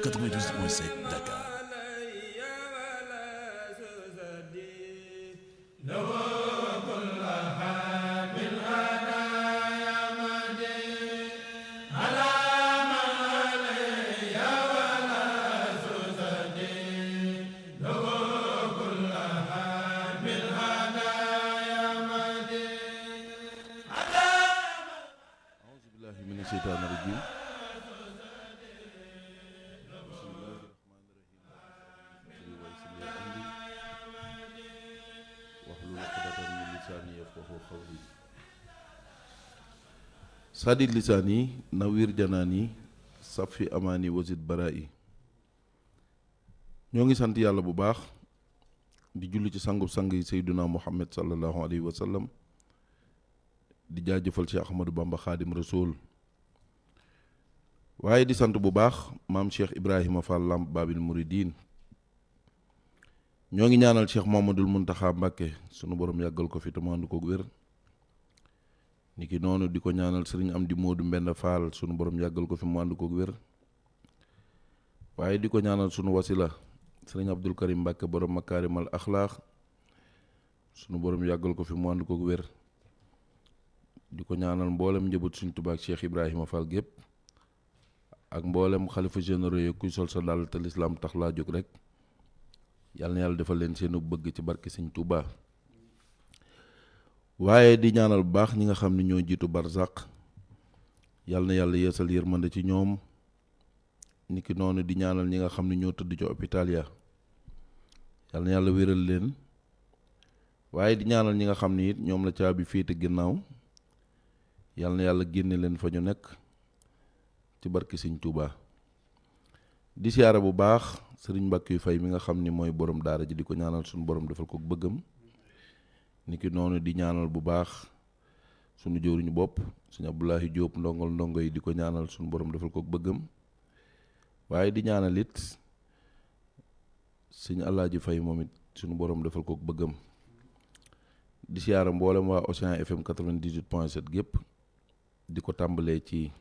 92.7 Dakar. sadid lisaani nawir janaani safi amaani wasid baraa'i. ñoo ngi sant yàlla bu baax di julli ci sangu sang yi sayduna muhammad sallallahu alayhi wa sallam di jaajëfal Cheikh Ahmadou Bamba Xaadim Rasul waaye di sant bu baax maam Cheikh Ibrahima Fall Lamp Babil Mouridine. ñoo ngi ñaanal Cheikh Mamadul Muntaxa Mbàkke sunu borom yàggal ko fi te mu ànd ko wér. niki noonu di ko ñaanal sëriñ Amdi Moodu Mbenda Fall sunu borom yàggal ko fi mu ànd ko wér. waaye di ko ñaanal sunu wasila sëriñ Abdul Karim Mbàkke borom makaarimal axlaax sunu borom yàggal ko fi mu ànd ko wér. di ko ñaanal mboolem njëbut suñ tubaak Cheikh Ibrahima Fall gépp ak mboolem xalifa généraux yi kuy sol sa dàll te lislaam tax laa jóg rek yàlla na yàlla defal leen seenu bëgg ci barke Sëñ Tuubaa. waaye di ñaanal bu baax ñi nga xam ne ñoo jiitu barzaq yàlla na yàlla yeesal yërmande ci ñoom. niki noonu di ñaanal ñi nga xam ne ñoo tëdd ci hôpital ya yàlla na yàlla wéral leen. waaye di ñaanal ñi nga xam ne it ñoom la caabi féete ginnaaw yàlla na yàlla génne leen fa ñu nekk ci barke Sëñ Tuubaa. di siyaara bu baax sëriñ Mbàkke Fay mi nga xam ni mooy borom daara ji di ko ñaanal suñu borom defal ko bëggam. niki noonu di ñaanal bu baax suñu jëwriñu bopp sëñ Abdoulahi Diop ndongo yi di ko ñaanal suñu borom defal ko bëggam. waaye di ñaanal it sëñ Alaaji Fay moom it suñu borom defal ko bëggam. di siyaara mboolem waa Océan FM 98.7 gépp di ko tàmbalee ci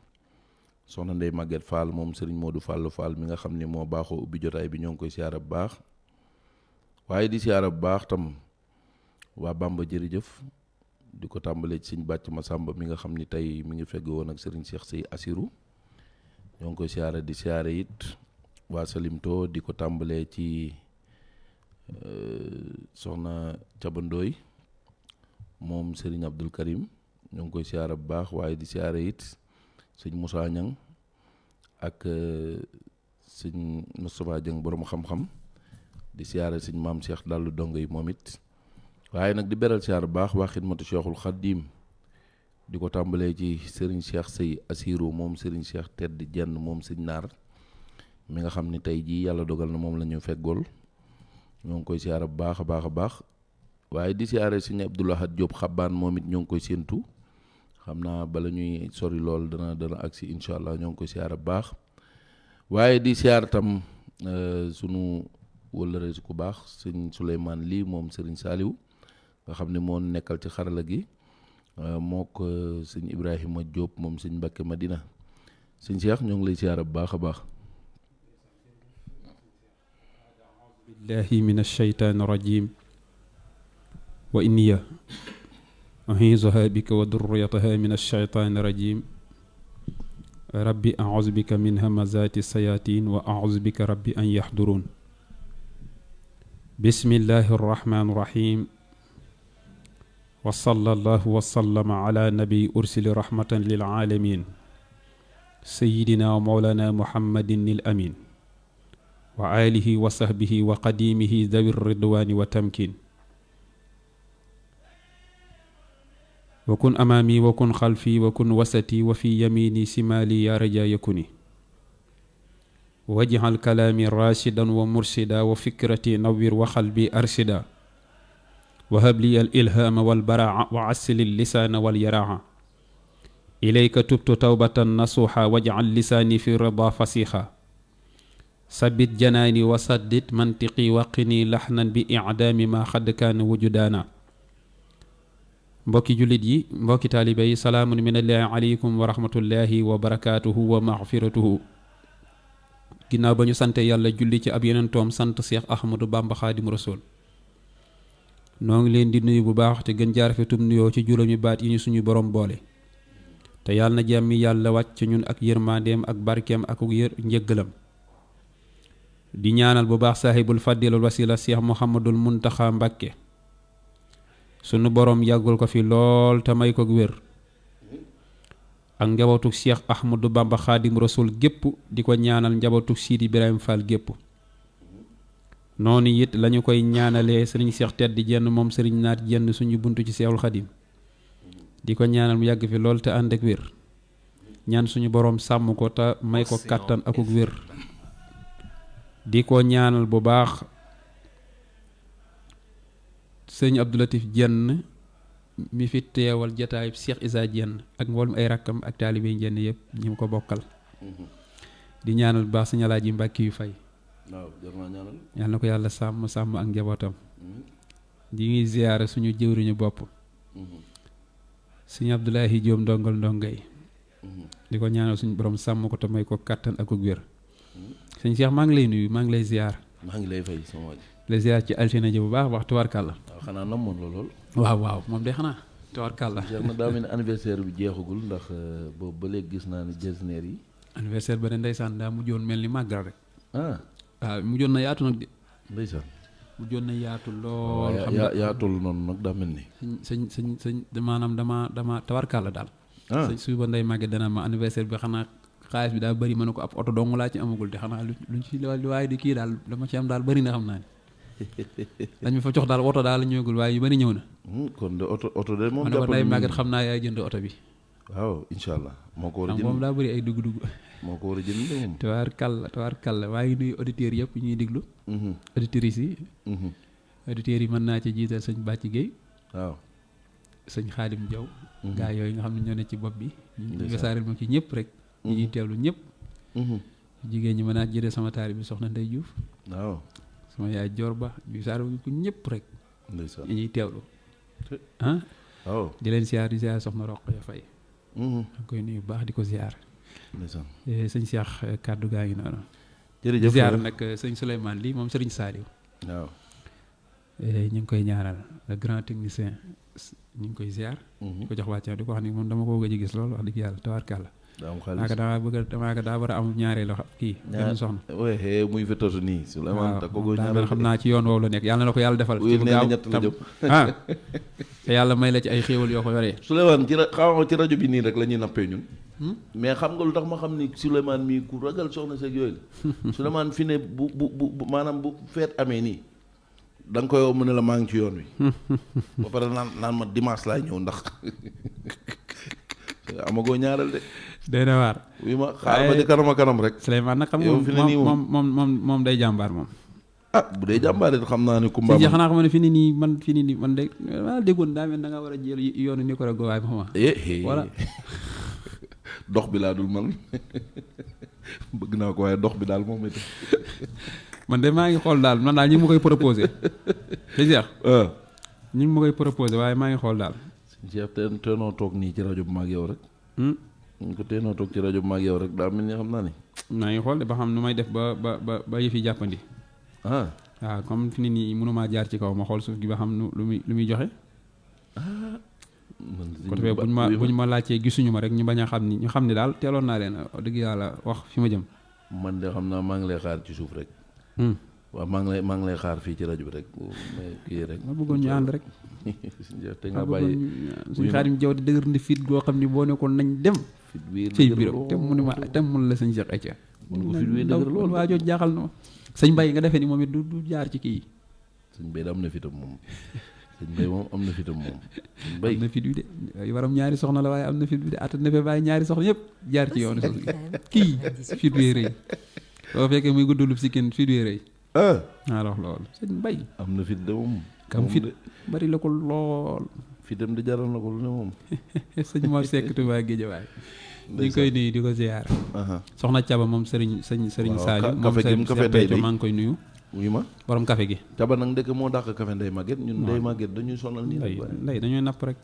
soxna Ndey Maguette Fall moom sëriñ Modou Fall mi nga xam ni moo baaxoo ubbi jotaay bi ñoo ngi koy siyaara bu baax. waaye di siyaara bu baax tam waa Bamba jërëjëf di ko tàmbalee ci sëñ Bàcc Masamba mi nga xam ni tey mi ngi fegg woon ak sëriñ Cheikh Sey Assirou ñoo ngi koy siyaara di siyaara it waa Salimto di ko tàmbalee ci soxna Cabandooy moom sëriñ Abdul Karim ñoo ngi koy siyaara bu baax. waaye di siyaara it sëñ Moussa Niang ak sëñ Moustapha Dieng borom xam-xam di siyaara sëñ maam Cheikh Dallu dongo yi moom it. waaye nag di beral siyaar bu baax waa xidmatu Cheikhul Khadim di ko tàmbalee ci sëriñ Cheikh Sey Assirou moom sëriñ Cheikh Tedd Jenn moom sëñ Naar mi nga xam ni tey jii yàlla dogal na moom la ñu feggool ñoo ngi koy siyaara bu baax a baax a baax. waaye di siyaare sëñ Abdoulahad Diop xabbaan moom it ñoo ngi koy séentu xam naa bala ñuy sori lool dana agsi incha allah ñoo ngi koy siyaara bu baax. waaye di siyaar tam sunu wëllëre ku baax sëñ Souleymane lii moom sëriñ Saaliw nga xam ne moo nekkal ci xarala gi moo ko sëñ Ibrahima Diop moom sëñ Mbàkke Madina. sëñ Cheikh ñoo ngi lay siyaara bu baax a baax. billahi min ash-shaytaan rajim wa inniya u'iizuha bika wa durriyataha min ash-shaytaan rajim rabbi a'uuzu bika min hamazaati sayaatiin wa a'uuzu bika rabbi an yaxduruun. bismillahi arrahmaani irrahim wa sallallahu wa sallama ala nabi ursili rahmatan lil aalamin sayidina wa mawlana muhammadin il amin wa alihi wa sahbihi wa qadimihi dawi ridwani wa tamkin wa kun amaami wa kun xalfi wa kun wasati wa fi yamini simali ya raja yakuni waj'al kalaami rashidan wa murshida wa fikrati nawwir wa qalbi arshida wa habli al ilhama wal baraa wa assil al lisaana wal yaraa ilayka tubtu tawbatan nasuha waj'al lisaani fi rida fasiha sabit janaani wa saddit mantiqi waqini laxnan bi i'daami ma xadd kaana wujudaana. mbokki jullit yi mbokki taalibe yi salaamun minallahi aleykum wa rahmatullahi wa barakaatuhu wa maxfiratuhu. ginnaaw ba ñu sante yàlla julli ci ab yonentoom sant Cheikh Ahmadou Bamba Xaadim Rasul noo ngi leen di nuyu bu baax te gën jaar fetum nuyoo ci juróomi baat yi ñu suñu borom boole te yàlla na jàmmi yàlla wàcc ñun ak yërmandeem ak barkeem ak njëggalam di ñaanal bu baax saahibul fadilul wasila Cheikh Mouhamadul Muntaxa Mbàkke sunu borom yàggul ko fi lool te may ko wér ak njabootu Cheikh Ahmadou Bamba Xaadim Rasul gépp di ko ñaanal njabootu Sidi Ibrahima Fall gépp noonu it lañu koy ñaanalee sëriñ Cheikh Tedd Jenn moom sëriñ Naat Jenn suñu buntu ci Seexul Xadim di ko ñaanal mu yàgg fi lool te ànd ak wér ñaan suñu boroom sàmm ko te may ko kàttan akuk wér di ko ñaanal bu baax sëriñ Abdou Latif Jenn mi fi teewal jataay Cheikh Issa Jenn ak mboolem ay rakkam ak taalibe Jenn yëpp ñi mu ko bokkal di ñaanal bu baax sëriñ Alaaji Mbàkke yu fay waaw jar naa ñaanal yàlla na ko yàlla sàmm ak njabootam di ngi ziyaare suñu jëwriñu bopp sëñ Abdoulahi Jóob ndongal ndongay di ko ñaanal suñu borom sàmm ko te may ko kàttan ak wér sëñ Cheikh maa ngi lay nuyu maa ngi lay ziyaar maa ngi lay fay sama waaj lay ziyaar ci altine ji bu baax wax tubaarkàlla waaw xanaa namoon la lool waaw moom de xanaa tubaarkàlla jar na daa mel ne anniversaire bi jeexagul ndax boobu ba léegi gis naa ne jesneer yi anniversaire ba de ndeysaan daa mujjoon mel ni màggal rek waaw mujjoon na yaatu nag de ndeysaan mujjoon na yaatu lool yaatul noonu nag daa mel ni sëñ maanaam dama tawarkàlla daal sëñ suba nday màgge dana ma anniversaire bi xanaa xaalis bi daa bëri ma ne ko ab oto dong laa ci amagul te xanaa luñ ci li waaye di kii daal dama ci am daal bëri na xam naa ne dañ ma fa jox daal oto daal la ñëwagul waaye yu bëri ñëw na kon de oto de moom ma ne ko nday màgget xam naa yaay jënd oto bi waaw incha allah moo ko war a jënd moom daa bëri ay dugg-dugg moo ko war a jënd moom tawarkàlla maa ngi nuyu auditeurs yëpp ñuy diglu auditrices yi auditeurs yi mën naa ci jiital sëñ Bàcci Guèye waaw sëñ Xaadim Jaw gaa yooyu nga xam ne ñoo ne ci bopp bi ñu wesaareel ma ci ñëpp rek ñi ñuy teewlu ñëpp jigéen ñi mën naa jiite sama taari bi soxna Ndey Juuf waaw sama yaay Joor Ba ñu wesaareel ko ñëpp rek ñi ñuy teewlu waaw di leen ziar di ziar soxna Roqaya Fay da koy nuyu bu baax di ko ziar sëñ Cheikh kàddu gaa ngi noonu jërëjëf ziar nag sëñ Souleymane lii moom sëriñ Saliou waaw ñu ngi koy ñaanal le grand technicien ñu ngi koy ziar di ko jox wàcce di ko wax ni moom dama ko gëj a gis loolu wax dëgg yàlla tawarkàlla daa war a am ñaareelu kii benn soxna muy fi tosu nii Souleymane ta ko ñaanal xam naa ci yoon woowu la nekk yàlla na ko yàlla defal ci gaaw tam te yàlla may la ci ay xéewal yoo ko yoree Souleymane ci rajo bi nii rek la ñuy nappee ñun mais xam nga lu tax ma xam ni Souleymane mii ku ragal soxna seeg yooyu la Souleymane fi ne bu maanaam bu feet amee nii da nga koy woo mu ne la maa ngi ci yoon wi ba pare naan ma dimanche laay ñëw ndax amagoo ñaaral de day na waar wi ma xaar ba di kanam rek Souleymane nag xam nga moom day jàmbaar moom bu dee jàmbaar it xam naa ne kumba si xanaa xam ne fi ni nii man de maa déggoon daa mel da nga war a jël yoonu Nicaragua waaye ma voilà dox bi laa dul man bëgg naa ko waaye dox bi daal moom it man de maa ngi xool daal man daal ñi ma koy proposé di Cheikh ñi ma koy proposé waaye maa ngi xool daal Cheikh teenoo toog nii ci rajo bu maag yow rek ñu ko teenoo toog ci rajo bu maag yow rek daa mel ni xam naa ni maa ngi xool de ba xam nu may def ba yëf yi jàppandi waaw comme fi ni nii mënumaa jaar ci kaw ma xool suuf gi ba xam lu muy joxe ko defee buñ ma laajtee gisuñu ma rek ñu bañ a xam ni ñu xam ni daal teeloon naa leen dëgg yàlla wax fi ma jëm man de xam naa maa ngi lay xaar ci suuf rek waaw maa ngi lay xaar fii ci rajo bi rek kii rek ma bëggoon ñu ànd rek te nga bàyyi suñu Xaadim Jaw di dëgër ndi fit goo xam ni boo nekkoon nañ dem ci biiram te mu ne ma te mun la sëñ Cheikh Aïcha mun ko fit wee dëgër lool waa jooju jaaxal na ma sëñ Mbaye nga defee ni moom it du jaar ci kii sëñ Mbaye da am na fitam moom sëñ Mbaye moom am na fitam moom Mbaye am na fit wi de waram ñaari soxna la waaye am na fit wi de atta na fe bàyyi ñaari soxna yëpp jaar ci yoonu sos kii fit wee rëy boo fekkee muy guddulub si kenn fit wee rëy naa la wax loolu sëñ Mbaye am na fit de moom kam fit bari la ko lool fitam di jaral na ko lu ne moom sëñ Mor Seck Touba Guédiawaye ñu ngi koy nuyu di ko ziar soxna Caba moom sëriñ Saliou moom sëriñ maa ngi koy nuyu wuyu ma borom café gi Caba nag ndekk moo dàq café Ndeye Maguette ñun Ndeye Maguette dañuy sonal nii Ndeye dañuy napp rek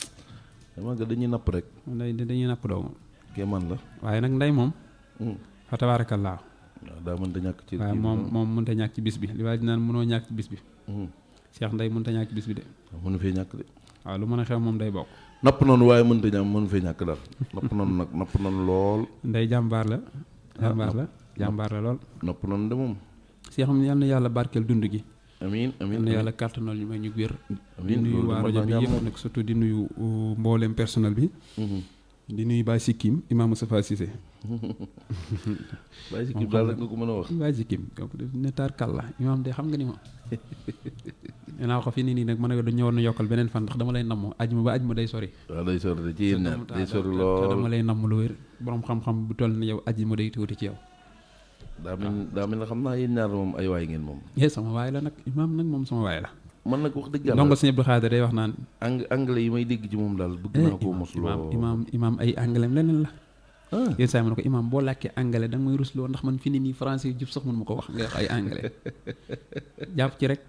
Ndeye Maguette dañuy napp rek Ndeye dañuy napp doomu kee man la waaye nag Ndeye moom fa tabaarakallaa waaw daa mënta ñàkk ci waaw moom mënta ñàkk ci bis bi li waa ji naan mënoo ñàkk ci bis bi Cheikh Ndeye mënta ñàkk ci bis bi de mënu fee ñàkk de waaw lu mën a xew moom day bokk napp noonu waaye mënta ñam mënu fee ñàkk daal napp noonu nag napp noonu lool Ndeye jàmbaar la jàmbaar la lool napp noonu de moom Cheikh am yal na yàlla barkeel dund gi amiin amiin yal na yàlla kàttanal ñu may ñu wér di amiin nuyu waa rajo bi yëpp nag surtout di nuyu mboolem personnel bi di nuyu Baye Sikkim Imam Moustapha Cissé Baye Sikkim daal rek nga ko mën a wax Baye Sikkim kooku def ne taar kàlla imaam de xam nga ni ma naa ko fi nii nag mën a dañu war na yokkal beneen fan ndax dama lay namm ajma ba ajma day sori waaw day sori de ci yéen ñaar day sori lool dama lay namm lu wér borom xam-xam bu toll ni yow ajma day tuuti ci yow daa mel na xam naa yéen ñaar moom ay waay ngeen moom sama waay la nag imaam nag moom sama waay la man nag wax dëgg yàlla ndongo Sëñ Abdou Khadir day wax naan anglais yi may dégg ci moom daal bëgg naa koo mos loo imaam ay anglais leneen la yéen saa yi ma ne ko imaam boo làkkee anglais da nga may rusloo ndax man fi ne nii français yu jub sax mun ma ko wax nga wax ay anglais jàpp ci rek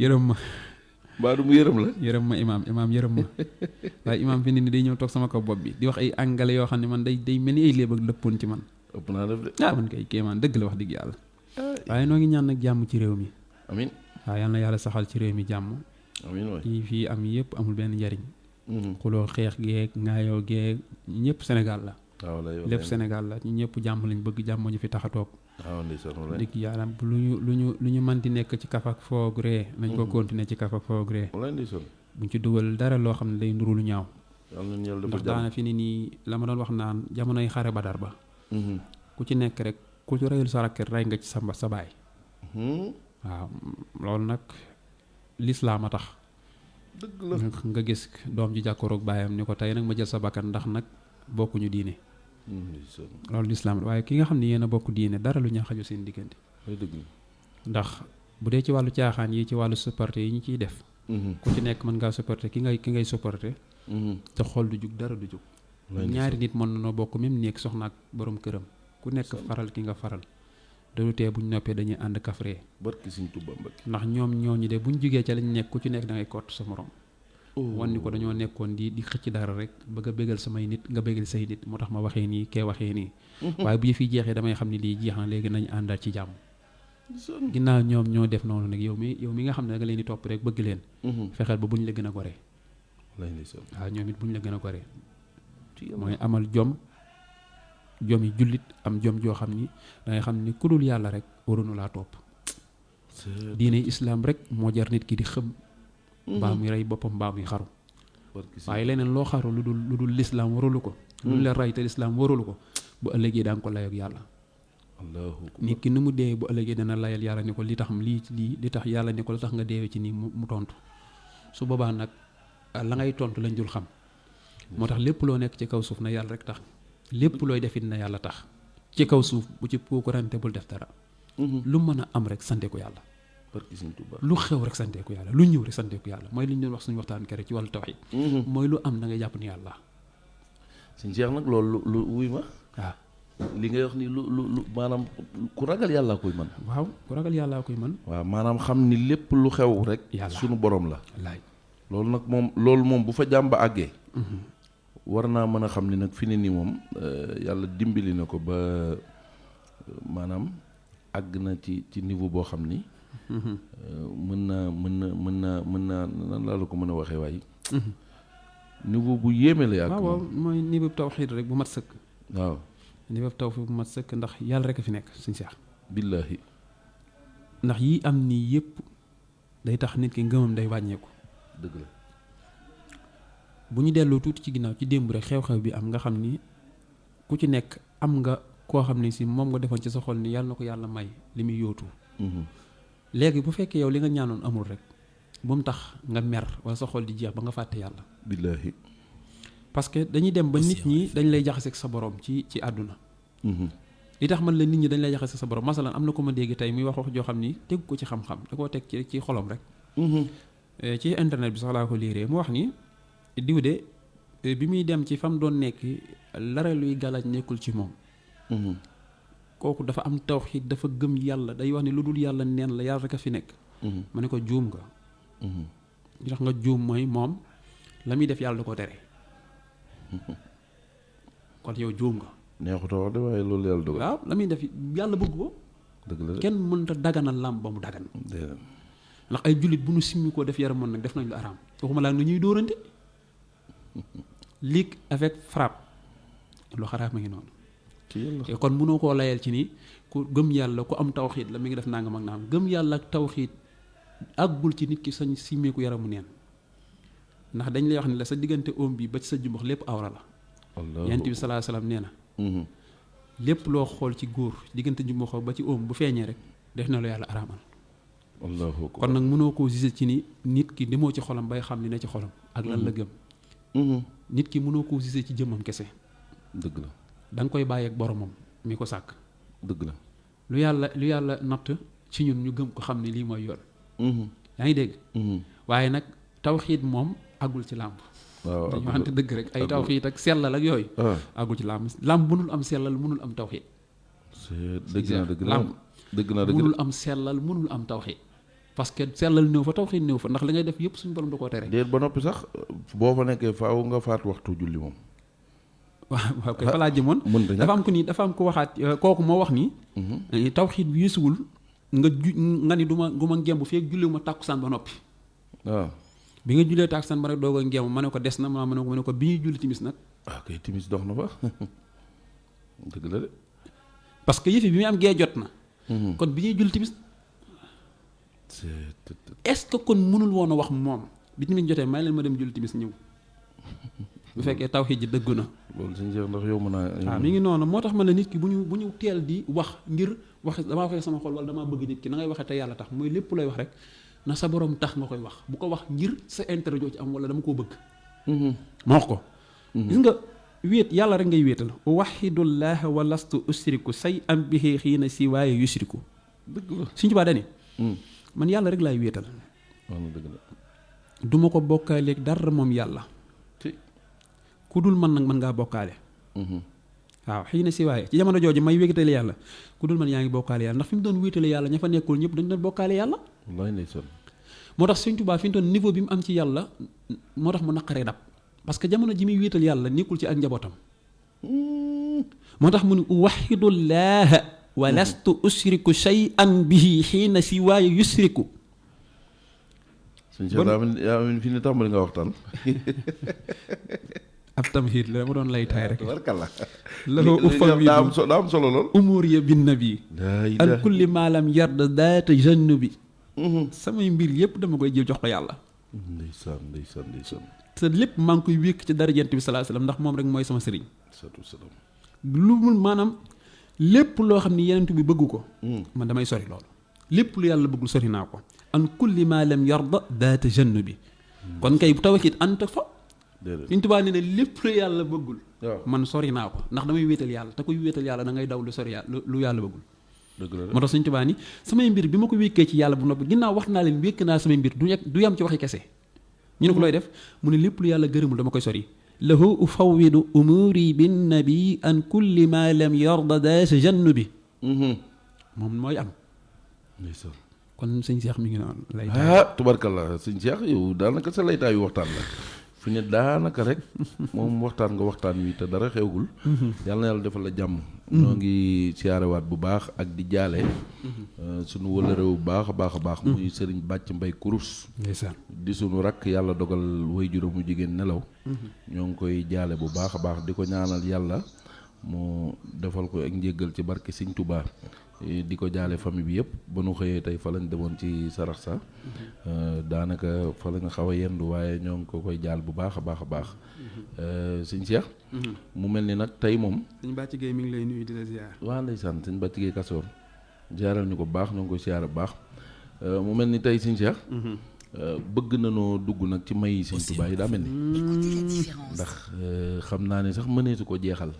yërëm ma mbaa du mu yërëm la yërëm ma imaam yërëm ma waaye imaam fi ne nii day ñëw toog sama kaw bopp bi di wax ay anglais yoo xam ne man day mel ni ay léeb ak lëppoon ci man ëpp naa def de man kay kéemaan dëgg la wax dëgg yàlla waaye noo ngi ñaan nag jàmm ci réew mi amiin waaw yal na yàlla saxal ci réew mi jàmm amiin waay yi fii am yëpp amul benn njariñ xuloo xeex geeg ngaayoo geeg ñëpp Sénégal la waaw lépp Sénégal la ñu ñëpp jàmm lañ bëgg jàmm ñu fi tax a toog waaw ndeysaan dëgg yàlla lu ñu manti nekk ci kaf ak foog ree nañ ko continuer ci kaf ak foog ree buñ ci dugal dara loo xam ne day nduru lu ñaaw ndax daana fi ni nii la ma doon wax naan jamonoy xare Badar ba ku ci nekk rek ku ci reyul sa rakk rey nga ci sa baay waaw loolu nag lislaam a tax dëgg la nga gis doom ji jàkkoroog baayam ni ko tey nag ma jël sa bakkan ndax nag bokkuñu diine loolu lislaam waaye ki nga xam ne yéen a bokk diine dara lu ñaa xaju seen diggante ndax bu dee ci wàllu caaxaan yi ci wàllu supporté yi ñu ciy def ku ci nekk mën ngaa supporté ki ngay supporté te xool du jug dara du jug ñaari nit mën nanoo bokk même néeg soxna ak borom këram ku nekk faral ki nga faral dalu tee buñ noppee dañuy ànd kafree barki Sëñ Tuubaa ndax ñoom ñooñu de buñ jugee ca lañ nekk ku ci nekk da ngay kott sa morom wan ni ko dañoo nekkoon di xëcc dara rek bëgg a bégal samay nit nga bégal say nit moo tax ma waxee nii kee waxee nii waaye bu yëf yi jeexee damay xam ne lii jeex na léegi nañ àndaat ci jàmm ginnaaw ñoom ñoo def noonu nag yow mi nga xam ne da nga leen di topp rek bëgg leen fexeel ba buñ la gën a goree waaw ñoom it buñ la gën a goree mooy amal jom yi jullit am jom joo xam ni dangay xam ni ku dul yàlla rek waruñu laa topp diine islaam rek moo jar nit ki di xëm mbaa muy rey boppam mbaa muy xaru waaye leneen loo xaru lu dul lislaam warulu ko lu la rey te lislaam warulu ko bu ëllëgee daa nga ko layoog yàlla nit ki ni mu dee bu ëllëgee dana layal yàlla ni ko li tax li tax yàlla ni ko li tax nga deewee ci nii mu tontu su boobaa nag la ngay tontu lañ dul xam moo tax lépp loo nekk ci kaw suuf na yàlla rek tax lépp looy defit na yàlla tax ci kaw suuf bu ci puukarante bul def dara lu mën a am rek sante ko yàlla lu xew rek sante ko yàlla lu ñëw rek sante ko yàlla mooy li ñu doon wax suñu waxtaan kere ci wàllu tawhid mooy lu am da nga jàpp ni yàlla suñ Cheikh nag loolu lu wuy ma waaw li ngay wax ni lu maanaam ku ragal yàllaa koy mën waaw ku ragal yàllaa koy mën waaw maanaam xam ni lépp lu xew rek suñu borom la wallaay loolu nag moom bu fa jàmba àggee war naa mën a xam ni nag fi ne nii moom yàlla dimbali na ko ba maanaam àgg na ci niveau boo xam ni mën naa nan laa la ko mën a waxee waaye niveau bu yéeme la yàgg waaw mooy niveau tawxiid rek bu mat sëkk waaw niveau tawxiid bu mat sëkk ndax yàlla rek a fi nekk suñ seex billaahi ndax yi am nii yëpp day tax nit ki ngëmam day wàññeeku dëgg la bu ñu delloo tuuti ci ginnaaw ci démb rek xew-xew bi am nga xam ni ku ci nekk am nga koo xam ne si moom nga defoon ci sa xol ni yàlla na ko yàlla may li muy yóotu léegi bu fekkee yow li nga ñaanoon amul rek bu mu tax nga mer wala sa xol di jeex ba nga fàtte yàlla billaahi parce que dañuy dem ba nit ñi dañ lay jaxaseeg sa borom ci àdduna li tax man la nit ñi dañ lay jaxaseeg sa borom masalan am na ko ma dégg tey muy wax joo xam ni tegu ko ci xam-xam da koo teg ci xolom rek ci internet bi sax laa ko liiree mu wax ni diw de bi muy dem ci fam doon nekk lara luy galaaj nekkul ci moom kooku dafa am tawxiid dafa gëm yàlla day wax ni lu dul yàlla neen la yàlla rek a fi nekk ma ne ko juum nga li tax nga juum mooy moom la muy def yàlla da ko tere kon yow juum nga neexutoo wax de waaye loolu yàlla dogal. waaw la muy def yàlla bëgg ko. dëgg la de. kenn mënta daganal làmb ba mu dagan. déedéet. ndax ay jullit bu nu simmi koo def yaramoon nag def nañ lu araam waxuma laa nga ñuy dóorante. ligue avec frappe lu xaraam ma ngi noonu. ci yàlla. te kon mënoo koo layal ci ni ku gëm yàlla ku am tawxiit la mi ngi def nangam ak nangam gëm yàlla ak tawxiit àggul ci nit ki sañ simmeeku yaramu neen ndax dañ lay wax ne la sa diggante oom bi ba ci sa jumbax lépp awra la. yonent bi sallallahu alayhi wasallam nee na. lépp loo xool ci góor diggante jumbax ba ci oom bu feeñee rek def na lu yàlla araamal. kon nag mënoo koo gisee ci ni nit ki demoo ci xolam bay xam li ne ci xolam. ak lan la gëm. nit ki mënoo koo gisee ci jëmmam kese. dëgg la. da nga koy bàyyi ak boromam mi ko sàkk. dëgg la. lu yàlla natt ci ñun ñu gëm ko xam ne lii mooy yoon. yaa ngi dégg. waaye nag tawxiid moom àggul ci làmb. waaw dañu waxante dëgg rek ay tawxiid ak sellal ak yooyu. àggul ci làmb làmb mënul am sellal mënul am tawxiid. dëgg na dëgg na mënul am sellal mënul am tawxiid. parce que sellal néew fa tawxiid néew fa ndax li ngay def yëpp suñu borom da koo tere. déet ba noppi sax boo fa nekkee faaw nga faat waxtu julli moom. waaw kay fa laa jëmoon. dafa am ko waxaat kooku moo wax ni. tawxiid bi yéesuwul nga ni du ma ngemb fii ak julli ma tàkkusaan ba noppi. waaw. bi nga jullee tàkkusaan ba rek doog a ngemb ma ne ko des na ma ne ko bi ñuy julli timis nag. waaw kay timis dox na fa dëgg la de. parce que yëfi bi muy am gee jot na. kon bi ñuy julli timis. est-ce que kon mënul woon a wax moom bi timis jotee may leen ma dem julli timis ñëw. bu fekkee tawxiid ji dëggu na. loolu suñu jeex ndax yow mën naa. waaw mi ngi noonu moo tax ma la nit ki bu ñu teel di wax ngir wax damaa waxee sama xol wala damaa bëgg nit ki na ngay waxee te yàlla tax mooy lépp lay wax rek na sa borom tax nga koy wax bu ko wax ngir sa intérêt joo ci am wala dama koo bëgg. ma wax ko. gis nga wéet yàlla rek ngay wéetal. waxidullaah wa lastu usriku say am bihi xiina si waaye yusriku. dëgg la suñu Tuubaa dani man yàlla rek laay wéetal. dëgg la. du ma ko bokkaaleeg dara moom yàlla. ku dul man nag mën ngaa bokkaale. waaw xëy na si waaye ci jamono jooju may wéetale yàlla ku dul man yaa ngi bokkaale yàlla ndax fi mu doon wéetale yàlla ña fa nekkul ñëpp dañu doon bokkaale yàlla. wallaahi ndeysaan. moo tax Sëñ Tuubaa fi mu doon niveau bi mu am ci yàlla moo tax mu naqaree dab parce que jamono ji muy wéetal yàlla nekkul ci ak njabootam. moo tax mu ne waxidullaaha wa lastu usriku shay'an bihi xiina si waaye yusriku. suñ yaa amin fi ne tàmbali nga waxtaan. ab tamxiit la ma doon lay taay rek. barkalla. lahu ufawwidu daa am solo lool. umuur ya bin nabi an kulli maalam yarda daata jannubi. samay mbir yëpp dama koy jël jox ko yàlla. ndeysaan. te lépp maa ngi koy wékk ci dara Yonent bi sallallahu alayhi wasallam ndax moom rek mooy sama sëriñ. salaam. lu mu maanaam lépp loo xam ni Yonent bi bëggu ko. man damay sori loolu. lépp lu yàlla bëggul sori naa ko. an kulli maalam yarda daata jannubi. kon kay tawxiid anta fa. Sëñ Tuubaa nee na lépp lu yàlla bëggul. man sori naa ko ndax damay wéetal yàlla te kuy wéetal yàlla da ngay daw lu sori yàlla lu yàlla bëggul. dëgg la moo tax Sëñ Tuubaa ni samay mbir bi ma ko wékkee ci yàlla bu noppi ginnaaw wax naa leen wékk naa samay mbir du yam ci waxi kese. ñu ne ko looy def mu ne lépp lu yàlla gërëmul dama koy sori. lahu ufawwidu umuuri bin nabi an kulli ma lam yarda daasa jannubi. moom mooy am. kon sëñ Cheikh mi ngi noonu. laytaay tubarkalla sëñ Cheikh yow daanaka sa laytaayu waxtaan la. fi ne daanaka rek moom waxtaan nga waxtaan wi te dara xewgul. yàlla na yàlla defal la jàmm. ñoo ngi siyaarewaat bu baax ak di jaale. sunu wëllëre bu baax a baax. muy Sëriñ Bàcc Mbay Kurus. di sunu rakk yàlla dogal way juróomu jigéen nelaw. ñoo ngi koy jaale bu baax a baax di ko ñaanal yàlla mu defal ko ak njéggal ci barke Sëriñ Tuubaa. di ko jaale famille bi yëpp ba nu xëyee tey fa lañ demoon ci sarax sa daanaka fa lañ xaw a yendu waaye ñoo ngi ko koy jaal bu baax a baax. sëñ Cheikh. mu mel ni nag tey moom. sëñ Bàcc Gueye mi ngi lay nuyu di la ziar. waaw ndeysaan sëñ Bàcc Gueye Kasoor jaaral ñu ko baax ñoo ngi koy ziar bu baax mu mel ni tey sëñ Cheikh. bëgg nañoo dugg nag ci may sëñ Tuubaa yi daa mel ni. ndax xam naa ne sax mëneesu ko jeexal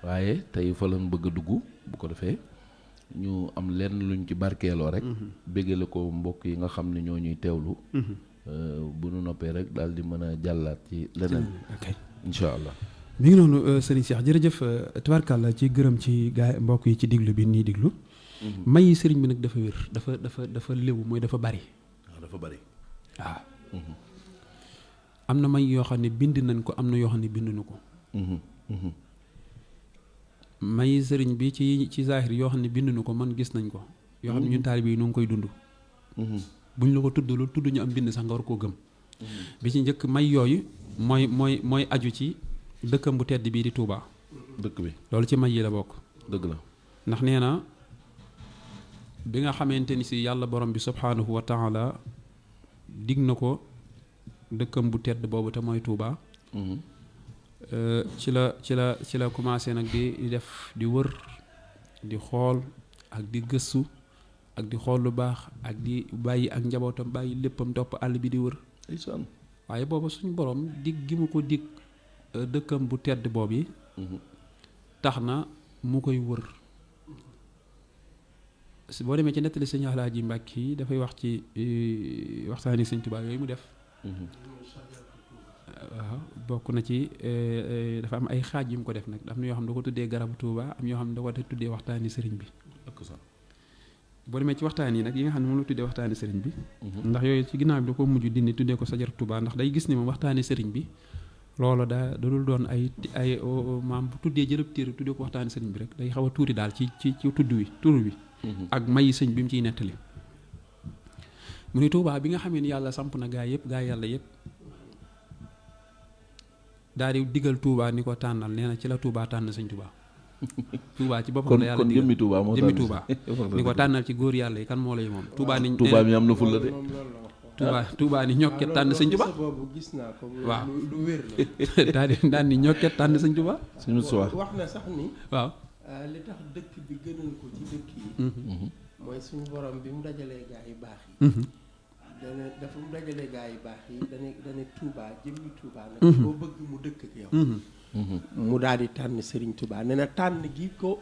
waaye tey fa lañ bëgg a dugg bu ko defee. ñu am lenn luñ ci barkeeloo rek. béggale ko mbokk yi nga xam ne ñoo ñuy teewlu. bu nu noppee rek daal di mën a jàllaat ci leneen. incha allah. mi ngi noonu Serigne Cheikh jërëjëf tubaarkàlla ci gërëm ci gaay mbokk yi ci diglu bi nii diglu. may Serigne bi nag dafa wér dafa léwu mooy dafa bari. waaw dafa bari. waaw. am na may yoo xam ne bind nañ ko am na yoo xam ne binduñu ko. may sëriñ bi ci zahir yoo xam ne binduñu ko man gis nañ ko yoo xam ne ñun taalibe yi nu ngi koy dund buñ la ko tudd ñu am bind sax nga war koo gëm bi ci njëkk may yooyu mooy aju ci dëkkam bu tedd bii di Touba dëkk bi loolu ci may yi la bokk dëgg la ndax nee na bi nga xamante ni si yàlla borom bi subhaanahu wa taala dig na ko dëkkam bu tedd boobu te mooy Touba ci la commencé nag di def di wër di xool ak di gëstu ak di xool lu baax ak di bàyyi ak njabootam bàyyi léppam topp àll bi di wër waaye booba suñu borom dig gi mu ko dig dëkkam bu tedd boobu yi tax na mu koy wër boo demee ci nettali sëñ Alaaji Mbàkke yi dafay wax ci waxtaani sëñ Tuubaa yooyu mu def waaw bokk na ci dafa am ay xaaj yu mu ko def nag am na yoo xam ne da ko tuddee garabu Touba am yoo xam ne da ko tuddee waxtaani sëriñ bi boo demee ci waxtaan yi nag yi nga xam ne moom la tuddee waxtaani sëriñ bi ndax yooyu ci ginnaaw bi da ko mujj dindi tuddee ko sajar Touba ndax day gis ni moom waxtaani sëriñ bi loolu da dul doon ay maam bu tuddee jërëb téere tuddee ko waxtaani sëriñ bi rek day xaw a tuuti daal ci tur wi ak mayi sëñ bi mu ciy nettali mu ne Touba bi nga xamee ni yàlla samp na gaa yàlla yëpp daal di digal Touba ni ko tànnal nee na ci la Touba tànn sëñ Touba Touba ci boppam la yàlla digal jëmmi Touba moo jëmmi Touba ni ko tànnal ci góor yàlla yi kan moo lay moom Touba ni Touba mi am na ful la de Touba ni ñokket tànn sëñ Touba gis naa ko waaw lu wér la daal ni ñokket tànn sëñ Touba suñu soir wax na sax ni waaw li tax dëkk bi gënal ko ci dëkk yi mooy suñu borom bi mu dajalee gaa yu baax yi dafa mu dajalee gaa yu baax yi dane Touba jëmmi Touba nag boo bëgg mu dëkk ak yow mu daal di tànn Serigne Touba nee na tànn gi ko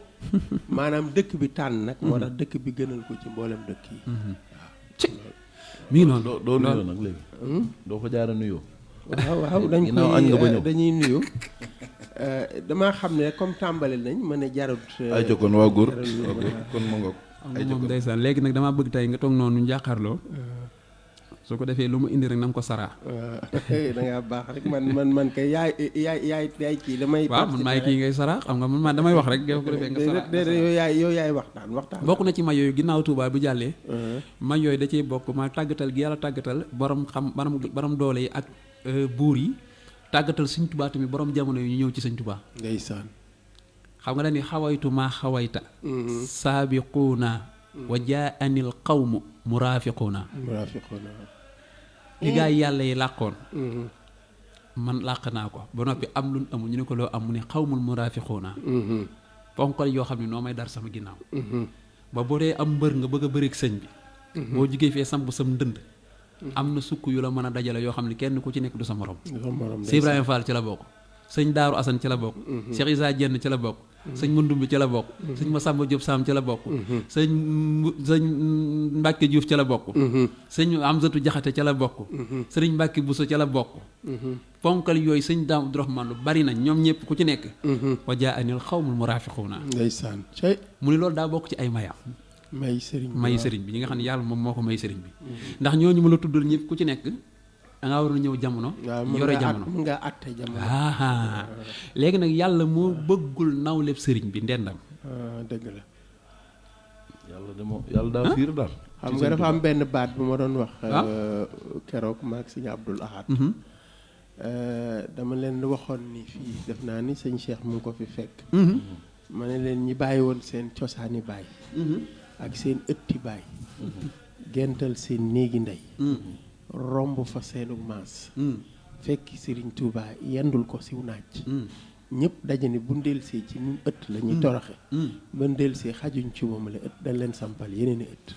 maanaam dëkk bi tànn nag moo tax dëkk bi gënal ko ci mboolem dëkk yi mi ngi noonu doo nuyoo nag léegi doo ko jaara nuyoo waaw dañuy nuyu damaa xam ne comme tàmbali nañ mën a jarut ay jokkoon waa góor kon ma ngoog ay moom ndeysaan léegi nag damaa bëgg tey nga toog noonu njàkkaarloo su ko defee lu mu indi rek na nga ko saraa da ngaa baax rek man kay yaay kii damay waaw man maay kii ngay saraa xam nga man damay wax rek yow ko defee nga saraa yow yaay waxtaan bokk na ci may yooyu ginnaaw Touba bu jàllee may yooyu da ciy bokk ma tàggatal gi yàlla tàggatal borom doole yi ak buur yi tàggatal sëñ Touba tamit borom jamono yi ñu ñëw ci sëñ Touba ndeysaan xam nga dañuy xawaytu maa xawayta saabiquuna wa jaanil qawmu muraafiquuna li gaa yi yàlla yi làqoon man làq naa ko ba noppi am lu amul ñu ne ko loo am mu ne xawmul muraafiquuna ponkal yoo xam ne noo may dar sama ginnaaw ba boo dee am mbër nga bëgg a bëreeg sëñ bi boo jugee fee samp sam ndënd am na sukk yu la mën a dajale yoo xam ne kenn ku ci nekk du sa morom si Ibrahima Fall ci la bokk sëñ Daaru Asan ci la bokk Cheikh Isa Jenn ci la bokk sëñ Mandumbi ci la bokk sëñ Masamba Diop Sam ci la bokk sëñ Mbàkke Diouf ci la bokk sëñ Amzatu Jaxate ci la bokk sëriñ Mbàkke Buso ci la bokk ponkal yooyu sëñ Daam Abdourahmane lu bari nañ ñoom ñëpp ku ci nekk wa jaanil xawmul muraafiquuna ndeysaan mu ni loolu daa bokk ci ay mayam may sëriñ bi ñi nga xam ne yàlla moom moo ko may sëriñ bi ndax ñooñu ma la tuddal ñëpp ku ci nekk dangaa war a ñëw jamono yore jamono mën ngaa àtte jamono léegi nag yàlla moo bëggul nawleb sëriñ bi ndendam dëgg la yàlla daa fiir daal xam nga dafa am benn baat bu ma doon wax keroog maag sëñ Abdul Ahad dama leen waxoon ni fii def naa ni sëñ Cheikh mu ngi ko fi fekk ma ne leen ñi bàyyi woon seen cosaani baay ak seen ëtti baay gental seen néegi ndey romb fa seenu maas fekki Serigne Touba yendul ko siw naaj ñëpp daje ni bu ndelsee ci ñun ëtt la ñuy toroxe ba ndelsee xajuñ ci moom la ëtt dañ leen sampal yeneen i ëtt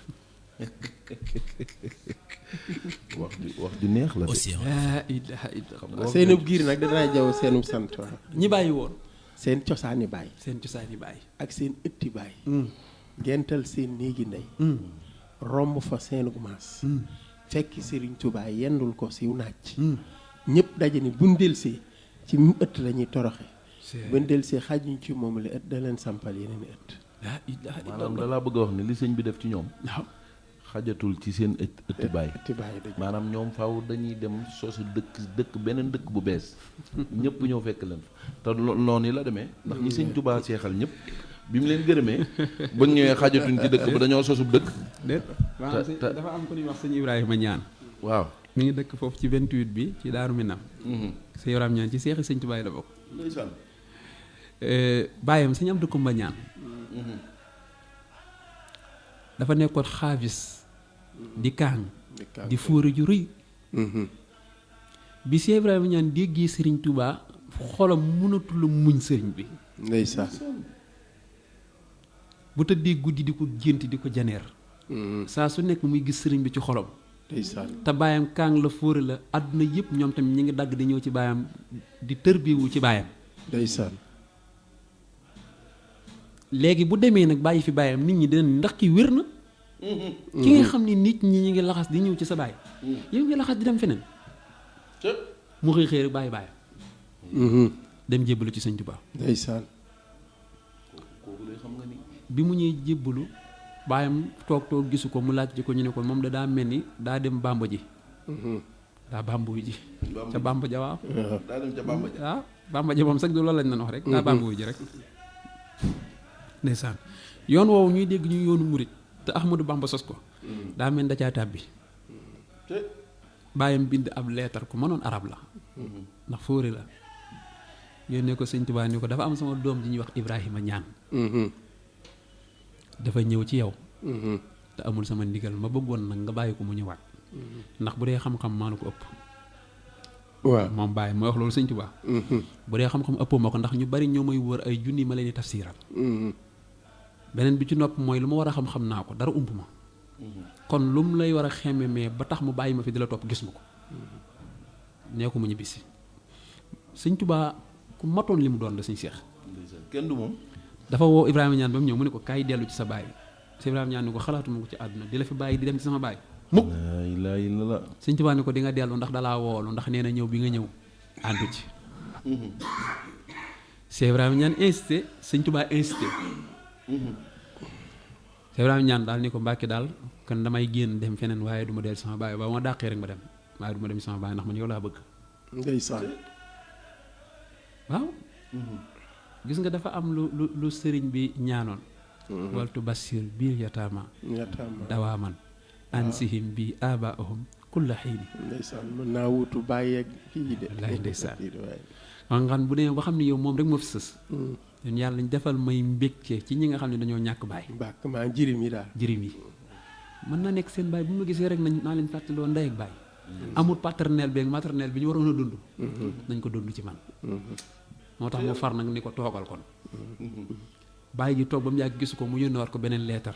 wax di neex la de seenu giir nag danaa jaw seenu sant waaw ñi bàyyi woon seen cosaani baay ak seen ëtti baay gental seen néegi ndey romb fa seenu maas fekki Serigne Touba yendul ko siw naaj ñëpp daje ni bu ndelsee ci mu ëtt la ñuy toroxe ba ndelsee xajuñ ci moom la ëtt da leen sampal yeneen ëtt maanaam da laa bëgg a wax ni li sëñ bi def ci ñoom xajatul ci seen ëtti baay ëtti baay dëgg maanaam ñoom faaw dañuy dem sosu dëkk beneen dëkk bu bees ñëpp ñëw fekk leen fa te noonu la demee ndax ñi sëñ Tuubaa seexal ñëpp bi mu leen gërëmee ba ñëwee xajatuñ ci dëkk ba dañoo sosub dëkk déet dafa am ko ñuy wax sëñ Ibrahima Ñaan waaw mi ngi dëkk foofu ci 28 bi ci Daaru Minam sëñ Ibrahima Ñaan ci seexi sëñ Tuubaa la bokk ndeysaan bàyyam sëñ Abdu Kumba Ñaan dafa nekkoon xaafis di kaang di fóore ju rëy bi Cheikh Ibrahima Ñaan déggee sëriñ Touba xolam mënatul a muñ sëriñ bi ndeysaan bu tëddee guddi di ko gént di ko janeer saa su nekk muy gis sëriñ bi ci xolam ndeysaan te baayam kaang la fóore la àdduna yëpp ñoom tamit ñi ngi dagg di ñëw ci baayam di tërbiwu ci baayam ndeysaan léegi bu demee nag bàyyi fi baayam nit ñi dinañ ndax ki wér na ki nga xam ne nit ñi ngi laxas di ñëw ci sa baay yow ngi laxas di dem feneen mu xëy xëy rek bàyyi baayam dem jébbalu ci sëñ Tuubaa ndeysaan kooku de xam nga ni bi mu ñuy jébbalu baayam toog gisu ko mu laaj ci ko ñu ne ko moom da daa mel ni daa dem bàmba ji daa bàmbu ji ca bàmba ja waaw daa dem ca Bamba ja waaw bàmba ja moom sax du loolu lañ doon wax rek daa bàmbu ji rek ndeysaan yoon woowu ñuy dégg ñu yoonu murit te Ahmadou Bamba sos ko daa mel ni da caa tàbbi baayam bind ab leetar ku mënoon arab la ndax fóore la yónnee ko sëñ Tuubaa ni ko dafa am sama doom ji ñuy wax Ibrahima Ñaan dafa ñëw ci yow te amul sama ndigal ma bëggoon nag nga bàyyi ko mu ñëwaat ndax bu dee xam-xam maa la ko ëpp waaw moom bàyyi mooy wax loolu sëñ Tuubaa bu dee xam-xam ëpp ma ko ndax ñu bari ñoo may wër ay junni ma leen di tafsiral beneen bi ci nopp mooy lu ma war a xam-xam naa ko dara ump ma kon lu mu lay war a xemme mais ba tax mu bàyyi ma fi di la topp gis ma ko nee ko mu ñu bisi sëñ Tuubaa ku matoon li mu doon la sëñ Seex kenn du moom dafa woo Ibrahima Ñaan ba mu ñëw mu ne ko kaay dellu ci sa baay si Ibrahima Ñaan ni ko xalaatuma ko ci àdduna di la fi bàyyi di dem ci sama baay mukk laa ilaaha illallaah sëñ Tuubaa ni ko di nga dellu ndax dalaa woolu ndax nee na ñëw bi nga ñëw àndu ci si Ibrahima Ñaan insisté sëñ Tuubaa insisté si Ibrahima Ñaan daal ni ko Mbàkke daal kon damay génn dem feneen waaye du ma dellu sama baay ba ma dàqee rek ma dem waaye du ma dem sama baay ndax man yow laa bëgg ndeysaan waaw gis nga dafa am lu sëriñ bi ñaanoon waltu basir biir yataama dawaaman ansihim bi abaahum kulla xiini ndeysaan mën naa wutu bàyyeeg kii de wallaay ndeysaan man nga xam bu demee ba xam ne yow moom rek moo fi sës ñun yàlla ñu defal may mbégte ci ñi nga xam ne dañoo ñàkk baay mbàkk maa jirim yi daal jirim yi mën na nekk seen baay bu ma gisee rek naa leen fàttaloo ndey ak baay amul paternel beeg maternel bi ñu waroon a dund nañ ko dund ci man moo tax mu far nag ni ko toogal kon bàyyi ji toog ba mu yàgg gisu ko mu yónnewaat ko beneen leetar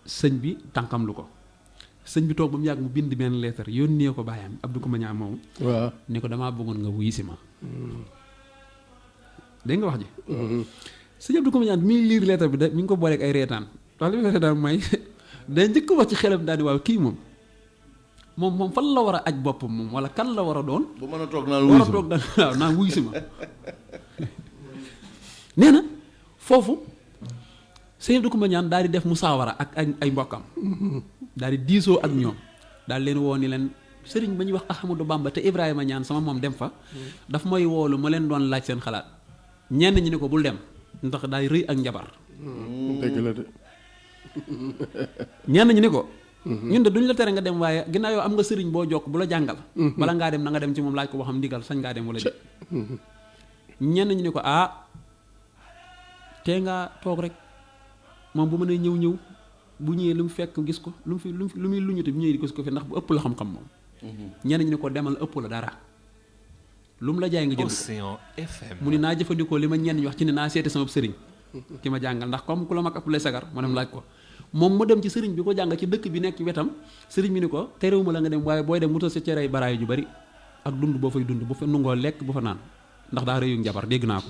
sëñ bi tànkam lu ko sëñ bi toog ba mu yàgg mu bind benn leetar yónnee ko bàyyam Abdou Koumba Ñaan moomu waaw ni ko damaa bëggoon nga wuyu si ma dégg nga wax ji sëñ Abdou Koumba Ñaan mi ngi liir leetar bi da mi ngi ko booleeg ay reetaan wax li ma reetaan mooy day njëkk wax ci xelam daal di waaw kii moom fan la war a aj boppam moom wala kan la war a doon bu mën a toog naan wuyu si ma war a toog daal waaw naan wuyu si ma nee na foofu sëñ Abdou Koumba Ñaan daal di def musaawara ak ay mbokkam daal di diisoo ak ñoom daal leen woo ni leen sëriñ ba ñuy wax Ahmadou Bamba te Ibrahima Ñaan sama moom dem fa daf may woolu ma leen doon laaj seen xalaat ñenn ñi ne ko bul dem ndax daal rëy ak njabar dëgg la de ñenn ñi ne ko ñun de duñ la tere nga dem waaye ginnaaw yow am nga sëriñ boo jokk bu la jàngal bala ngaa dem na nga dem ci moom laaj ko boo xam ndigal sañ ngaa dem wala di ñenn ñi ne ko tee ngaa toog rek moom bu mënee ñëw bu ñëwee lu mu fekk gis ko lu muy luñute bu ñëwee di gis ko fi ndax bu ëpp la xam-xam moom ñenn ñi ne ko demal ëpp la dara lu mu la jaay nga jënd Océan FM mu ni naa jëfandikoo li ma ñenn ñi wax ci ne naa seeti sama sëriñ ki ma jàngal ndax comme ku la mag ëpp lay sagar ma dem laaj ko moom mu dem ci sëriñ bi ko jàng ci dëkk bi nekk ci wetam sëriñ bi ni ko terewuma la nga dem waaye booy dem wutal sa cere baraay ju bari ak dund boo fay dund bu fa nungoo lekk bu fa naan ndax daa rëyu njabar dégg naa ko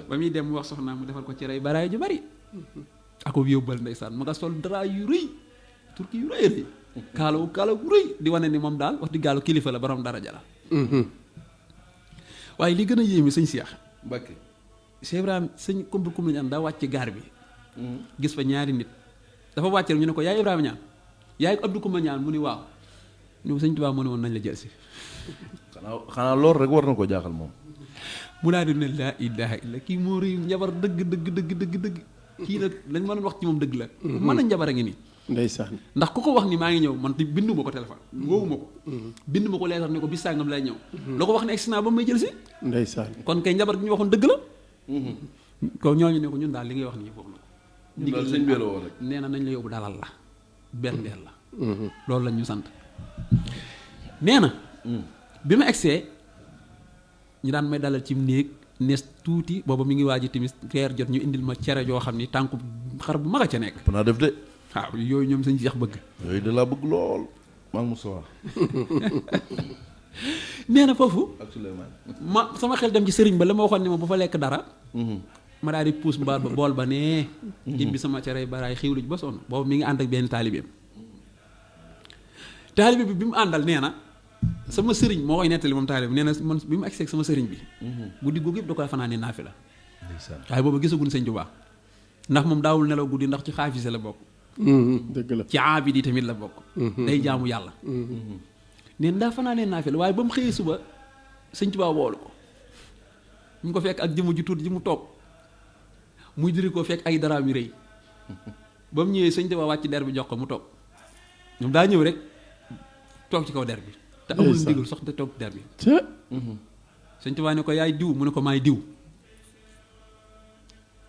ba muy dem wax soxnaa mu defal ko cere baraay ju bari ako yóbbal ndeysaan ma nga sol dara yu rëy turki yu rëy rëy kaala gu rëy di wane ni moom daal wax di gaalu kilifa la borom daraja la waaye li gën a yéeme sëñ Cheikh Mbàkke Cheikh Ibrahima sëñ Koumba Ñaan daa wàcc gaar bi gis fa ñaari nit dafa wàcc rek ñu ne ko yaay Ibrahima Niane yaay Abdou Koumba Niane mu ni waaw ñu ko sëñ Tuubaa mu ne woon nañ la jël si xanaa loolu rek war na ko jaaxal moom. mu daal di ne laa ilaaha illa kii moo rëy njabar dëgg kii nag lañ mën a wax ci moom dëgg la mën a njabar a ngi nii ndeysaan ndax ku ko wax ni maa ngi ñëw man te bindu ma ko téléphone woowuma ko bind ma ko leetar ne ko bis sàngam lay ñëw la ko wax ne egsi naa ba may jël si ndeysaan kon kay njabar gi ñu waxoon dëgg la ko ñooñu ne ko ñun daal li ngay wax nii foofu na ko ñun daal sëñ bi la woo rek nee na nañ la yóbbu dalal la berndeel la loolu lañ ñu sant nee na bi ma egsee ñu daan may dalal ci néeg nees tuuti booba mi ngi waaji timis teer jot ñu indil ma cere joo xam ni tànku xar bu mag a ca nekk naa def de waaw yooyu ñoom sañ Seex bëgg yooyu de laa bëgg lool maa ngi Moussa nee na foofu ak Souleymane ma sama xel dem ci sëriñ ba la ma waxoon ni ma bu fa lekk dara ma daal di puus mbaal ba bool ba nee jimbi sama cere baraay xiwlu ji ba sonn boobu mi ngi ànd ak benn taalibeem taalibe bi bi mu àndal nee na sama sëriñ moo koy nettali moom taalibe bi nee na man bi mu agseeg sama sëriñ bi guddi googu yëpp da koy fanaane naafi la waaye boobu gisaguñ sëñ Tuubaa ndax moom daawul nelaw guddi ndax ci xaafise la bokk dëgg la ci aabidi tamit la bokk day jaamu yàlla neen daa fanaanee naafi la waaye ba mu xëyee suba sëñ Tuubaa woolu ko ñu ko fekk ak jëmm ju tuuti ji mu toog muy diri ko fekk ay daraam yu rëy ba mu ñëwee sëñ Tuubaa wàcc der bi jox ko mu toog ñoom daa ñëw rek toog ci kaw der bi te amul ndigal sax te toog ci der bi sëñ Tuubaa ne ko yaay diw mu ne ko maay diw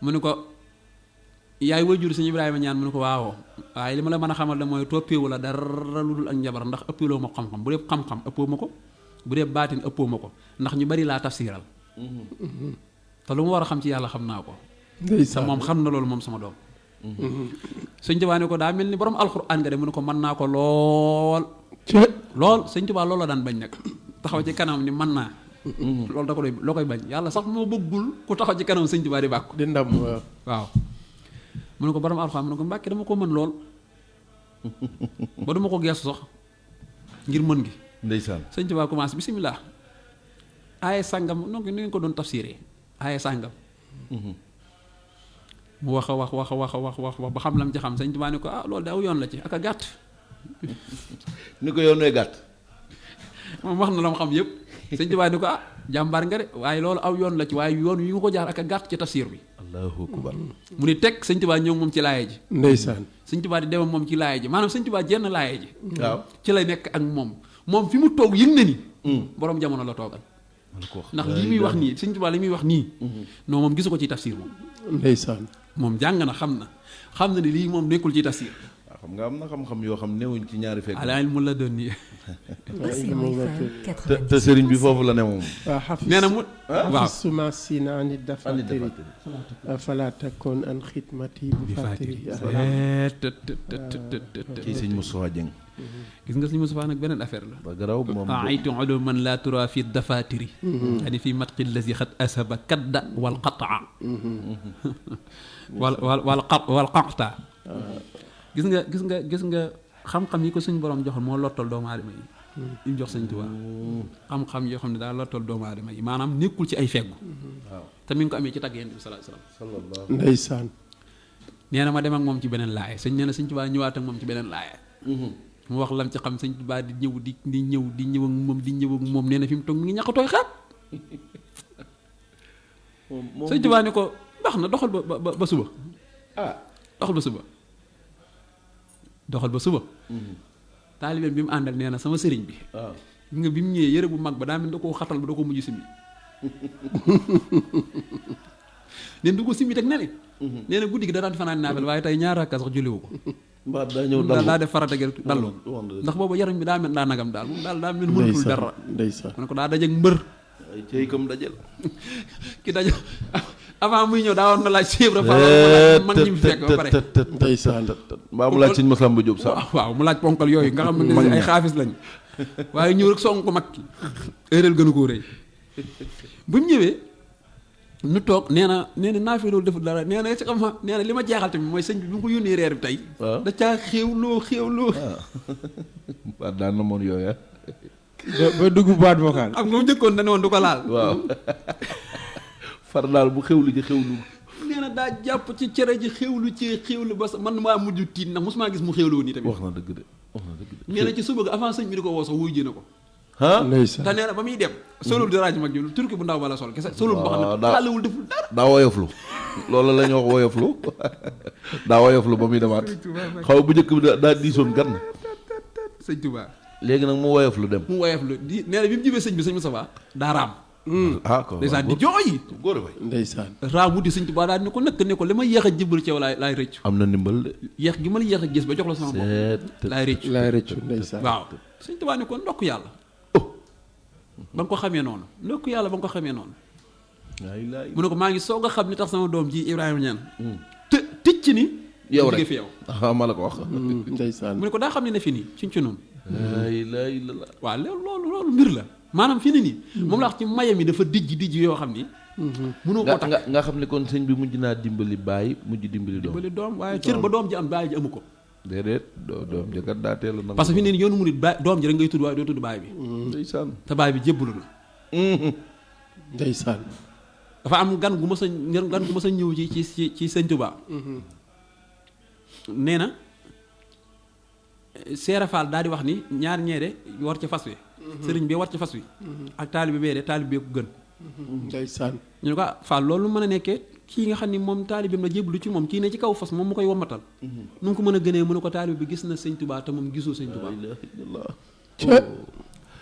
mu ne ko yaay wajur sëñ Ibrahima Ñaan mu ne ko waawoo waaye li ma la mën a xamal da mooy toppeewu la dara lu dul ak njabar ndax ëppiloo ma xam-xam bu dee xam-xam ëppoo ma ko bu dee baatin ëppoo ma ko ndax ñu bari laa tafsiral te lu ma war a xam ci yàlla xam naa ko sa moom xam na loolu moom sama doom sëñ Tuubaa ne ko daa mel ni borom alxuraan nga de mu ne ko mën naa ko lool sëñ Tuubaa loolu la daan bañ nag taxaw ci kanam ni mën naa loolu da ko loo koy bañ yàlla sax moo bëggul ku taxaw ci kanam sëñ Tuubaa di bàkku di ndam waaw mu ne ko borom alxuraan mu ne ko Mbàkke dama ko mën lool ba duma ko geesu sax ngir mën gi ndeysaan sëñ Tuubaa commencé bisimilah aaye sàngam non ni ngeen ko doon tafsiree aaye sàngam mu wax a wax ba xam lam ci xam sëñ Tuubaa ne ko loolu de aw yoon la ci ak a gàtt ni ko yoon nooy gàtt moom wax na la mu xam yëpp sëñ Tuubaa ne ko jàmbaar nga de waaye loolu aw yoon la ci waaye yoon yu nga ko jaar ak a gàtt ci tafsir bi allahu akbar mu ni teg sëñ Tuubaa ñëw moom ci laaye ji ndeysaan sëñ Tuubaa di demam moom ci laaye ji maanaam sëñ Tuubaa jenn laaye ji waaw ci lay nekk ak moom fi mu toog yëg na ni borom jamono la toogal ndax li muy wax nii sëñ Tuubaa li muy wax nii non moom gisu ko ci tafsir moom ndeysaan moom jàng na xam na ni lii moom nekkul ci tafsir waaw xam nga am na xam-xam yoo xam newuñ ci ñaari fekk ala ilmu la doon nii te sëriñ bi foofu la ne moom nee na mu waaw suma sina ani dafatiri fala takun an xidmati bi fatiri kii sëñ Moustapha Dieng gis nga sëñ Moustapha nag beneen affaire la ba garaw moom aytu uluman la tura fi dafatiri ani fi matqi allazi xat asaba kadda wal qataa wal qata gis nga xam-xam yi ko suñ borom joxoon moo lottal doomu aadama yi ñu jox sëñ Tuubaa xam-xam yoo xam ne daal lottal doomu aadama yi maanaam nekkul ci ay feggu waaw te mi ngi ko amee ci tagg Yonent bi sallallahu alayhi wasallam ndeysaan nee na ma dem ak moom ci beneen laaye sëñ nee na sëñ Tuubaa ñëwaat ak moom ci beneen laaye mu wax lam ci xam sëñ Tuubaa di ñëw ak moom nee na fi mu toog mi ngi ñàkkatooy xaat sëñ Tuubaa ni ko baax na doxal ba suba doxal ba suba taalibeem bi mu àndal nee na sama sëriñ bi waaw nga bi mu ñëwee yëre bu mag ba daa mel da koo xatal ba da ko mujj simmi neen du ko simmi teg ne nee na guddi gi da daan fanaan naafel waaye tey ñaar rakka sax julliwu ko mbaa daa ñëw daal daa def farata gi dallu ndax boobu yaram bi daa mel daa nagam daal moom daal daa mel mënatul dara ndeysaan mu ne ko daa dajeeg mbër ay cey comme dajel ki daje avant muy ñëw daa war na laaj Cheikh Ibra Fall mag ñi mu fekk ba pare ndeysaan mbaa mu laaj sëñ Masamba Diop sax waaw mu laaj ponkal yooyu nga xam ne ay xaafis lañ waaye ñëw rek song ko mag ki éeréel gënu koo rëy bu mu ñëwee nu toog nee na naafee loolu deful dara nee na si xam nee na li ma jaaxal tamit mooy sëñ bi bu ko yónnee reer bi tey da caa xéewloo waaw daan na moon yooya ba dugg boîte vocale xam nga mu njëkkoon dañu woon du ko laal waaw far daal bu xewlu ci xewlu nee na daa jàpp ci cere ji xewlu ci xewlu ba man maa mujj tiit ndax mosuma gis mu xewlu nii tamit. wax na dëgg de wax na dëgg de. nee na ci suba ga avant sëñ bi di ko woo sax wuy ji na ko. ah ndeysaan te nee na ba muy dem. solul di raaj mag ji turki bu ndaw ba la sol kese. solul boo xam ne xaalewul deful dara. daa woyoflu loolu la ñu wax woyoflu daa woyoflu ba muy demaat xaw bu njëkk bi daa diisoon gan. sëñ Touba. léegi nag mu woyoflu dem. mu woyoflu di nee na bi mu jibee sëñ bi sëñ Moustapha daa raam. ah ko ndeysaan di jooy. góor a fay. ndeysaan raam wuti sëñ Touba daal ne ko nëkk ne ko li ma yéex a jébbalu ci yow laay rëccu. am na ndimbal de. yéex gi ma la yéex a gis ba jox la sama bopp laay rëccu. laay rëccu ndeysaan waaw sëñ Touba ne ko ndokk yàlla. ba nga ko xamee noonu ndokk yàlla ba nga ko xamee noonu. mu ne ko maa ngi soog a xam ni tax sama doom ji Ibrahima Niane. te ticc ni. yow rek fi yow. ah ma la ko wax. ndeysaan mu ne ko daa xam ne ne fi nii ci noonu. laa ilaaha waaw loolu mbir la maanaam fi ne nii. moom la wax ci mayam yi dafa dijj yoo xam ni. mënoo koo tax nga xam ne kon sëñ bi mujj naa dimbali baay mujj dimbali doom. dimbali doom waaye cër ba doom ji am baay ji amu ko. déedéet doom ji kat daa teel a nangu. parce que fi ne nii yoonu mu nit baay doom ji rek ngay tudd waaye doo tudd baay bi. ndeysaan. te baay bi jébbalu na. ndeysaan dafa am gan gu ma sa ñëw ci sëñ Touba. nee na Seera Fall daal di wax ni ñaar ñeede war ci fas wi. sëriñ bi war ci fas wi. ak taalibe bee de taalibe bee ko gën. ndeysaan ñu ne ko Fall loolu mën a nekkee kii nga xam ni moom taalibeem la jébbalu ci moom kii ne ci kaw fas moom mu koy wommatal. nu mu ko mën a gënee mu ne ko taalibe bi gis na sëñ Touba te moom gisul sëñ Touba.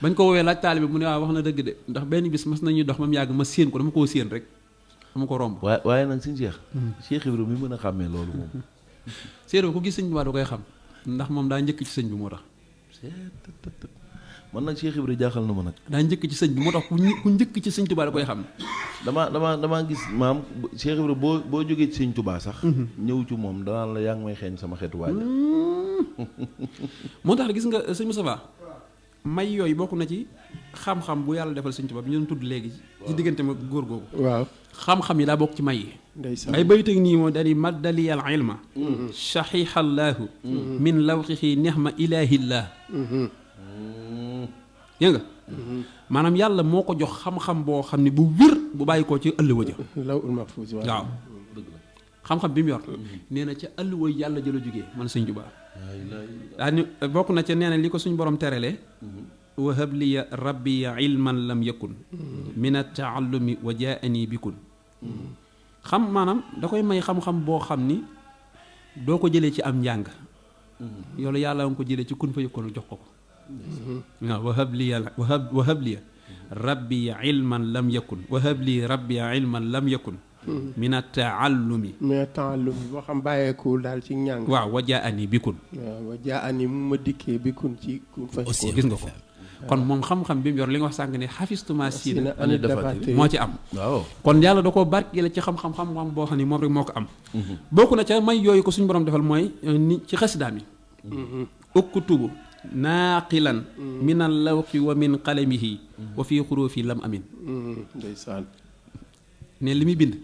bañ ko woowee laaj taalibe mu ne waaw wax na dëgg de ndax benn bis mas nañuy dox ba mu yàgg ma séen ko dama koo séen rek dama ko romb. waaye nag sëñ Cheikh Ibrahima mi mën a xàmmee loolu moom. séeréer ko gis sëñ Touba da koy xam ndax moom daa njëkk ci sëñ bi moo tax. man nag Cheikh Ibrahima jaaxal na ma nag. daa njëkk ci sëñ bi moo tax ku njëkk ci sëñ Touba da koy xam. damaa gis maam Cheikh Ibrahima boo jógee ci sëñ Touba sax. ñëw ci moom danaan la yaa ngi may xeeñ sama xeetu waaj. moo tax gis nga sëñ Moustapha may yooyu bokk na ci xam-xam bu yàlla defal sëñ Touba bi ñu doon tudd léegi ci diggante ma góor googu. waaw xam-xam yi daa bokk ci may yi. ndeysaan ay bayteg nii moo daal di maddaliyal ilma. saxiixallaahu min lawxihi nexma ilaahillah. yëg nga. maanaam yàlla moo ko jox xam-xam boo xam ne bu wér bu bàyyi koo ci ëllëwa ja. lawul mahfuus waaw xam-xam bi mu yor. nee na ca ëllëwa yàlla jëla jógee man sëñ Touba. daa ni bokk na ca nee na li ko suñ borom terale wahab liya rabbiya ilman lam yakun min ataallumi wa jaani bikun xam maanaam da koy may xam-xam boo xam ni doo ko jëlee ci am njàng yoolu yàlla nga ko jëlee ci kun fa yëkkoon jox ko waaw wahab liya rabbiya ilman lam yakun wahab li rabbiya ilman lam yakun min ataallumi mais taallum boo xam bàyyeekuwul daal ci ñàng waaw wa jaani bikun waaw wa jaani mu ma dikkee bikun ci ku fa gis nga ko kon moom xam-xam bi mu yor li nga wax sànq ne xafistuma siina ani dafaate moo ci am waaw kon yàlla da koo barkeele ci xam-xam boo xam ne moom rek moo ko am bokk na ca may yooyu ko suñu borom defal mooy ni ci xasidaam yi uktubu naaqilan min al lawxi wa min qalamihi wa fii xuruufi lam amin ndeysaan ne li muy bind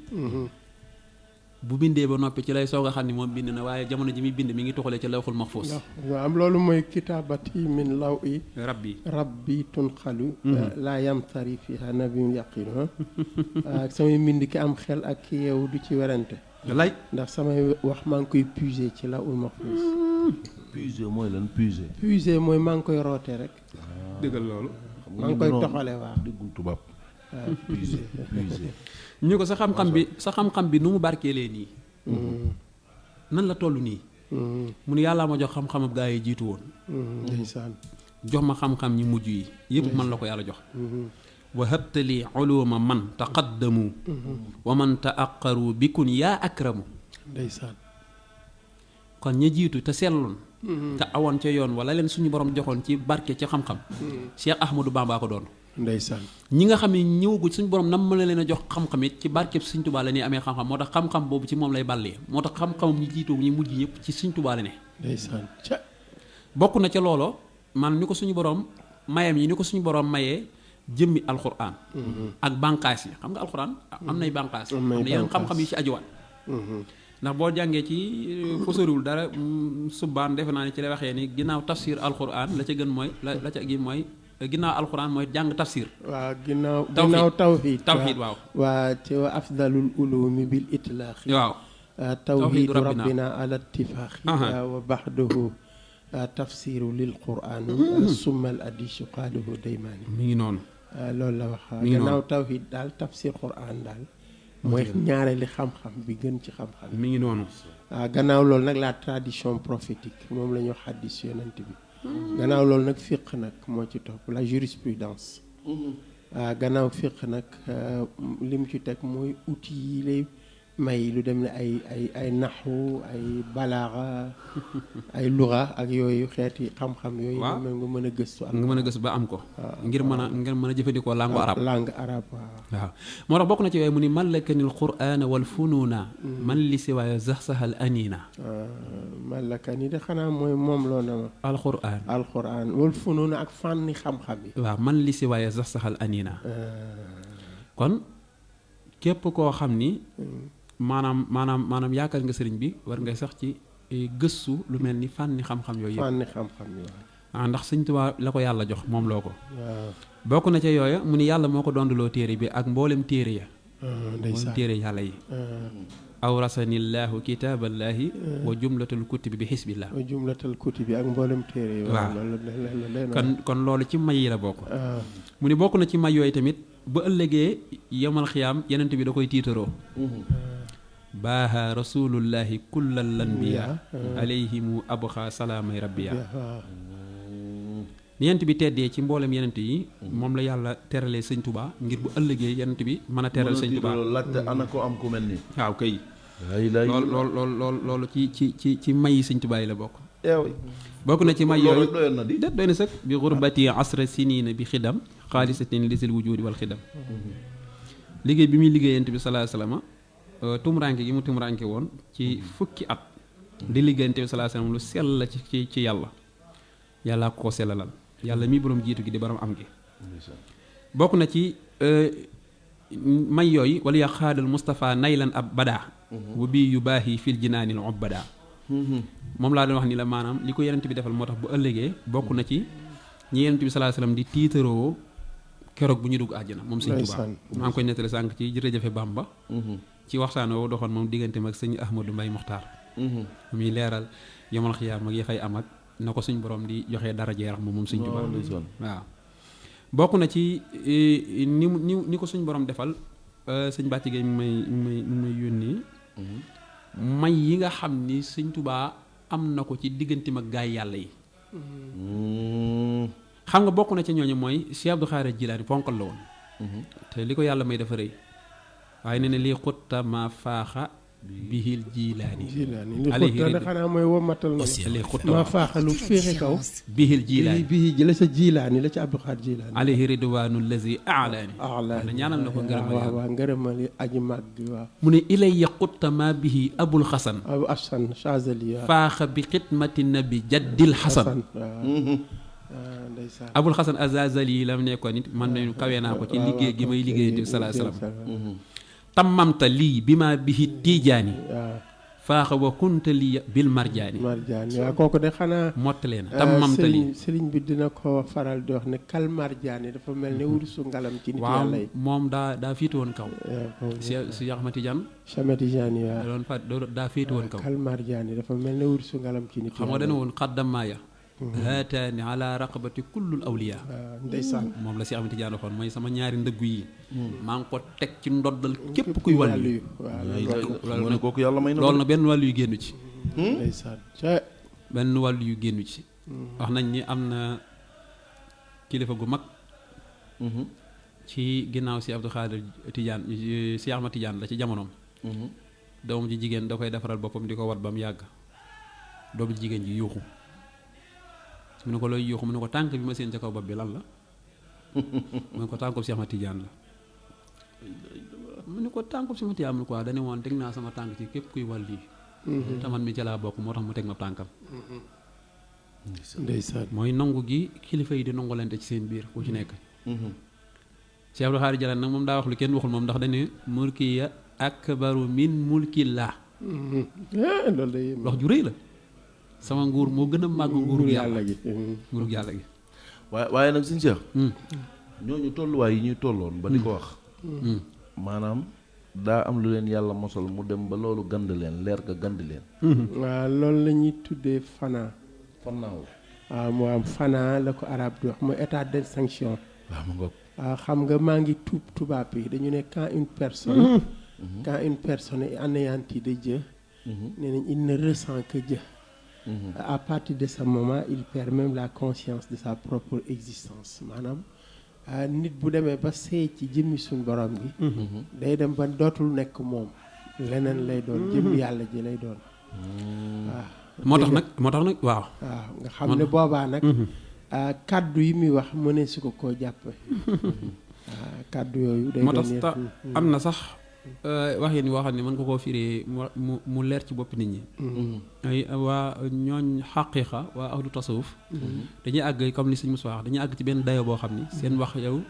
bu bindee ba noppi ci lay soog a xam ne moom bind na waaye jamono ji muy bind mi ngi toxalee ci lawxul mahfuus waaw am loolu mooy kitaabati min law i rabbi tunqalu laa yamtari fiha nabiyun yaqinu ak samay mbind ki am xel ak ki yeewu du ci werante lay ndax samay wax maa ngi koy puiser ci lawul mahfuus puiser mooy lan puiser mooy maa ngi koy roote rek dëggal loolu maa ngi koy toxale waaw déggul tubaab puiser ñu ko sa xam-xam bi nu mu barkeelee nii nan la toll nii mu ne yàllaa ma jox xam-xamab gaa yi jiitu woon ndeysaan jox ma xam-xam ñi mujj yi yëpp man la ko yàlla jox wa habtali uluma man taqaddamu wa man taaqaru bikun yaa akramu ndeysaan kon ña jiitu te selloon te awoon ca yoon wala leen suñu borom joxoon ci barke ci xam-xam Cheikh Ahmadou Bamba ko doon ndeysaan ñi nga xam ne ñëwagu suñu borom nam mën leen a jox xam-xam it ci barkeb Sëñ Tuubaa la ñuy amee xam-xam moo tax xam-xam boobu ci moom lay bàllee moo tax xam-xamam ñi jiitoo ñi mujj yëpp ci Sëñ Tuubaa la ne ndeysaan bokk na ca loolo man ni ko suñu borom mayam yi ni ko suñu borom mayee jëmmi alxuraan ak bànqaas yi xam nga alxuraan am nay bànqaas am na yeneen xam-xam yi ci ajuwaat ndax boo jàngee ci fosoriwul dara subbaan defe naa ne ci lay waxee ni ginnaaw tafsir alxuraan la ca gën mooy la ca gi mooy ginnaaw alxuraan mooy jàng tafsir. waaw ginnaaw tawhid waaw. waa ci wa afdalul ulumi bil itlaaxi. waaw. tawhidu rabbina ala ittifaaxi. wa baxdahu tafsiru lil quraan. summa al addisu qaaluhu daymaani. mi ngi noonu. loolu la wax. gannaaw tawhid daal tafsir quraan daal. mooy ñaareeli xam-xam bi gën ci xam-xam. mi ngi noonu. gannaaw loolu nag la tradition prophétique moom la ñu wax xaddis yonent bi. gannaaw loolu nag fiq nag moo ci topp la jurisprudence. gannaaw fiq nag li mu ci teg mooy outils yi lay may lu dem ne ay naxu ay balaaxa ay luxa ak yooyu xeeti xam-xam yooyu. waaw nga mën a gëstu. nga mën a gëstu ba am ko. ngir mën a jëfandikoo langue arabe. langue arabe waaw. moo tax bokk na ci yooyu mu ni mallakanil qur'ana wal fununa man li si waaye zaxsaxal anina. malakani de xanaa mooy moom loo na ma. alquran wal fununa ak fànni xam-xam yi. waaw man li si waaye zaxsaxal anina. kon képp koo xam ni. maanaam yaakaar nga sëriñ bi war ngay sax ci gëstu lu mel ni fànni xam-xam yooyu yëpp. fànni xam-xam yooyu. ndax sëñ Tuubaa la ko yàlla jox moom loo ko. waaw bokk na ca yooya mu ni yàlla moo ko dondaloo téere bi ak mboolem téere ya. mboolem téere yàlla yi. awrasanillaahu kitaaballaahi wa jumlatal kutubi bi xisbillah. wa jumlatal kutubi ak mboolem téere yi. waaw loolu kon loolu ci may yi la bokk. mu ni bokk na ci may yooyu tamit ba ëllëgee yemal xiyaam yenent bi da koy tiitaroo. baaha rasulullahi kullal anbiya alayhimu abxa salaamay rabbiya. yenent bi teddee ci mboolem yenent yi moom la yàlla teralee sëñ Tuubaa ngir bu ëllëgee yenent bi mën a teral sëñ Tuubaa. laajte ana ko am ku mel ni. waaw kay. loolu ci may yi sëñ Tuubaa yi la bokk. bokk na ci may yooyu doy na sëkk bi xurbati asra sinina bi xidam xaalisatin lisil wujudi wal xidam. liggéey bi muy liggéey yenent bi salaa salama tumuraanke gi mu tumuraanke woon ci fukki at di liggéeyante bi sallallahu alayhi wasallam lu sell la ci yàlla ko sellalal yàlla mi borom jiitu gi di borom am gi. bokk na ci may yooyu wala ya xaadal Moustapha naylan ab badaa wa bii yu baax yi fil jinaanil ubbadaa. moom laa doon wax ni la maanaam li ko yenent bi defal moo tax bu ëllëgee bokk na ci ñi yenent bi sallallahu alayhi wasallam di tiitaroo keroog bu ñu dugg àjjana moom sëñ Tuubaa. maa ngi koy nettali sànq ci jërëjëfe Bamba. ci waxtaan woo doxoon moom digganteem ak sëñ Ahmadou Mbaye Muxtaar. muy leeral yomal xiyaam ak ya fay am ak na ko suñ borom di joxee dara jeerax moom sëñ Tuubaa. waaw bokk na ci ni ko suñ borom defal sëñ Bàcci Gay mi may yónnee. may yi nga xam ni sëñ Tuubaa am na ko ci digganteem ak gaay yàlla yi. xam nga bokk na ci ñooñu mooy Cheikh Abdou Khadre Jilaani ponkal la woon. te li ko yàlla may dafa rëy. waaye nee na lii xutta ma faaxa bihil jilaani. li xutta xanaa mooy womatal na lii xutta ma faaxa lu féexe kaw. bihil jilaani bii la sa jilaani la ca Abdou Khadre Jilaani. alayhi ridwaanu lazi alaani. alaani ñaanal na ko ngërëmal yàlla. waaw ngërëmal aji màgg waaw. mu ne ilayya xutta ma bihi abul xasan. abu asan Chazali waaw. faaxa bi xidmati nabi jaddil xasan. abul xasan azazali yi la mu nekkoon it man nañu kawee naa ko ci liggéey gi may liggéeyante bi salaa salaam. tammamta lii bi ma bihi tiijaani. faaxa wa kunta lii bil marjaani. waaw kooku de xanaa. mottalee na tammamta lii sëriñ bi dina ko faral di wax ne kal marjaani dafa mel ne wurusu ngalam ci nit yàlla yi. waaw moom daa féete woon kaw. si Ahmad Tijaan. Ahmad Tijaan waaw. doon fa daa féete woon kaw. kal marjaani dafa mel ne wurusu ngalam ci nit yàlla yi. xam nga dana woon xaddamaaya. haataani ala raqabati kullul awliya. ndeysaan moom la si Ahmad Tijaan waxoon mooy sama ñaari ndëggu yi. maa ngi ko teg ci ndoddal képp kuy wàllu. loolu kooku yàlla may na loolu na benn wàllu yu génnu ci. ndeysaan benn wàllu yu génnu ci. wax nañ ni am na kilifa gu mag. ci ginnaaw si Abdou Khadre Tijaan si Ahmad Tijaan la ci jamonoom. doom ji jigéen da koy defaral boppam di ko wat ba mu yàgg. doom ji jigéen ji yuuxu. mu ne ko looy yuuxu mu ne ko tànk bi ma seen ca kaw bopp bi lan la. mu ne ko tànkub si Ahmad Tijaan la. mu ne ko tànkub si Ahmad Tijaan mu ne ko waaw dañu woon teg naa sama tànk ci képp kuy wàll yi. taman mi ca laa bokk moo tax mu teg ma tànkam. ndeysaan mooy nangu gi kilifa yi di nangolante ci seen biir ku ci nekk. Cheikh Abdou Khadre Jilaani nag moom daa wax lu kenn waxul moom ndax dañu mulkiya akbaru min mulkillah. loolu day wax ju rëy la. sama nguur moo gën a màgg nguurug yàlla gi. nguurug yàlla gi. waaye nag suñu Cheikh ñooñu tolluwaay yi ñuy tolloon ba di ko wax maanaam daa am lu leen yàlla mosal mu dem ba loolu gand leen leer ga gand leen waaw loolu la ñuy tuddee fana fannaaw waaw moo am fana la ko arab di wax mooy état d'extinction waaw ma ngoog waaw xam nga maa ngi tubaab yi dañu ne quand une personne est anéantie de Dieu nee nañ il ne ressent que Dieu à partir de ce moment il perd même la conscience de sa propre existence maanaam nit bu demee ba seey ci jëmmi suñ borom gi day dem ba dootul nekk moom leneen lay doon jëmmi yàlla ji lay doon waaw moo tax nag waaw nga xam ne boobaa nag kàddu yi muy wax mënee su ko koo jàppe kàddu yooyu day moo tax am na sax waxin woo xam ne mën nga koo firee mu leer ci bopp nit ñi ay waa ñooñ xaqiiqa waa ahlu tasawuf dañuy àgg comme ni sëñ Moussa wax dañuy àgg ci benn dayo boo xam ni seen wax yow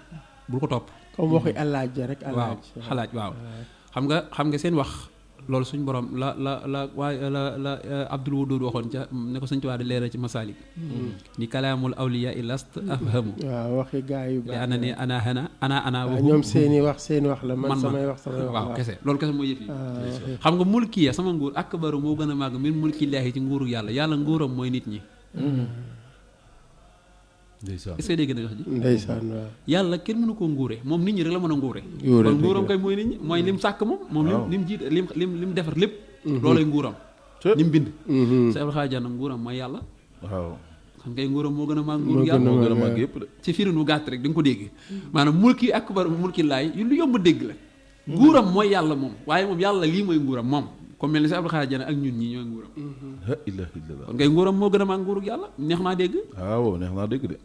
bul ko topp comme waxi allaaj rek waaw xalaaj waaw xam nga seen wax loolu suñ borom la Abdul Wadoud waxoon ca ne ko suñ tuwaa di leeral ci masaalik ni kalaamul awliya i last afhamu waaw waxi gaa yu baax ana ne ana ñoom seeni wax la man samay wax waaw kese loolu kese mooy yëf yi xam nga mulki ya sama nguur akbaru moo gën a màgg min mulki laahi ci nguuru yàlla nguuram mooy nit ñi ndeysaan est-ce que dégg nga wax ji ndeysaan waaw yàlla kenn mënu koo nguure moom nit ñi rek la mën a nguure kon nguuram kay mooy nit ñi mooy lim sàkk moom lim jiit lim defar lépp loolay nguuram lim bind sa Abdou Khadre nguuram mooy yàlla waaw xam ngay nguuram moo gën a màgg nguuru yàlla moo gën a màgg yëpp de ci firinu gàtt rek di nga ko dégg maanaam mulki akbar mulki laay yu lu yomb dégg la nguuram mooy yàlla moom waaye moom yàlla lii mooy nguuram moom comme mel ni sa Abdou Khadre ak ñun ñi ñooy nguuram kon ngay nguuram moo gën a màgg nguuru yàlla neex naa dégg waaw neex naa dégg de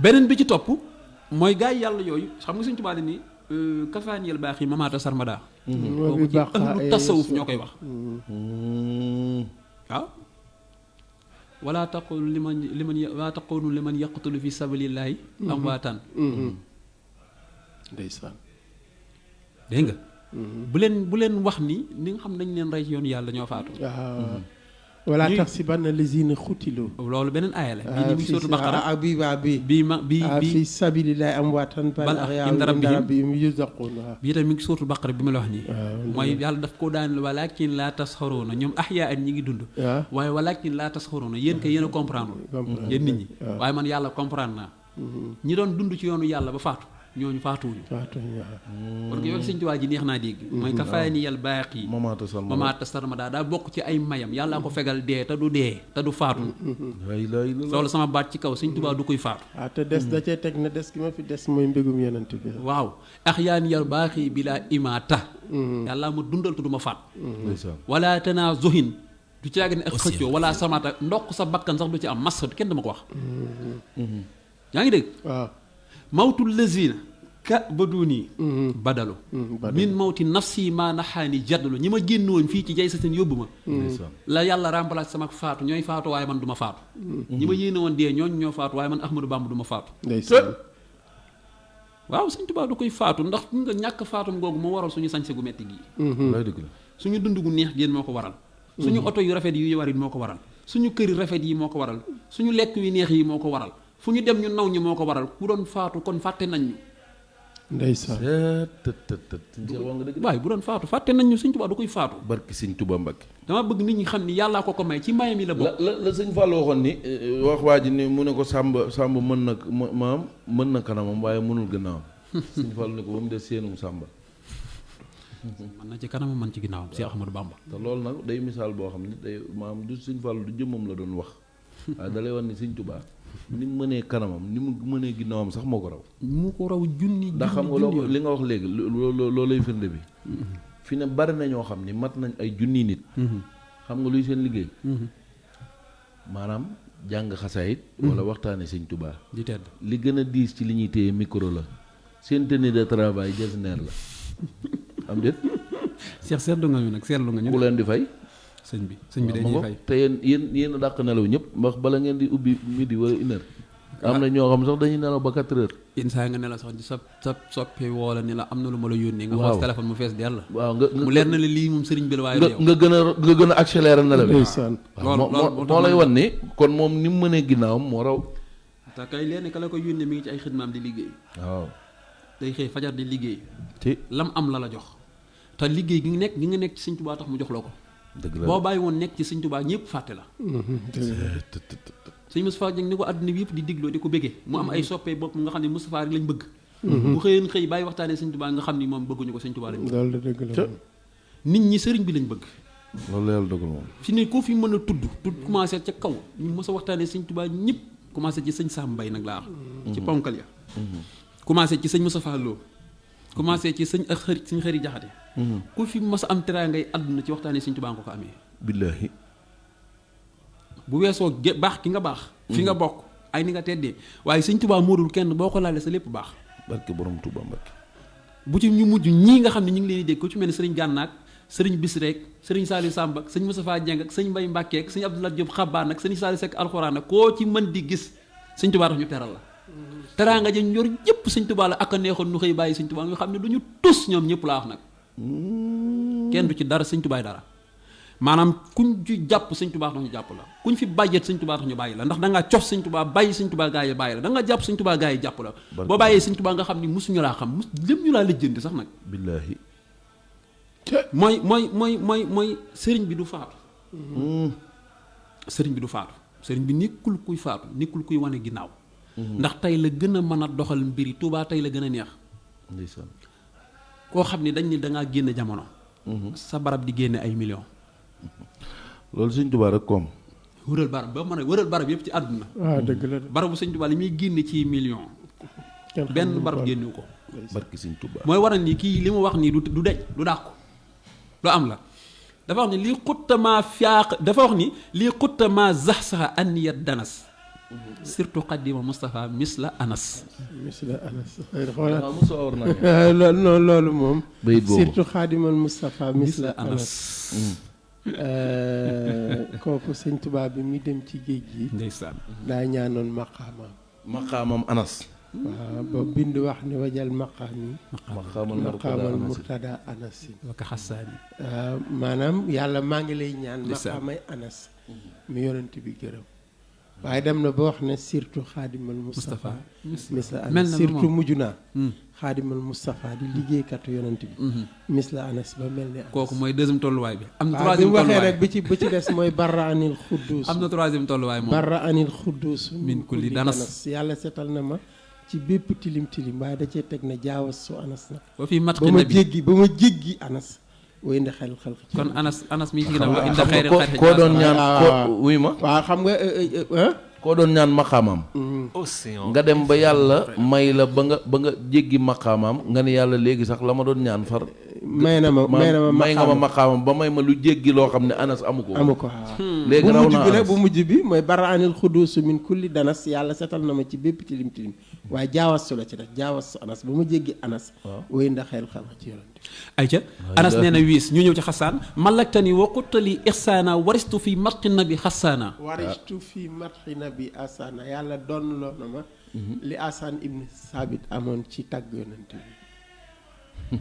beneen bi ci topp mooy gaay yàlla yooyu xam nga suñ tubaab ni kafaaniyel baax yi mamaata sarmada kooku ci ahlu tasawuf ñoo koy wax waaw wala taqulu liman yaqtulu fi sabilillahi amwaatan ndeysaan dégg nga bu leen wax ni nga xam dañ leen rey ci yoonu yàlla ñoo faatu wala taxsibanna lazina xutilu loolu beneen aaya la bii ni mi sóotu Baqara ak bii fi sabilillahi amwaatan bal ahyaa'un inda rabbihim yurzaqun bii tamit mi ngi sóotu Baqara bi ma la wax nii mooy yàlla daf ko daan walakin laa tasxaruuna ñoom ahyaa'an ñi ngi dund waaye walakin laa tasxaruuna yéen kay yéen a comprendre yéen nit ñi waaye man yàlla comprendre naa ñi doon dund ci yoonu yàlla ba faatu ñooñu faatuwuñu kon ko yow sëñ Tuubaa ji neex naa dégg mooy kafaaniyal baaqi mamaata sarmada daa bokk ci ay mayam yàlla ko fegal dee te du faatu loolu sama baat ci kaw sëñ Tuubaa du koy faatu te des da cee teg na des ki ma fi des mooy mbégum yonent bi waaw axyaaniyal baaqi bila imaata yàlla ma dundal te du ma faat wala tanaa zohin du ci yàgg ne ak xëccoo wala samata ndox sa bakkan sax du ci am mas kenn dama ko wax yaa ngi dégg waaw mawtul lazina ka ba duuni badalu min mawti nafsi maa naxaani jaddalu ñi ma génnoon fii ci jay sa seen yóbbu ma la yàlla remplace sama faatu ñooy faatu waaye man du ma faatu ñi ma yéene woon dee ñooñ ñoo faatu waaye man Ahmadou Bamba du ma faatu waaw Sëñ Tuubaa du koy faatu ndax nga ñàkk faatum googu moo waral suñu sañse gu metti gii suñu dund gu neex génn moo ko waral suñu oto yu rafet yi war yi moo ko waral suñu kër yu rafet yi moo ko waral suñu lekk yu neex yi moo ko waral fu ñu dem ñu naw ñi moo ko waral ku doon faatu kon fàtte nañ ñu ndeysaan waaye bu doon faatu fàtte nañ ñu Sëñ Tuubaa du koy faatu barki Sëñ Tuubaa Mbàkke dama bëgg nit ñi xam ni yàllaa ko may ci mayam yi la bokk la Sëñ Fallu waxoon ni wax waa ji ni mu ne ko sàmb mën na kanamam waaye mënul gannaawam Sëñ Fallu ne ko ba mu des seenum sàmba man na ci kanamam man ci ginnaawam Cheikh Ahmadou Bamba te loolu nag day misaal boo xam ne day maam du Sëñ Fallu du jëmmam la doon wax waaye dalay wax ni Sëñ Tuubaa ni mu mënee kanamam ni mu mënee ginnaawam sax moo ko raw junni ndax xam nga li nga wax léegi loolay firnde bi fi ne bari na ñoo xam ni mat nañ ay junni nit xam nga luy seen liggéey maanaam jàng xasaayit wala waxtaane Sëñ Tuubaa di tedd li gën a diis ci li ñuy téye micro la seen tenue de travail jasneer la am déet Cheikh seetlu nga ñu nag seetlu nga ñu ku leen di fay sëñ bi dañuy fay te yéen a dàq nelaw ñëpp ndax bala ngeen di ubbi midi wala une heure am na ñoo xam sax dañuy nelaw ba 4 heures yenn saa nga nelaw sax sa soppi woo la ni la am na lu ma la yónnee nga xool téléphone mu fees dell waaw nga mu leer na la lii moom sëriñ bi la waaye nga gën a accéléré nelaw ndeysaan moo lay wan ni kon moom ni mu mënee ginnaawam moo raw te kay leen ka la ko yónnee mi ngi ci ay xidmaam di liggéey. waaw day xëy fajar di liggéey. te lam am la jox. te liggéey gi nga nekk ci Sëñ Tuubaa tax mu jox la ko. dëgg la boo bàyyi woon nekk ci Sëñ Tuubaa ñëpp fàtte la. Sëñ Moustapha Dieng ni ko àdduna bi yëpp di digloo di ko bëggee mu am ay soppee bopp nga xam ne Moustapha rek lañ bëgg. bu xëyeen xëy bàyyi waxtaanee Sëñ Tuubaa nga xam ni moom bëgguñu ko Sëñ Tuubaa lañ bëgg. loolu dëgg la. nit ñi sëriñ bi lañ bëgg. loolu la yàlla dogal moom. fi ne koo fi mën a tudd commencé ca kaw ñu mës a waxtaanee Sëñ Tuubaa ñëpp commencé ci sëñ Sam Mbaye nag laa wax. ci ponkal ya. commencé ci sëñ Moustapha Lo. commencé ci sëñ xëri jaxate. ku fi mës a am teraangay àdduna ci waxtaanee Sëñ Tuubaa nga ko amee. billaahi. bu weesoo baax ki nga baax. fi nga bokk ay ni nga teddee waaye Sëñ Tuubaa moodul kenn boo ko laalee sa lépp baax. barke borom Tuubaa Mbàkke. bu ci ñu mujj ñii nga xam ne ñu ngi leen di dégg ku ci mel ni sëriñ Gànnaak sëriñ Bisri rek sëriñ Saliou Samb ak sëñ Moustapha Dieng ak sëñ Mbaye Mbàkke ak sëñ Abdoulaye Diop Xabaan ak sëñ Saliou Seck alxuraan ak koo ci mën di gis Sëñ Tuubaa tax ñu teral la. teraanga ja ñor ñëpp Sëñ Tuubaa la ak a neexoon nu xëy bàyyi Sëñ Tuubaa nga xam ne duñu tus ñoom ñëpp laa wax nag. kenn du ci dara Sëñ Tuubaa dara maanaam kuñ ci jàpp Sëñ Tuubaa tax ñu jàpp la kuñ fi bàyyeet Sëñ Tuubaa tax ñu bàyyi la ndax da ngaa cof Sëñ Tuubaa bàyyi Sëñ Tuubaa gaa yi bàyyi la da nga jàpp Sëñ Tuubaa gaa yi jàpp la. boo bàyyee Sëñ Tuubaa nga xam ni mosuñu laa xam lépp ñu laa lijjanti sax nag. billaahi. mooy sëriñ bi du faatu. sëriñ bi du faatu sëriñ bi nekkul kuy faatu nekkul kuy wane ginnaaw. ndax tey la gën a mën a doxal mbiri Tuubaa tey la gën a neex. ndeysaan. koo xam ni dañ ni da ngaa génne jamono. sa barab di génne ay millions. loolu Sëñ Tuubaa rek koom. wëral barab ba mën a wëral barab yëpp ci àdduna. waaw dëgg la. barabu Sëñ Tuubaa li muy génne ci millions. benn barab génnewu ko. barke Sëñ Tuubaa. mooy waral ni kii li mu wax nii du dej du dàqu lu am la. dafa wax ni lii xuttamaa fiaq dafa wax ni lii xuttamaa zaxsaxa anniyat danas. surtout xaddima Moustapha misla Anas. misla Anas. waaw Moussa war naa loolu moom. bayit boobu surtout xaadimal Moustapha misla Anas. kooku Sëñ Tuubaa bi muy dem ci géej gi. ndeysaan. daa ñaanoon maqaamam. maqaamam Anas. waaw ba bind wax ni wajal maqaami. maqaamal Anas. murtada Anasin. waka xasaani. maanaam yàlla maa ngi lay ñaan. ndeysaan maqaamay Anas. mi yonent bi gërëm. waaye dem na ba wax ne surtout xaadimal Moustapha. misla Anas surtout mujj naa. xaadimal Moustapha di liggéeykatu yonent bi. misla Anas ba mel ni Anas. kooku mooy deuxième tolluwaay bi. am na waaw bi troisième mu waxee tolluwaay nag bi ci des mooy barra anil xuddus. am na troisième tolluwaay moom. barra anil xuddus. min kulli danas. yàlla setal na ma ci bépp tilim tilim waaye da cee teg na jaawas su Anas nag. ba fii mat ba ma jéggi Anas. way indi xel xel ci kon Anas mi ci ginnaaw wa inda xayri xarxi koo doon ñaan waaw. wuy ma waaw xam nga koo doon ñaan maqaamam nga dem ba yàlla may la ba nga jéggi maqaamam nga ne yàlla léegi sax la ma doon ñaan far may nga ma maqaamam ba may ma lu jéggi loo xam ne Anas amu ko waaw léegi raw naa Anas bu mujj bi mooy bara anil xuduusu min kulli danas yàlla setal na ma ci bépp tilim tilim waaye jaawastu la ci def jaawastu Anas ba ma jéggi Anas way ndax xel xel ci yoon ayca Anas nee na wiis ñu ñëw ci xasaan malaktani wa quttali ixsaana waristu fi matqi nabi xasaana waristu fi matqi nabi asana yàlla doon loo na ma li Asan ibn Sabit amoon ci tàgg yonent bi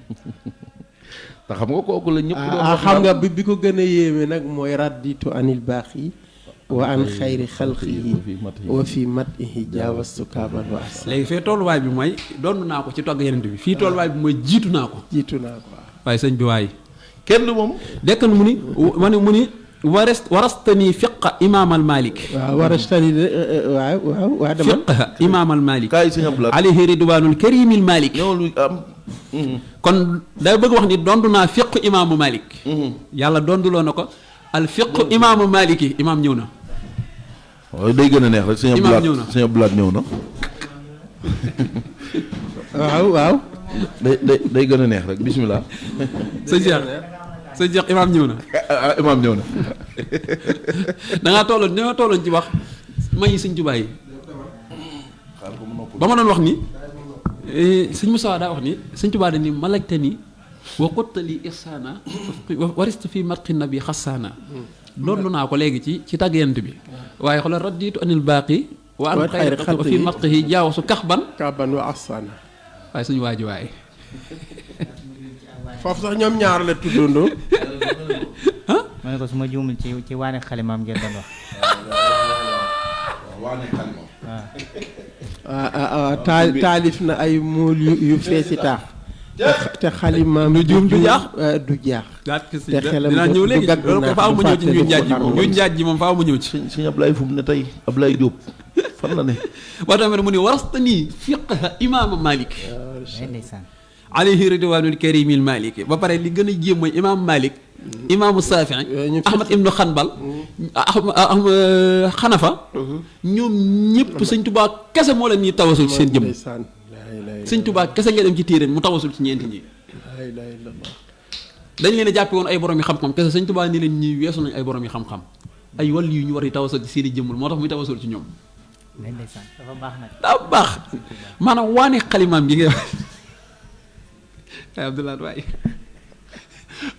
te xam nga kooku la ñëpp doon wax xam nga bi ko gën a yéeme nag mooy radditu anil baaxi wa an xayri xalqihi wa fi matihi jaawastu kaaban wa as léegi fee tolluwaay bi mooy doon naa ko ci togg yeneen bi fii tolluwaay bi mooy jiitu naa ko waaye sëñ bi waaye kenn moom dekk mu ni warastani fiqa imaamal Malik waaw warastani waaw dama fiqa imaamal Malik kaay sëñ Abdoulaye alayhi ridwaanul karimil Malik ñëwul am kon day bëgg wax ni dondu naa fiq imaamu Malik yàlla donduloo na ko al fiq imaamu Malik yi imaam ñëw na waaw day gën a neex rek sëñ Abdoulaye ñëw na waaw day gën a neex rek bismillah sëñ Cheikh imaam ñëw na imaam ñëw na dangaa tolloon ci wax may sëñ Tuubaa yi ba ma doon wax ni sëñ Moussa daa wax ni sëñ Tuubaa da ni malakte ni wa quttali ihsaana waristu fi matqi nabi xasaana loolu naa ko léegi ci tàggent bi waaye xoolal radditu anil baaqi wa an xayri xalqi fi matqihi jaawasu kaxban wa asana waaye suñu waaji waaye foofu sax ñoom ñaar la tuddandoo ma ne ko su ma juumul ci waane xalimaam ngeen doon wax waane xalimaam waaw taalif na ay mool yu feesi taax te xalimaam du juum du jaax du jaax te xelam dinaa ñëw léegi loolu ko faaw mu ñëw ci ñu njaaj ji moom ñu njaaj ji moom faaw mu ñëw ci sëñ Ablaye fu mu ne tey Ablaye Diop fan la ne waa tamit mu ne warastani fiqha imaama Malik alayhi ridwanul karimil maliki ba pare li gën a jéem mooy imaam Malik imaamu Saafi Ahmad ibnu Xanbal Xanafa ñoom ñëpp sëñ Tuubaa kese moo leen ñuy tawasul ci seen jëm sëñ Tuubaa kese nga dem ci téere mu tawasul ci ñeenti ñi dañ leen a jàppe woon ay borom yi xam-xam kese sëñ Tuubaa ni leen ñi weesu nañ ay borom yi xam-xam ay wàll yu ñu war yi tawasul ci seen i jëmmul moo tax muy tawasul ci ñoom dafa baax nag daa baax maanaam waane xalimaam gi nga ay Abdoulaye waaye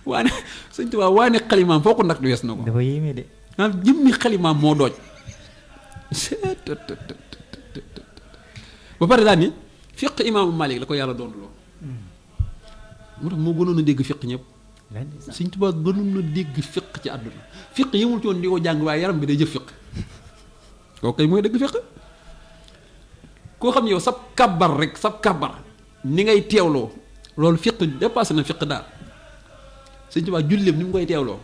waane sëñ Tuubaa waane xalimaam foo ko nag du wees na ko dafa yéeme de maanaam jëmmi xalimaam moo dooj ba pare daal ni fiq imaamu Malik la ko yàlla doon loo moo tax moo gënoon a dégg fiq ñëpp sëñ Tuubaa gënoon a dégg fiq ci àdduna fiq yëmul ci woon di ko jàng waaye yaram bi day jëf fiq kooku kay mooy dëgg fiq koo xam ne yow sab kabar rek sab kabar ni ngay teewloo loolu fiq dépassé na fiq daal sëñ Tuubaa julleem ni mu koy teewloo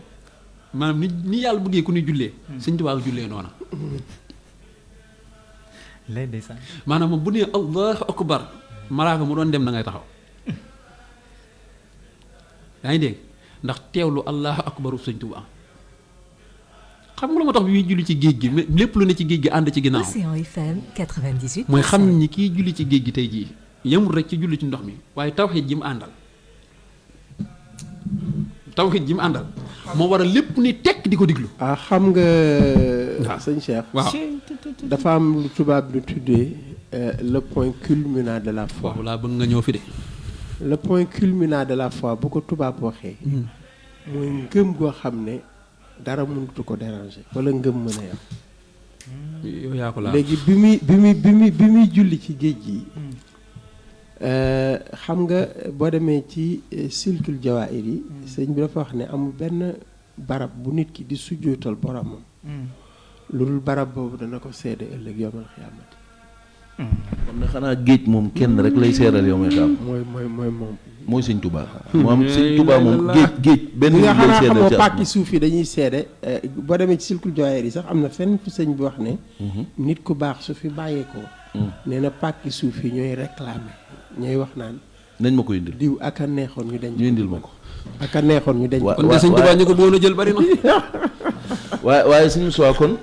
maanaam ni yàlla bëggee ku ni jullee sëñ Tuubaa jullee noona lay ndeysaan maanaam moom bu nee allahu akbar malaaka mu doon dem da ngay taxaw yaa ngi dégg ndax teewlu allahu akbaru sëñ Tuubaa xam nga lu ma tax bi muy julli ci géej gi lépp lu ne ci géej gi ànd ci ginnaaw Océan FM 98. mooy xam ni kii julli ci géej gi tey jii yemul rek ci julli ci ndox mi waaye tawxiid ji mu àndal tawxiid ji mu àndal moo war a lépp ni tekk di ko diglu xam nga sëñ Cheikh waaw dafa am lu tubaab di tuddee le point culminant de la foi waaw laa bëgg nga ñëw fi de le point culminant de la foi bu ko tubaab waxee mooy ngëm goo xam ne dara mënutu ko déranger wala ngëm mën a yam yow yaa ko laa léegi bi muy julli ci géej gi xam nga boo demee ci silkul jawaahir yi sëñ bi dafa wax ne amul benn barab bu nit ki di sujjootal boromam lu dul barab boobu dana ko seede ëllëg yawmal xiyaamati kon ne xanaa géej moom kenn rek lay seeral yow may xam mooy moom mooy sëñ Tuubaa moom sëñ Tuubaa moom géej benn nga lay xanaa seeral xamoo ci pàkki suuf yi dañuy seede boo demee ci silkul jawaahir yi sax am na fenn fu sëñ bi wax ne nit ku baax su fi bàyyeekoo nee na pàkki suuf yi ñooy réclamer ñooy wax naan nañ ma ko indil diw ak a neexoon ñu denc ñu indil ma ko ak a neexoon ñu denc kon de sëñ Tuubaa ñu ko bëggoon a jël bari na waaye suñu soi kon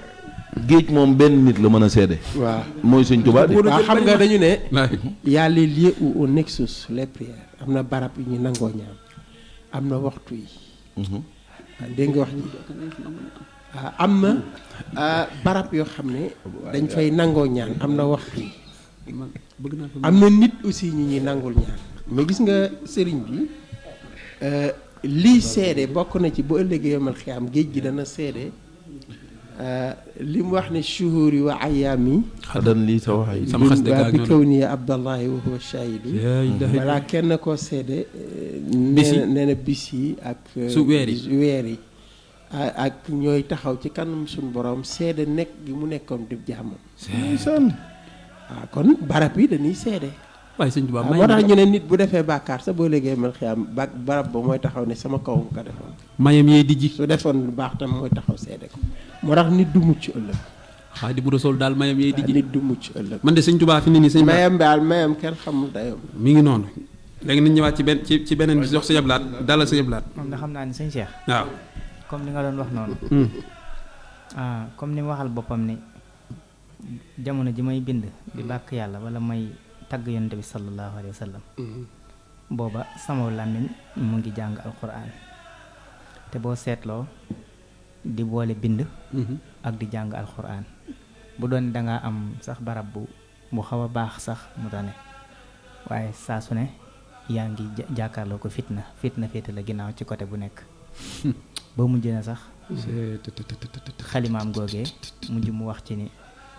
géej moom benn nit la mën a seede waaw mooy sëñ Tuubaa de waaw xam nga dañu ne waay y a les lieux où on nexus les prières am na barab yu ñu nangoo ñaan am na waxtu yi dégg nga wax ji am na barab yoo xam ne dañ fay nangoo ñaan am na waxtu yi bëgg naa fa am na nit aussi ñi ñuy nangul ñaan mais gis nga sëriñ bi lii seede bokk na ci bu ëllëgee yomal xiyaam géej gi dana seede li mu wax ne shuhur yi wa ayaam yi xadan lii sa wax yi sama xas de gaa bi ñëw kaw nii abdallahi wa huwa shahidu balaa kenn koo seede bis yi nee na bis yi ak su weer yi ak ñooy taxaw ci kanam suñu borom seede nekk gi mu nekkoon di jàmmam waaw kon barab yi dañuy seede waaye sëñ Tuubaa moo tax ñu ne nit bu defee bàkkaar sa boo léegi mel xiyaam barab ba mooy taxaw ne sama kaw nga ko defoon mayam yee di ji su defoon lu baax tam mooy taxaw seede ko moo tax nit du mucc ëllëg Xaadimu Rasuul daal mayam yee di ji nit du mucc ëllëg man de sëñ Tuubaa fi ni nii sëñ mayam daal mayam kenn xamul dayoom mi ngi noonu léegi nañ ñëwaat ci beneen bi jox sa yablaat dalal sa yablaat moom da xam naa ni sëñ Cheikh waaw comme li nga doon wax noonu comme ni mu waxal boppam ni jamono ji may bind di bàkk yàlla wala may tagg yonent bi sallallahu alayhi wa sallam booba sama làmmiñ mu ngi jàng alquran te boo seetloo di boole bind ak di jàng alquran bu doon dangaa am sax barab bu xaw a baax sax mu tane waaye saa su ne yaa ngi jàkkaarloo ko fitna féete la ginnaaw ci côté bu nekk ba mujj na sax xalimaam googee mujj mu wax ci ni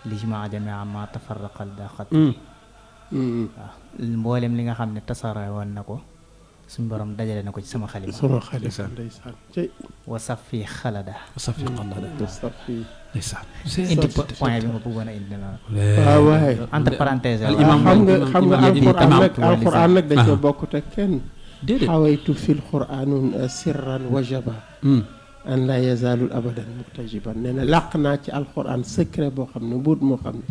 lijmaa jamia ma tafarraqal daqat waaw mboolem li nga xam ne tasara woon na ko suñ borom dajale na ko ci sama xalima. sama xalifa ndeysaan cey wa safi xalada. safi xalada safi ndeysaan. indi point bi nga bëggoon a indi la. waaw waaye entre parenthèse al la. imam xam nga alquran nag da cee bokkut ak kenn déedéet xawaytu fil quraanun sirran wajaba an la yazalul abadan muktajiban nee na làq naa ci alquran secret boo xam ne mbuut moo xam ne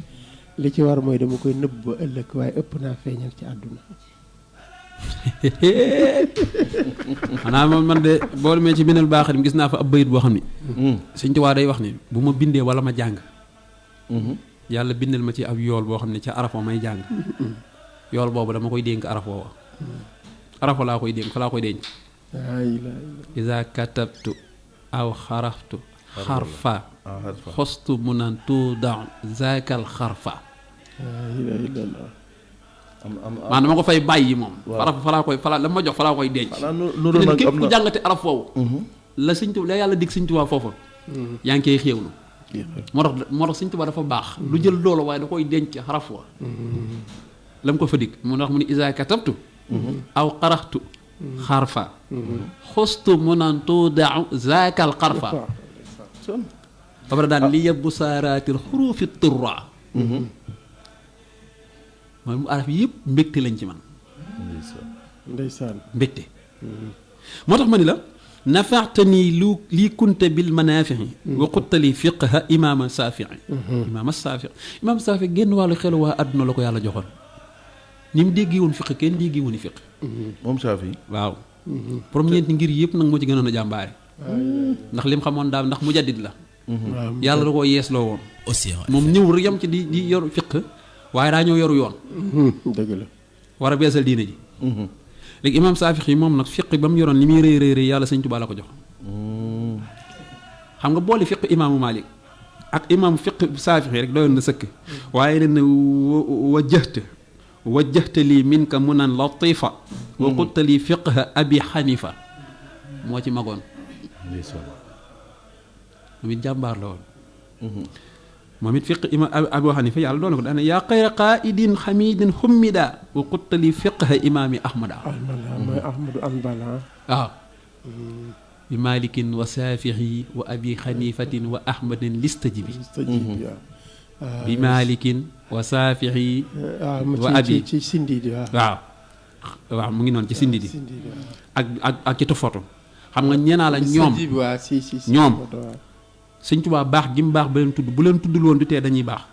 li ci war mooy dama koy nëbb ba ëllëg waaye ëpp naa feeñal ci àdduna. xanaa man de boo demee ci Minanul Baaxil gis naa fa ab bayit boo xam ni Sëñ Tuubaa day wax ni bu ma bindee wala ma jàng yàlla bindal ma ci ab yool boo xam ne ca arafo may jàng yool boobu dama koy dénk arafo wa arafo laa koy dénk fa laa koy denc iza katabtu aw xaraftu xarfa xostu mu naan tuudan zaakal xarfa maanaam dama ko fay bàyyi moom falaa koy falaa la ma jox falaa koy denc képp ku jàngate araf foofu la Sëñ Tuubaa la yàlla dig Sëñ Tuubaa foofu yaa ngi koy xéewlu moo tax Sëñ Tuubaa dafa baax lu jël loolu waaye da koy denc xaraf wa la mu ko fa dig mu tax mu ni iza katabtu aw xaraxtu xarfa xostu mu naan tuudan zaakal xarfa ba pare daan li yebbu saaraatil xuruufi turra mooy mu araf yëpp mbégte lañ ci man ndeysaan mbégte moo tax ma ni la nafaxtani lu lii kunte bil manaafi'i wa xuttali fiqha imaama saafi'i imaama saafi'i génn wàllu xelu waa àdduna la ko yàlla joxoon ni mu déggee woon fiq kenn déggee woon fiq moom Saafi waaw premier ngir yëpp nag moo ci gënoon a jàmbaare ndax lim xamoon daal ndax mujaddid la yàlla da koo yeesloo woon moom ñëw rek yam ci di yor fiq waaye daa ñëw yoru yoon dëgg la war a beesal diine ji léegi imaam Saafi moom nag fiq ba mu yoroon li muy rëy rëy yàlla Sëñ Tuubaa la ko jox xam nga boole fiq imaamu Maalik ak imaam fiq Saafi rek doyoon na sëkk waaye nen wajjahta lii minka munan latifa wa qulta lii fiqha abi xanifa moo ci magoon moom it jàmbaar la woon moom it fiq imam abi xanifa yàlla doon na ko daana yaa xayra qaidin xamidin xummida wa qulta lii fiqha imaami ahmada mooy ahmadu anbala waaw bi malikin wa saafixi wa abi xanifatin wa ahmadin listajibi bi malikin wa saafixi wa abi ci sindi di waaw mu ngi noonu ci sindi di ak ci tofoto xam nga ñeenaa la ñoom ñoom Sëñ Tuubaa baax gi mu baax ba leen tudd bu leen tuddul woon du tee dañuy baax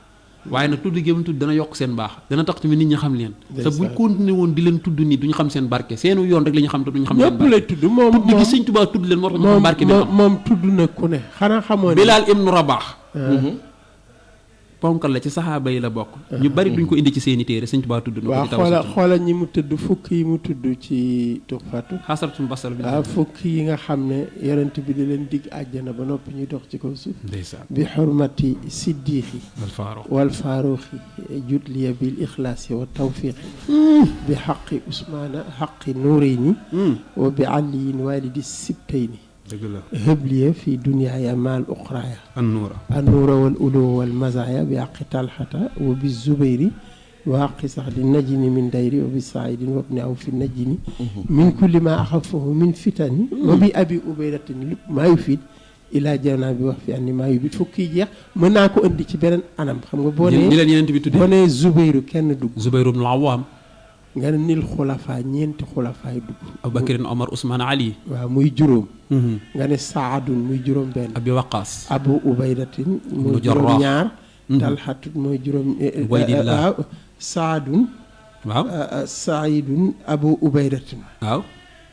waaye nag tudd gi mu tudd dana yokk seen baax dana tax tamit nit ñi xam leen te buñ continué woon di leen tudd nii duñu xam seen barke seenu yoon rek la ñu xam te duñu xam seen barke lay tudd moom tudd gi Sëñ Tuubaa tudd leen moo tax ñu xam barke bi xam moom tudd na ku ne xanaa xamoo ne Bilaal ibnu Rabaax ponkal la ci saxaaba yi la bokk ñu bari duñ ko indi ci seeni téere Sëñ Tuubaa tudd na ko waaw xoola ñi mu tudd fukk yi mu tudd ci tuxfatu xasaratum basal bi fukk yi nga xam ne yonent bi di leen digg àjjana ba noppi ñuy dox ci kaw suuf ndeysaan bi xurmati siddiqi wal faaruqi jutliya bil ixlaasi wa tawfiqi bi xaqi usmaana xaqi nuurayni wa bi aliyin walidi sibtayni dëgg la hëbliya fi dunyaaya maal uxraaya annuura wal uluwa wal mazaaya bi àqi talxata wa bi zubayri wa àqi sax di najini min dayri wa bi saidin wa bni aw fi najini min kulli ma axafahu min fitani wa bi abi ubaydatin lépp maa yu fiit ilaa janaa bi wax fi anni maa yu bit fukki jeex mën naa ko indi ci beneen anam xam nga boo nee ñi leen yeneen bi tuddee boo nee zubayru kenn dugg zubayru ibn al-Awwam nga ne nil xulafaa ñeenti xulafaay dugg Abubakrin Omar Ousmane Ali waaw muy juróom nga ne saadun muy juróom benn abi waqaas abu ubaydatin muy juróom ñaar talxatun mooy juróom waaw saadun waaw saidun abu ubaydatin waaw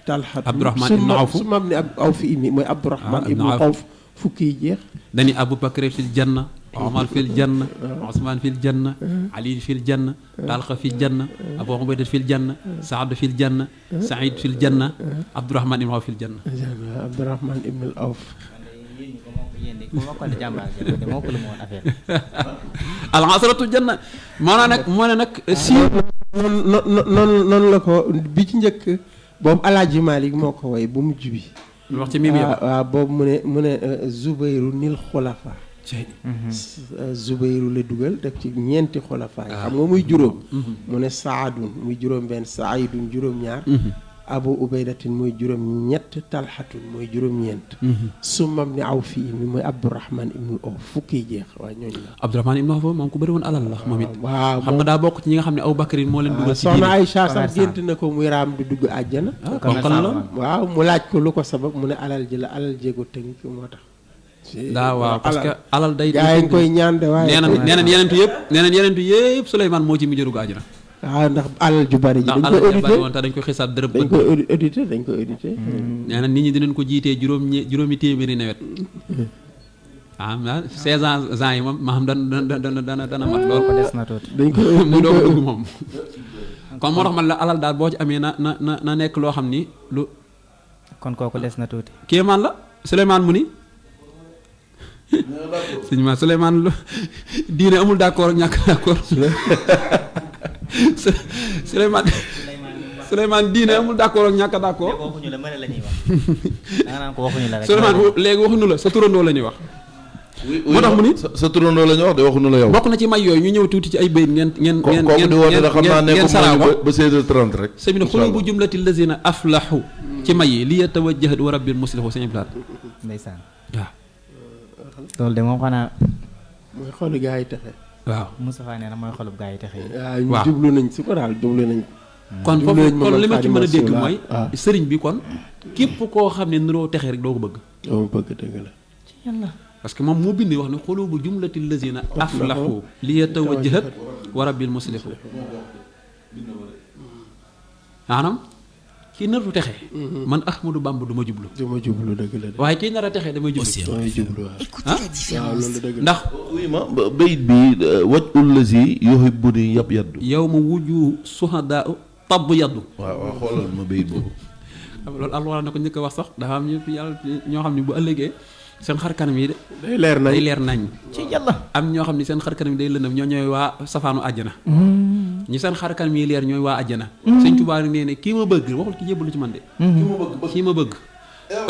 talxatun Abdurahman ibnu Awf su mam ne ab aw fi imi mooy Abdurahman ibnu Awf fukki yi jeex dani Abubakar fil janna Omar fil janna Ousmane fil janna Ali fil janna Talxa fil janna Abu Ubayda fil janna Saad fil janna Saïd fil janna Abdourahman ibn Awf fil janna Abdourahman ibn Awf al-asratu janna maanaam nag moo ne nag si noonu la ko bi ci njëkk boobu Alaaji Maalik moo ko way bu mujj bi wax ci mim ya waaw boobu mu ne Zubayru nil xulafa Zubayru la dugal def ci ñeenti xulafa yi xam nga muy juróom mu ne saadun muy juróom benn saidun juróom ñaar abu ubaydatin mooy juróom-ñett talxatun mooy juróom-ñeent sumam ni aw fii mi mooy abdourahman ibnu Awf fukki jeex waaye ñooñu la Abdourahman ibn Awf moom ku bëri woon alal la moom it waaw xam nga daa bokk ci ñi nga xam ne Abu Bakrin moo leen dugal ci soxna diine Aysa sax gént na ko muy raam di dugg àjjana konkal la waaw mu laaj ko lu ko sabab mu ne alal ji la alal jéego tënk moo tax daa waaw parce que alal day gaa yi ngi koy ñaan de waaye nee nañ yenentu yëpp Souleymane moo ci mujj dugg àjjana waaw ndax alal ju bari ji ndax dañ alal koy ju bari audité woon tax dañ koy xisaab dërëm dañ koy audité nee na nit ñi dinañ ko jiitee juróomi téeméeri nawet ah 16 ans yi moom ma xam dana mat lool ko des na tuuti dañ ko mu doog a dugg moom kon moo tax man la alal daal boo ci amee na nekk loo xam ni lu kon kooku des na tuuti kéemaan la Souleymane mu ni sëñ ma Souleymane lu diine amul d'accord ak ñàkk d'accord Souleymane diine amul d'accord ak ñàkk d'accord waxuñu la mën la ñuy wax danga naan ko waxuñu la rek Souleymane léegi waxuñu la sa turandoo la ñuy wax moo tax mu ni sa turandoo la ñu wax de waxuñu la yow. bokk na ci may yooyu ñu ñëw tuuti ci ay bayit ngeen saara ba 16h30 rek. sëñ bi ne xulubu jumlati lazina aflahu ci may yi li yatawajjahat wa rabbil muslihu sëñ Blaat ndeysaan waaw loolu de moom xanaa mooy xoolu gaa yi texe waaw Moustapha nee na mooy xolub gaa yi texe yi waaw ñu jublu nañ si ko daal jublu nañ kon foofu kon li ma ci mën a dégg mooy waaw sëriñ bi kon képp koo xam ne niroo texe rek doo ko bëgg doo bëgg dëgg la ci yàlla parce que moom moo bind wax ne xulubu jumlati lazina aflahu li yatawajjahat wa rabbil muslihu maanaam kii nartu texe man Ahmadou Bamba du ma jublu du ma jublu dëgg la de waaye kii nar a texe damay jublu damay jublu waaw Écoutez la waaw différence. loolu dëgg la ndax oui ma bayit bi waj ul lazi yuhibbuni yab yaddu. yow ma wujju suhadaa tabb yaddu waaw waaw xoolal ma bayit boobu. loolu alwala na ko njëkk a wax sax dafa am ñëpp yàlla ñoo xam ne bu ëllëgee seen xar kanam yi de day leer nañ day leer nañ ci yàlla am ñoo xam ne seen xar kanam yi day lëndëm ñoo ñooy waa safaanu àjjana ñi seen xar kanam yi leer ñooy waa àjjana sëñ Tuubaa nee ne kii ma bëgg waxul ki jébbalu ci man de kii ma bëgg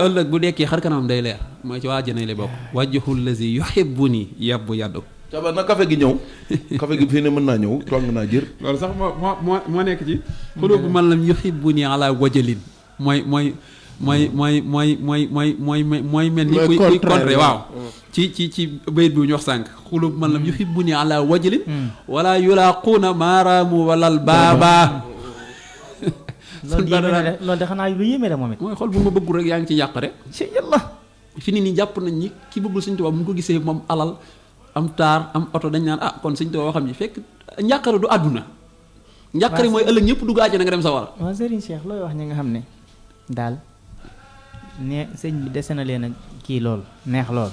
ëllëg bu dekkee xar kanamam day leer mooy ci waa àjjana yi lay bokk wajhul lazi yuhibbuni yabbu yaddu caba na café gi ñëw café gi fii ne mën naa ñëw tong naa jër. loolu sax moo nekk ci xulubu man lam yuhibbuni ala wajalin mooy mel ni kuy contre waaw ci bayit bi ñu wax sànq xulub man lam yuhibbuni ala wajalin wala yulaquuna maaraamu walal baaba loolu de xanaa lu yéeme de moom it mooy xool bu ma bëggul rek yaa ngi ci yàq rek ci yàlla fi ni nii jàpp nañ ni ki bëggul Sëñ Tuubaa bu ñu ko gisee moom alal am taar am oto dañ naan ah kon Sëñ Tuubaa waxam ji fekk njàqare du àdduna njàqare mooy ëllëg ñëpp dugg àjjana nga dem sa war waaw Serigne Cheikh looy wax ñi nga xam ne daal ne sëñ bi dese na leen a kii lool neex lool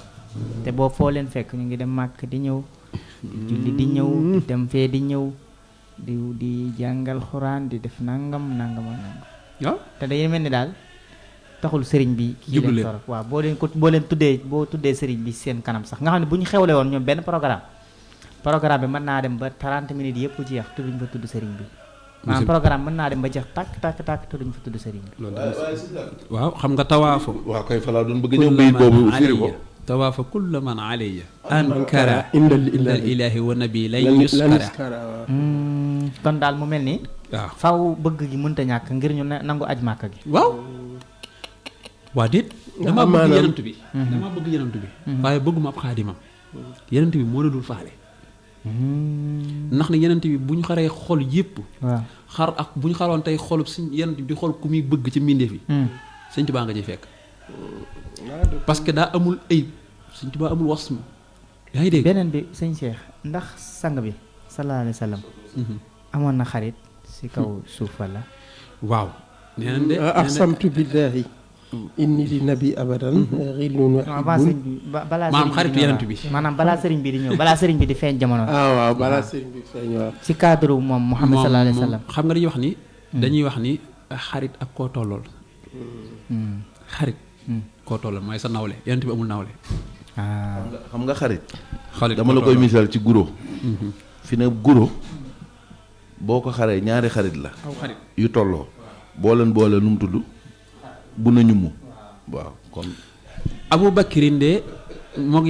te boobu foo leen fekk ñu ngi dem màkk di ñëw julli di ñëw di dem fee di ñëw di jàngal xuraan di def nangam ak nangam waaw te day mel ni daal taxul sëriñ bi kii jublu leen leen. torop waaw boo leen tuddee sëriñ bi seen kanam sax nga xam ne bu ñu xewle woon ñoom benn programme bi mën naa dem ba 30 minutes yëpp jeex tudduñ fa tudd sëriñ bi maanaam programme mën naa dem ba jeex tàkk tudduñ fa tudd sëriñ bi waaw xam nga tawaafu waaw kay falaa doon bëgg ñëw bayit boobu firi ko. tawaafa kulla man alayya ankara indal indal ilaahi wa nabi lay lan yuskara yuskara waaw kon daal mu mel ni waaw faw bëgg gi mënta ñàkk ngir ñu nangu aj màkk gi waaw waa déet damaa bëgg maanaam- yenant bi damaa bëgg yenant bi waaye bëgguma ab xaadimam yenant bi moo la dul faale ndax ne yenant bi bu ñu xaree xol yëpp waaw xar ak bu ñu xaroon tey xolub suñ yenant bi di xol ku muy bëgg ci mbindeef yi Sëñ Tuubaa nga ciy fekk parce que daa amul ayib Sëñ Tuubaa amul wasm yaa ngi dégg beneen bi sëñ Cheikh ndax sang bi sallallahu alayhi wa sallam amoon na xarit si kaw suuf wala waaw nee nañ de aqsamtu billahi inni li nabi abadan xillun wa avant sëñ bi balaa maanaam sëriñ xaritu di ñëw yenant bi. waaw. maanaam balaa sëriñ bi di ñëw balaa sëriñ bi di feeñ jamono waaw balaa sëriñ bi feeñ waaw si cadre moom Muhammad moom sallallahu alayhi wa sallam xam nga dañuy wax ni xarit ak koo tollool xarit koo tollool mooy sa nawle yenant bi amul nawle ah xam nga xarit. xarit dama la koy misaal ci guro. fi ne guro boo ko xaree ñaari xarit la. aw xarit yu tolloo boo leen boole nu mu tudd bu na ñu mu waaw kon. Abu Bakrin de moog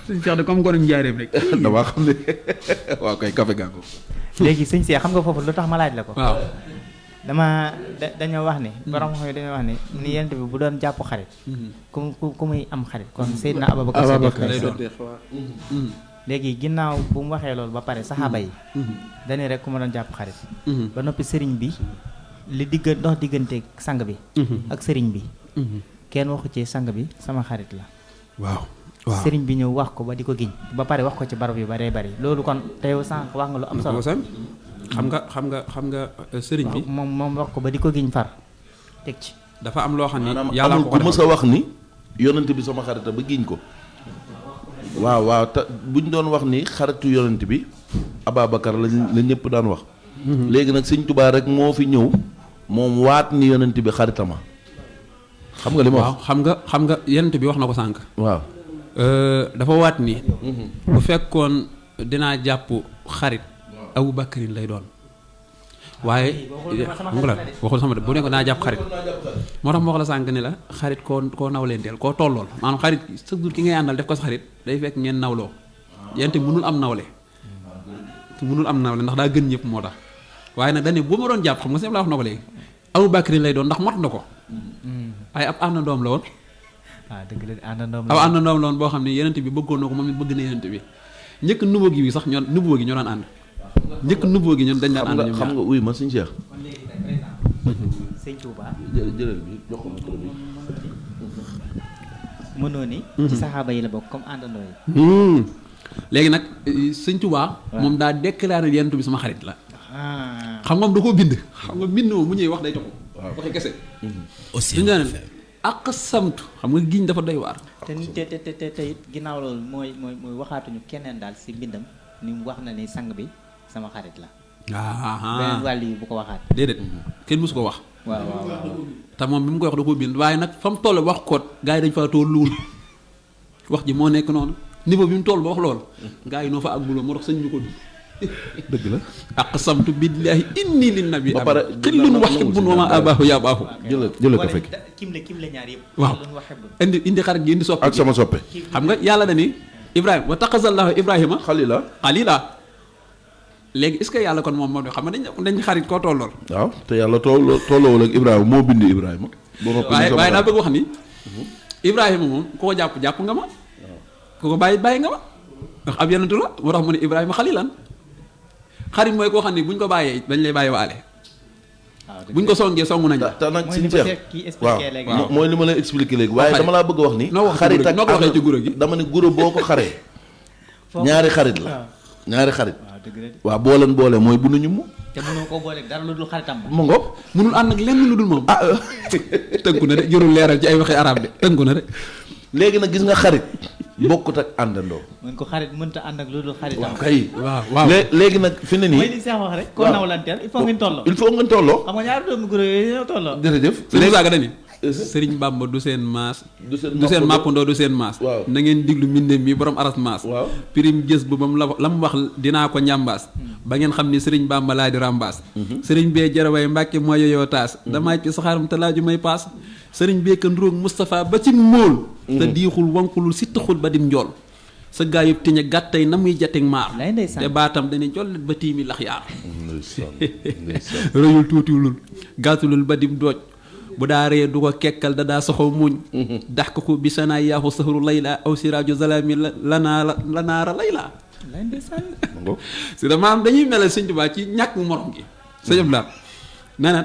sëñ Cheikh de comme gonu njaareem rek. damaa xam ne waaw kay café gàngo. léegi sëñ Cheikh xam nga foofu lu tax ma laaj la ko. waaw. dañoo wax ne. borom xam dañoo wax ne ni yent bi bu doon jàpp xarit. ku muy am xarit kon Seydina Abubakar lay doon. léegi ginnaaw bu mu waxee loolu ba pare saxaaba yi. dañuy rek ku ma doon jàpp xarit. ba noppi sëriñ bi li dox diggante sang bi. ak sëriñ bi. kenn waxu ci sang bi sama xarit la. waaw. sëriñ bi ñëw wax ko ba di ko giñ ba pare wax ko ci barab yu baree bari loolu kon tey sànq wax nga lu am solo. xam nga sëriñ bi. moom wax ko ba di ko giñ far teg ci. dafa am loo xam ni yàlla ko mës a wax ni yonent bi sama xarita ba giñ ko. waaw te buñ doon wax ni xaritu yonent bi Ababacar la ñëpp daan wax. léegi nag sëñ Tuubaa rek moo fi ñëw moom waat ni yonent bi xaritama. xam nga li ma wax. waaw xam nga yonent bi wax na ko sànq. waaw. dafa waat ni. bu fekkoon dinaa jàpp xarit. Abu Bakrin lay doon. waaye xam nga la waxul sama bu ne ko naa jàpp xarit. moo tax moo wax la sànq ni la xarit koo nawleenteel koo tollool maanaam xarit sa dur ki ngay àndal def ko sa xarit day fekk ngeen nawloo. yonent mënul am nawle. mënul am nawle ndax daa gën ñëpp moo tax. waaye nag dañu bu ma doon jàpp xam nga sëñ la wax na ko léegi. Abu Bakrin lay doon ndax mot na ko. waaye ab àndandoom la woon. dëgg la àndandoom la woon boo xam ne yonent bi bëggoon na ko moom it bëgg na yonent bi njëkk nubuwoo gi sax nubuwoo gi ñoo daan ànd. njëkk nubuwoo gi ñun dañ daan ànd. xam nga uy ma sëñ Cheikh. sëñ Touba. jëlal bi jox ko micro bi. mënoo ni. ci saxaaba yi la bokk comme àndandoo yi. léegi nag sëñ Touba. moom daa déclaré yonent bi sama xarit la. xam nga moom da koo bind. xam nga bind moom mu ñëwee wax day toxu. waaw waxi kese. aussi ak samtu xam nga giñ dafa doy waar. te it ginnaaw loolu mooy waxaatuñu keneen daal si mbindam ni mu wax na ni sang bi sama xarit la. beneen wàll yi bu ko waxaat. déedéet kenn mësu ko wax. waaw. te moom bi mu koy wax da koo bind waaye nag fa mu toll wax koot gars yi dañ faa tolluwul wax ji moo nekk noonu niveau bi mu toll ba wax loolu. gars yi noo fa àgguloo moo tax sëñ ñu ko bi dëgg la. aqsamtu billahi inni lin nabi. ba pare xillun wa hibbun wa ma abaahu yaa baahu. jëlal ko fekk. kim la ñaar yëpp. waaw indi xarit gi indi soppe. ak sama soppe. xam nga yàlla na ni Ibrahima wa taqazallahu Ibrahima. xalila. léegi est-ce que yàlla kon moom xam nga dañ xarit koo tollool. waaw te yàlla tolloowul ak Ibrahima moo bind Ibrahima. waaye daa bëgg wax ni. Ibrahima moom ku ko jàpp nga ma. ku ko bàyyi nga ma. ndax ab yonentu la moo tax mu ne Ibrahima xalilan xarit mooy koo xam ne buñ ko bàyyee dañ lay bàyyi waale. buñ ko songee songu nañ la. te nag suñu Cheikh waaw mooy li ma lay expliqué léegi. waaye dama laa bëgg a wax ni. xarit ak noo ko waxee ci guro gi. dama ne guro boo ko xaree. ñaari xarit la. ñaari xarit. waaw boole mooy bu nu ñu mu. te mënoo koo boole dara lu dul xaritam ba. mu ngoog mënul ànd ak lenn lu dul moom. tënku na de jërul leeral ci ay waxi arab de tënku na de. léegi nag gis nga xarit bokkut ak àndandoo. mën ko xarit mënta ànd ak lu dul xaritam. waaw kay waaw léegi nag fi ne nii. mooy li Cheikh wax rek. koo nawlanteel il faut ngeen tolloo. xam nga ñaari doomu guro yooyu ñoo tolloo. jërëjëf. léegi saaga dañuy. Sëriñ Bamba du seen maas. du seen màppandoo du seen maas. waaw na ngeen diglu mbindéem mi borom aras maas. waaw pirim gës bu ba mu la mu wax dinaa ko ñambaas. ba ngeen xam ni Sëriñ Bamba laa di rambaas. sëriñ bee jaraway Mbàkke mooy yoyoo taas. damaa ci saxaaram te laaju may paas. sëriñ bee ka nduróog Moustapha ba ci móol. te diixul wankulul si taxul ba dim njool. sa gaa yëpp tiñe gàttay na muy jatig maar. te baatam dañuy jollet ba tiimi lax yaar. rëyul tuutiwulul gàttulul ba dim dooj. bu daa ree du ko kekkal da daa soxow muñ. dax ko bi sanaa yaaxu saxru layla aw siraaju zalaami lanaara layla. si da maam dañuy melal Sëñ Tuubaa ci ñàkk morom gi. sëñ Abdou nee na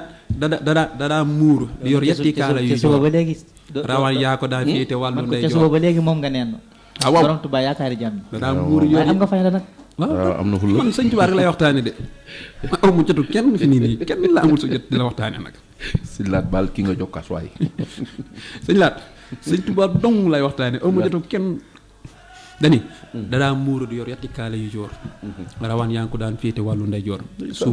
dadaa muuru di yor yetti kaala yu jox rawal yaa ko daa féete wàllu ndey jox ba léegi moom nga neen. waaw borom Tuubaa yaakaari jàmm. dadaa muuru yor am nga fay la nag. waaw am na fu la man Sëñ Tuubaa rek lay waxtaane de ma amu jotu kenn fi nii kenn la amul sa jot di la waxtaane nag. si laat baal ki nga jokkaas waay. sëñ laat Sëñ Tuubaa dong lay waxtaane amu jotu kenn dani dadaa muuru di yor yetti kaala yu joor rawaan yaa ngi ko daan féete wàllu ndey joor su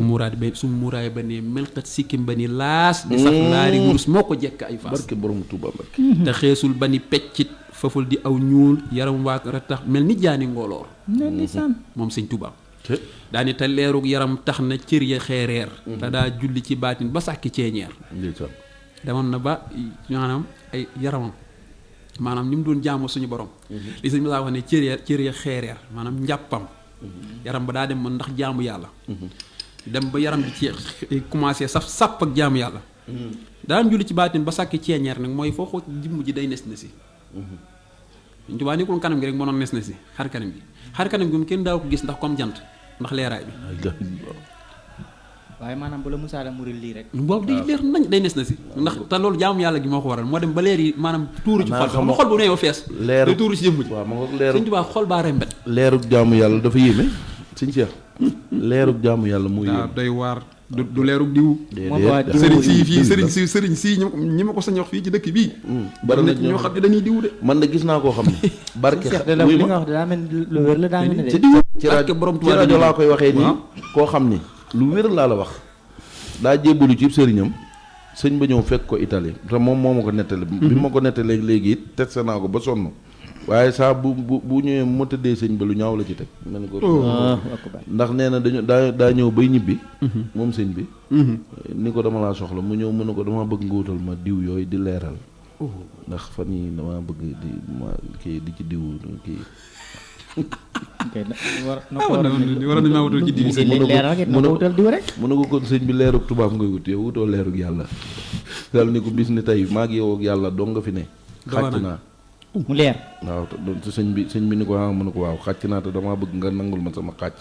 muuraay ba ne melkat sikkim ba ni laas di sax laari wurus moo ko jekk ay faas barke borom Tuuba barke te xeesul ba ni peccit faful di aw ñuul yaram waa tax mel ni jaani ngooloor moom Sëñ Tuuba daani te leerug yaram tax na cër ya xeereer te daa julli ci baatin ba sàkki ceeñeer demoon na ba maanaam ay yaramam maanaam ni mu doon jaamoo suñu borom li sëñ Moussa wax ne cër ya xeereer maanaam njàppam yaram ba daa dem man ndax jaamu yàlla dem ba yaram bi ci commencé sàpp ak jaamu yàlla daan julli ci baatin ba sàkki ceeñeer nag mooy foo xool jëmm ji day nes na si Sëñ Tuubaa ni ko kanam gi rek moo doon nes na si xar kanam gi mu kenn daaw ko gis ndax comme jant ndax leeraay bi waaye maanaam bu la Moussa la muril lii rek boobu day leer nañ day nes na si ndax te loolu jaamu yàlla gi moo ko waral moo dem ba leer yi maanaam tuuru ci xol xam nga xol bu neew fees day tuuru ci jëmm ji waaw ma nga leeru Sëñ Tuubaa xol baa rembet leerug jaamu yàlla dafa yéeme sëñ Cheikh leerug jaamu yàlla muy yéeme doy waar du leerug diw sëriñ si ñi ma ko sañ wax fii ci dëkk bii bari na ñoo xam ne dañuy diw de man de gis naa koo xam ne barke li nga wax de daa mel lu wér la daa mel ne de ci rajo laa koy waxee nii koo xam ni lu wér laa la wax daa jébbalu ci sëriñam sëñ ba ñëw fekk ko Italie te moom moo ma ko nettali bi ma ko nettalee léegi it testé naa ko ba sonn waaye saa bu ñëwee ma tëddee sëñ ba lu ñaaw la ci teg mel ni ko ndax nee na dañu daa ñëw bay ñibbi moom sëñ bi ni ko dama laa soxla mu ñëw mu ne ko dama bëgg nga wutal ma diw yooyu di leeral ndax fan yi dama bëgg di ci diw kii waroon nañu maa wutal ci diw mu ne ko kon sëñ bi leerug tubaab ngay wut yow wutoo leerug yàlla daal ni ko bis ni tey maag yow ak yàlla dong nga fi ne xàcc naa mu leer waaw te sëñ bi ni ko mu ne ko waaw xàcc naa te damaa bëgg nga nangul ma sama xàcc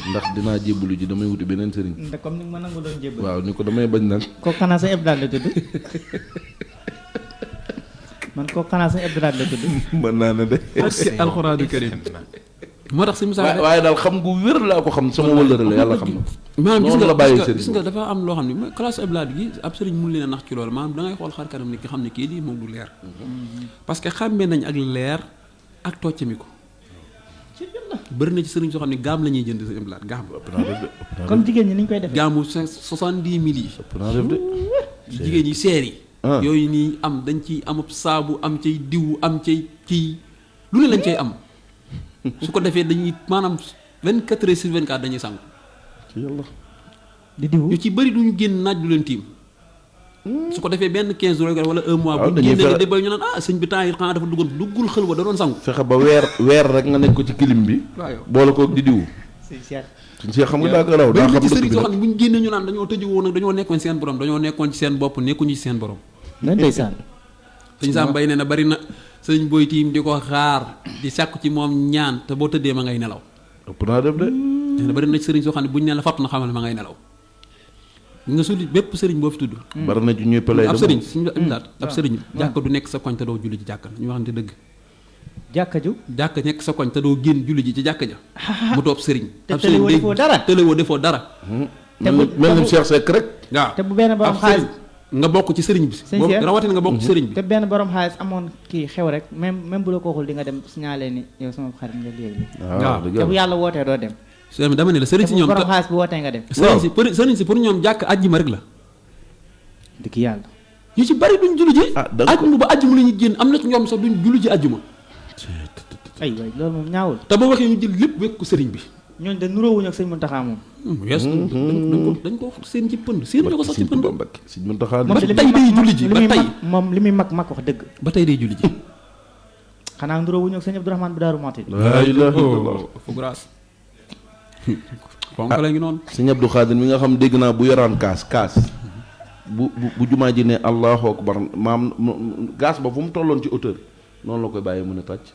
ndax dinaa jébbalu ji damay wuti beneen sëriñ comme ni ma nangu doon jébbal waaw ni ko damay bañ nag kooku xanaa sa ebdaal la tudd man kooku xanaa sa ebdaal la tudd mën naa ne de alxuraanu karim moo tax si Moussa waaye daal xam gu wér laa ko xam sama wëllëre la yàlla xam na maanaam noonu la bàyyi sëriñ gis nga dafa am loo xam ne classe eblaad gi ab sëriñ mun leen a nax ci loolu maanaam da ngay xool xar kanam ni ki xam ne kii lii moom du leer parce que xàmmee nañ ak leer ak toccami ko bëri na ci sëriñ soo xam ne gaam la ñuy jënd sa eblaad gaam comme jigéen ñi ni ñu koy defee gaamu 70 000 yi ëpp naa def de jigéen ñi seer yi yooyu nii am dañ ciy amub saabu am cay diw am cay kii lu ne lañ cay am su ko defee dañuy maanaam 24 heures sur 24 dañuy sangu ci yàlla di diw ñu ci bëri duñu génn naaj du leen tiim su ko defee benn 15 jours wala 1 mois bu génnee de ba ñu naan sëñ bi temps yi xanaa dafa duggul xël wa da doon sangu fexe ba weer rek nga nekk ko ci kilim bi boole ko di diw suñ Cheikh xam nga daa ko raw daa xam ci sëriñ soo xam ne bu ñu génnee ñu naan dañoo tëju woon nag dañoo nekkoon seen borom dañoo nekkoon ci seen bopp nekkuñu ci seen borom ndeysaan sëñ Sam Mbaye nee na bari na sëñ Boy tiim di ko xaar di sàkku ci moom ñaan te boo tëddee ma ngay nelaw ëpp naa def de nee na bari na ci sëriñ soo xam ne bu ñu nee la fatt na xamal ne ma ngay nelaw nga suli bépp sëriñ boo fi tudd bari na ci ñuy pelay ab sëriñ suñu daat ab sëriñ jàkka du nekk sa koñ te doo julli ci jàkka ñu waxante dëgg jàkka nekk sa koñ te doo génn julli ji ci jàkka ja mu toog sëriñ ab sëriñ tëlewoo defoo dara mel ni Cheikh Seck rek waaw te bu benn borom xaalis nga bokk ci sëriñ bi rawatina nga bokk ci sëriñ bi te benn borom xaalis amoon kii xew rek même bu la ko waxul di nga dem signalé ni yow sama xarit nga léegi waaw te bu yàlla wootee doo dem dama ne la sëriñ si ñoom borom xaalis bu wootee nga dem sëriñ si pour ñoom jàkk àjjuma rek la dëgg yàlla ñu ci bari duñ julli ji àjjuma ba àjjuma la ñuy génn am na ci ñoom sax duñ julli ji àjjuma ay waay loolu moom ñaawul te boo waxee ñu jël lépp wekk ko sëriñ bi ñooñu de nuróowuñu ak sëñ Muntaxa moom yes dañ ko seen ci pënd seen ñu ko sax ci pënd sëñ Muntaxa ba tey day julli ji ba tey moom li muy mag wax dëgg ba tey day julli ji xanaa nuróowuñu ak sëñ Abdourahmane bu Daaru Muxti laa ilaaha illallaah fu grâce fonk la ngi noonu sëñ Abdou Khadir mi nga xam dégg naa bu yoraan kaas bu jumaa ji ne allahu akbar maam gaas ba fu mu tolloon ci hauteur noonu la koy bàyyi mën a tàcc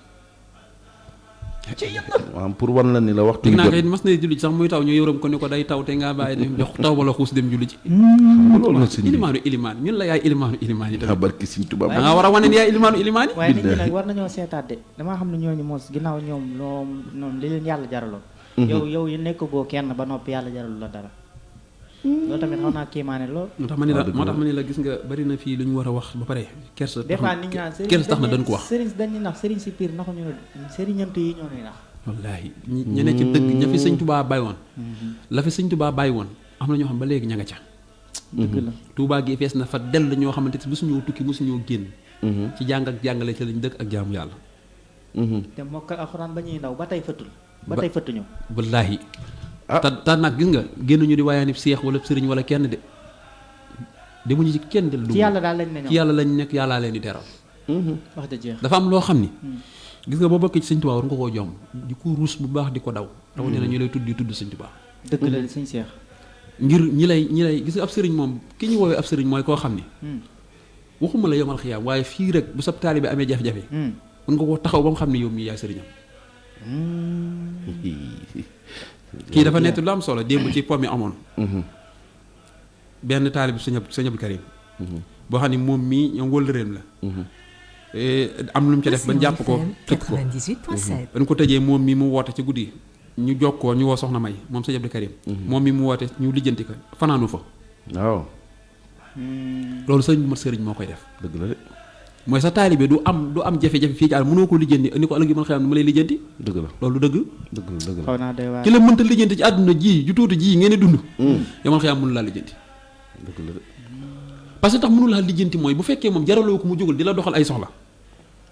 maam pour wan la ni la waxtu naa kay mas na julli ji sax muy taw ñu yërëm ko ni ko day taw te nga bàyyi dem jox taw bala xuus dem julli ji loolu nag sëñ bi ilimaanu ñun la yaay ilimaanu ilimaan yi tamit barki sëñ Tuubaa da nga war a wane ni yaay ilimaanu ilimaan yi waaye nit ñi nag war nañoo seetaat de damaa xam ne ñooñu moos ginnaaw ñoom ñoom li leen yàlla jaraloon yow yi nekk goo kenn ba noppi yàlla jaralu la dara loolu tamit xaw naa kéemaane lool moo tax ma ne la gis nga bari na fii lu ñu war a wax ba pare kersa des fois nit ñi naan kersa tax na dañ ko wax sëriñ dañuy nax sëriñ si pire naxuñu ne sëriñantu yi ñoo ñuy nax wallaahi ña ne ci dëgg ña fi sëñ Tuubaa bàyyi woon la fi sëñ Tuubaa bàyyi woon am na ñoo xam ba léegi ña nga ca dëgg la Tuubaa gi fees na fa dell ñoo xamante ne mosuñoo tukki mosuñoo génn ci jàng ak jàngale ci lañ dëkk ak jaamu yàlla te mokkal alxuraan ba ñuy ndaw ba tey fëttuñu wallaahi te nag gis nga génnuñu di waayaani seex wala sëriñ wala kenn de demuñu ci kenn del ci yàlla daal lañ ne ci yàlla lañ nekk yàllaa leen di teral wax dëgg jeex. dafa am loo xam ni gis nga boo bokkee ci sëñ Tuubaa war nga koo jom di ko ruus bu baax di ko daw rawatina ñu lay tudd di tudd sëñ Tuubaa. dëgg la sëñ Cheikh. ngir ñi lay gis nga ab sëriñ moom ki ñu woowee ab sëriñ mooy koo xam ni waxuma la yomal xiyaam waaye fii rek bu sab taalibe amee jafe-jafe mën nga ko taxaw ba mu xam ne yow mii yaay sëriñam. kii dafa nekk lu am solo démb ci pom yi amoon benn taalibe sëñ Abdou Karim boo xam ne moom mii ñoom wëllëreem la am lu mu ci def ba jàpp ko tëj ko 98.7. dañ ko tëjee moom mii mu woote ci guddi ñu jokkoo ñu woo soxna May moom sëñ Abdou Karim moom mii mu woote ñu lijjanti ko fanaanu fa waaw. loolu sëriñ bu mat sëriñ moo koy def. dëgg la de. mooy sa taalibe du am jafe-jafe fii ci àll mënoo ko lijjanti ni ko ëllëg man xam ne ma lay lijjanti. dëgg la loolu dëgg. dëgg la dëgg la. xaw naa doy waar. ki la mënta lijjanti ci àdduna ji ju tuuti ji ngeen di dund. yow man xam mënu laa lijjanti. dëgg la de. parce que tax mënu laa lijjanti mooy bu fekkee moom jaraloo ko mu jógul di la doxal ay soxla.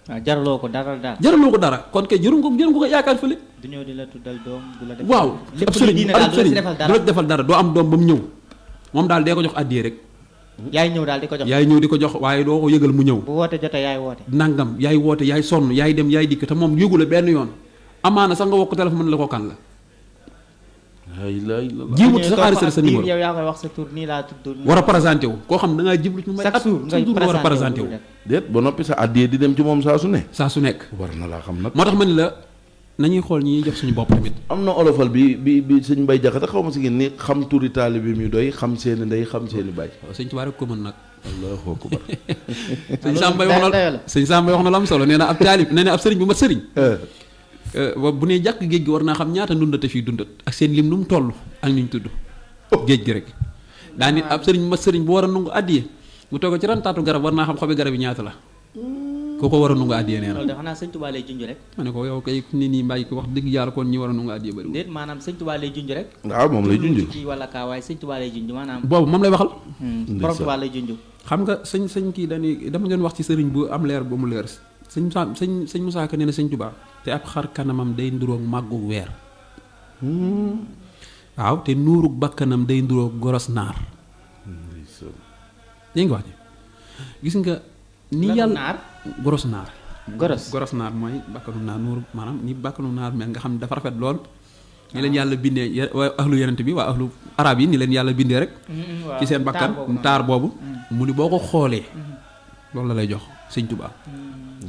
waaw jaraloo ko dara daal. jaraloo ko dara kon kay jëru ko yaakaar fële. du ñëw di la tuddal doom du la def. waaw lépp ab lu sëriñ diine ab daal du la si sëriñ defal du dara. la defal dara doo am doom ba mu ñëw moom daal dee ko jox àddiyee rek. yaay ñëw daal di ko jox. yaay ñëw di ko jox waaye doo ko yëgal mu ñëw. bu woote jotee yaay woote. nangam yaay woote yaay sonn yaay dem yaay dikk te moom yëgu la benn yoon amaana sax nga wokk téléphone mën la ko kan la. jiwut sax enregistré sa numéro yow yaa koy wax sa tur nii laa tudd. war a présenté wu koo xam ne da ngaa jiblu ci may chaque jour ngay war a présenté wu. déet ba noppi sa àddiyee di dem ci moom saa su ne. saa su nekk. war na laa xam nag. moo tax ma ni la nañuy xool ñi ñuy jox suñu bopp tamit. am na olofal bi sëñ Mbay Jaxate xaw ma si ngeen ni xam turi taalibe mi doy xam seeni ndey xam seeni baay. waaw sëñ Tuubaa rek ko mën nag. allahu akbar. sëñ Samba wax na lu am solo nee na ab taalib nee na ab sëriñ bu mat sëriñ. bu ne jàkk géej gi war naa xam ñaata ndundate fii dundat ak seen lim nu mu toll ak ni ñu tudd géej gi rek daa nit ab sëriñ ma sëriñ bu war a nungu àddiye bu toog ci ran taatu garab war naa xam xobi garab yi ñaata la koo ko war a nungu àddiye nee na loolu de xanaa sëñ Tuubaa lay junj rek. ma ne ko yow kay nit ñi mbàyyi ko wax dëgg yàlla kon ñi war a nungu àddiye bëri déet maanaam sëñ Tuubaa lay junj rek. waaw moom lay junj. kii wala kaa waaye sëñ Tuubaa lay junj maanaam. boobu moom lay waxal borom Tuubaa lay junj. xam nga sëñ kii dañuy dama doon wax ci sëriñ bu am leer ba mu leer sëñ Musaa Ka nee na sëñ Tuubaa te ab xar kanamam day nduroog màggu weer waaw te nuurug bakkanam day nduroog goros naar dégg nga wax ji gis nga ni yàlla naar goros naar goros naar mooy bakkanu naar nuuru maanaam ni bakkanu naar mel nga xam ne dafa rafet lool ni leen yàlla bindee waa ahlu yonent bi waa ahlu arab yi ni leen yàlla bindee rek ci seen bakkan taar boobu mu ni boo ko xoolee loolu la lay jox sëñ Tuubaa